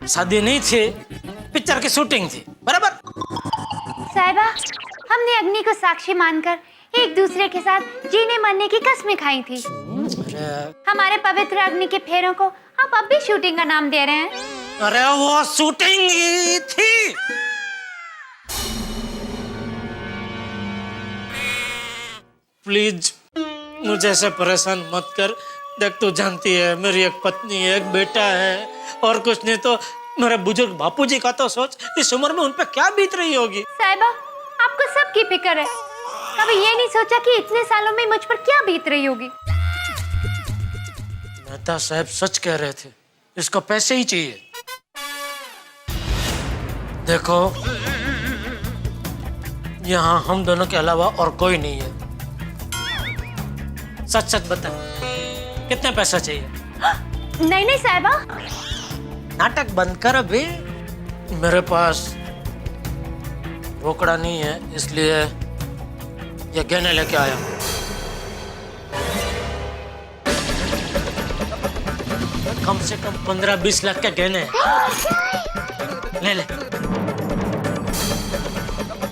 Speaker 6: शादी नहीं थी, पिक्चर की शूटिंग थी, बराबर?
Speaker 10: साहिबा, हमने अग्नि को साक्षी मानकर एक दूसरे के साथ जीने मरने की कस्में खाई थी। हमारे पवित्र अग्नि के फेरों को आप अब भी शूटिंग का नाम दे रहे हैं?
Speaker 6: अरे वो शूटिंग ही थी। प्लीज मुझे ऐसे परेशान मत कर। देख, तू जानती है मेरी एक पत्नी है, एक बेटा है, और कुछ नहीं तो मेरे बुजुर्ग बापूजी का तो सोच, इस उम्र में उन पे क्या बीत रही होगी।
Speaker 10: साहिबा, आपको सबकी फिक्र है, कभी ये नहीं सोचा कि इतने सालों में मुझ पर क्या बीत रही होगी?
Speaker 6: मेहता साहब सच कह रहे थे, इसको पैसे ही चाहिए। देखो, यहाँ हम दोनों के अलावा और कोई नहीं है। सच सच बता, कितने पैसा चाहिए?
Speaker 10: नहीं नहीं साहिबा,
Speaker 6: नाटक बंद कर अभी। मेरे पास रोकड़ा नहीं है, इसलिए ये गहने लेके आया हूं। कम से कम 15-20 लाख के गहने हैं। ले ले,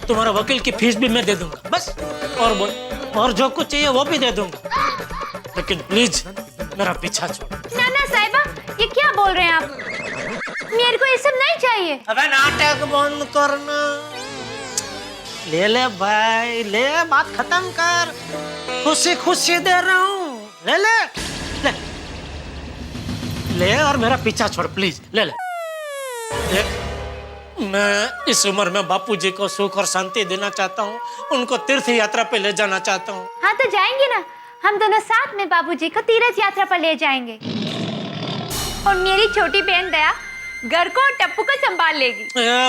Speaker 6: तुम्हारा वकील की फीस भी मैं दे दूंगा, बस। और बोल, और जो कुछ चाहिए वो भी दे दूंगा, लेकिन प्लीज मेरा पीछा छोड़।
Speaker 10: ना ना साहिबा, ये क्या बोल रहे हैं आप? मेरे को ये सब नहीं चाहिए।
Speaker 6: अबे नाटक बंद करना, ले ले भाई, ले, बात खत्म कर। खुशी खुशी दे रहा हूँ, ले ले ले ले, और मेरा पीछा छोड़ प्लीज, ले ले। देख, मैं इस उम्र में बापूजी को सुख और शांति देना चाहता हूँ, उनको तीर्थ यात्रा पे ले जाना चाहता हूँ।
Speaker 10: हाँ तो जाएंगे ना, हम दोनों साथ में बाबूजी को तीर्थ यात्रा पर ले जाएंगे, और मेरी छोटी बहन दया घर को और टप्पू को संभाल लेगी।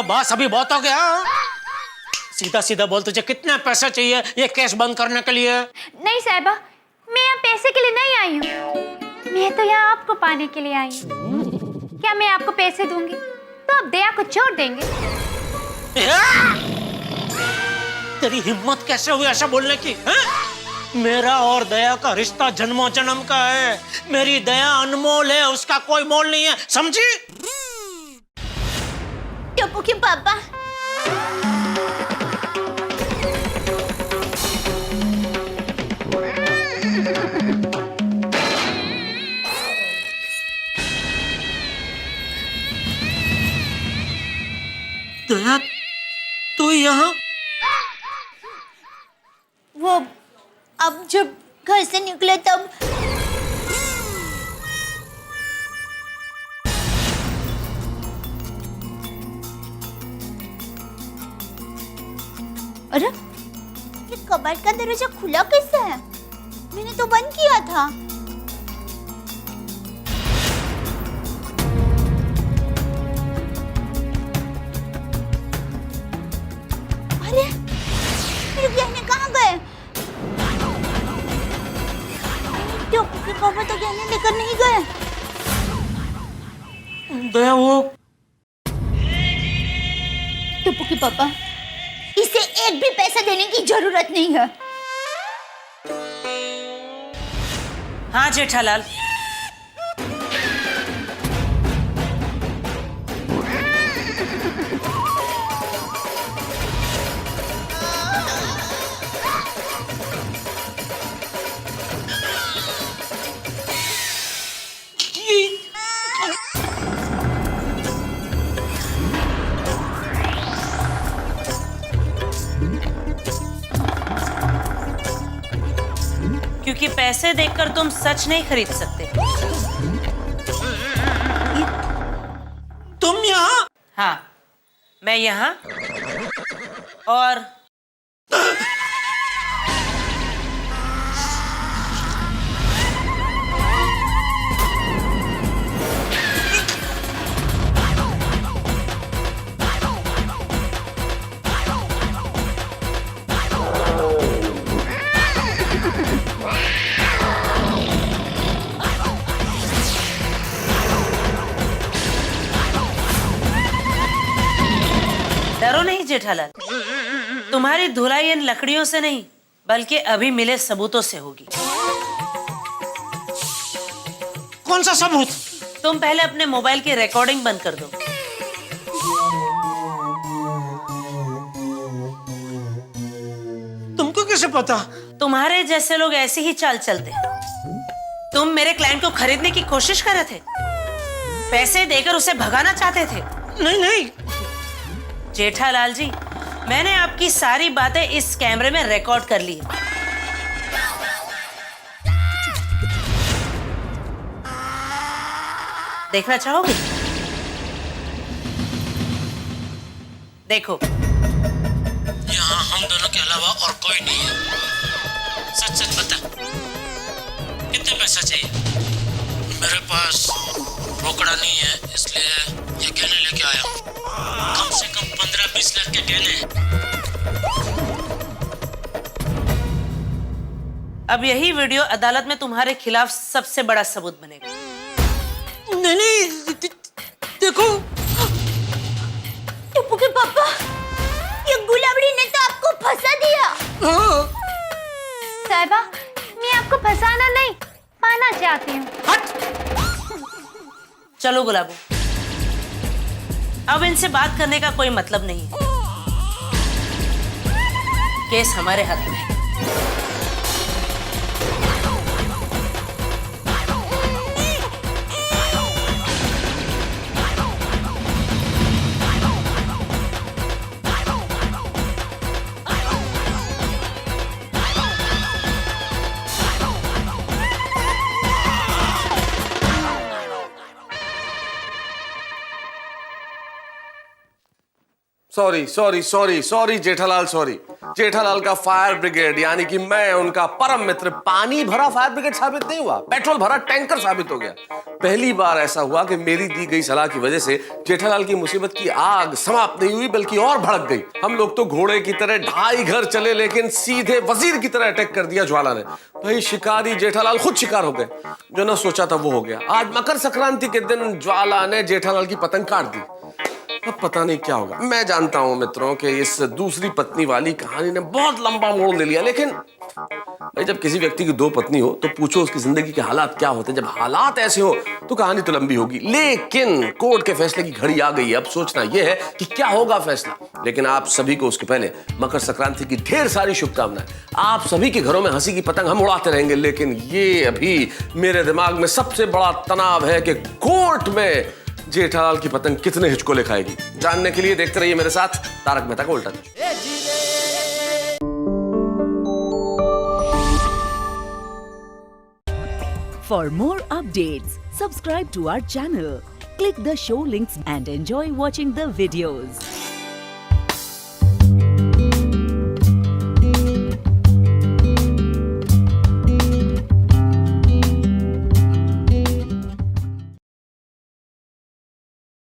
Speaker 6: बस अभी बहुत हो गया, सीधा सीधा बोल, तुझे कितने पैसे चाहिए ये केस बंद करने के लिए?
Speaker 10: नहीं साहिबा, मैं यहाँ पैसे के लिए नहीं आई हूँ, मैं तो यहाँ आपको पाने के लिए आई हूँ। क्या मैं आपको पैसे दूंगी तो आप दया को छोड़ देंगे?
Speaker 6: तेरी हिम्मत कैसे हुई ऐसा बोलने की? मेरा और दया का रिश्ता जन्मों जन्म का है, मेरी दया अनमोल है, उसका कोई मोल नहीं है, समझी?
Speaker 1: टप्पू के पापा,
Speaker 6: दया तो यहाँ?
Speaker 1: वो अब जब घर से निकले तब अरे ये कबाड़ का दरवाजा खुला कैसे है? मैंने तो बंद किया था। अरे मेरे गहने कहाँ गए? टोपू के पापा तो गहने लेकर नहीं गए।
Speaker 6: दया वो
Speaker 1: टोपू के पापा, इसे एक भी पैसा देने की जरूरत नहीं है।
Speaker 5: हाँ जेठालाल, क्योंकि पैसे देखकर तुम सच नहीं खरीद सकते।
Speaker 6: तुम यहाँ?
Speaker 5: हाँ, मैं यहाँ और डरो नहीं जेठालाल, तुम्हारी धुलाई इन लकड़ियों से नहीं बल्कि अभी मिले सबूतों से होगी।
Speaker 6: कौन सा सबूत?
Speaker 5: तुम पहले अपने मोबाइल की रिकॉर्डिंग बंद कर दो।
Speaker 6: तुमको कैसे पता?
Speaker 5: तुम्हारे जैसे लोग ऐसे ही चाल चलते हैं। तुम मेरे क्लाइंट को खरीदने की कोशिश कर रहे थे, पैसे देकर उसे भगाना चाहते थे।
Speaker 6: नहीं नहीं
Speaker 5: जेठालाल जी, मैंने आपकी सारी बातें इस कैमरे में रिकॉर्ड कर ली है। देखना चाहोगे? देखो,
Speaker 6: यहाँ हम दोनों के अलावा और कोई नहीं है। सच सच बता, कितने पैसा चाहिए? मेरे पास रोकड़ा नहीं है, इसलिए ये गहने लेके आया हूँ। कम से कम 15-20 लाख के गहने।
Speaker 5: अब यही वीडियो अदालत में तुम्हारे खिलाफ सबसे बड़ा सबूत बनेगा।
Speaker 6: नहीं, देखो
Speaker 1: टप्पू के पापा, ये गुलाबड़ी ने तो आपको फंसा दिया।
Speaker 2: साहिबा, मैं आपको फंसाना नहीं, पाना चाहती हूँ।
Speaker 5: चलो गुलाबो, अब इनसे बात करने का कोई मतलब नहीं है। केस हमारे हाथ में है।
Speaker 8: Sorry sorry sorry sorry Jethalal, sorry. Jethalal का फायर ब्रिगेड यानी कि मैं उनका परम मित्र पानी भरा फायर ब्रिगेड साबित नहीं हुआ, पेट्रोल भरा टैंकर साबित हो गया। पहली बार ऐसा हुआ कि मेरी दी गई सलाह की वजह से जेठालाल की मुसीबत की आग समाप्त नहीं हुई बल्कि और भड़क गई। हम लोग तो घोड़े की तरह 2.5 घर चले लेकिन सीधे वजीर की तरह अटैक कर दिया ज्वाला ने। भाई शिकारी जेठालाल खुद शिकार हो गए, जो ना सोचा था वो हो गया। आज मकर संक्रांति के दिन ज्वाला ने जेठालाल की पतंग काट दी। अब पता नहीं क्या होगा। मैं जानता हूं मित्रों कि इस दूसरी पत्नी वाली कहानी ने बहुत लंबा मोड़ ले लिया, लेकिन भाई जब किसी व्यक्ति की 2 पत्नी हो तो पूछो उसकी जिंदगी के हालात क्या होते हैं। जब हालात ऐसे हो तो कहानी तो लंबी होगी, लेकिन कोर्ट के फैसले की घड़ी आ गई है। अब सोचना यह है कि क्या होगा फैसला। लेकिन आप सभी को उसके पहले मकर संक्रांति की ढेर सारी शुभकामनाएं। आप सभी के घरों में हंसी की पतंग हम उड़ाते रहेंगे, लेकिन ये अभी मेरे दिमाग में सबसे बड़ा तनाव है कि कोर्ट में जेठालाल की पतंग कितने हिचकोले खाएगी, जानने के लिए देखते रहिए मेरे साथ तारक मेहता का उल्टा चश्मा।
Speaker 19: For more updates, subscribe to our channel, click the show links and enjoy watching the videos.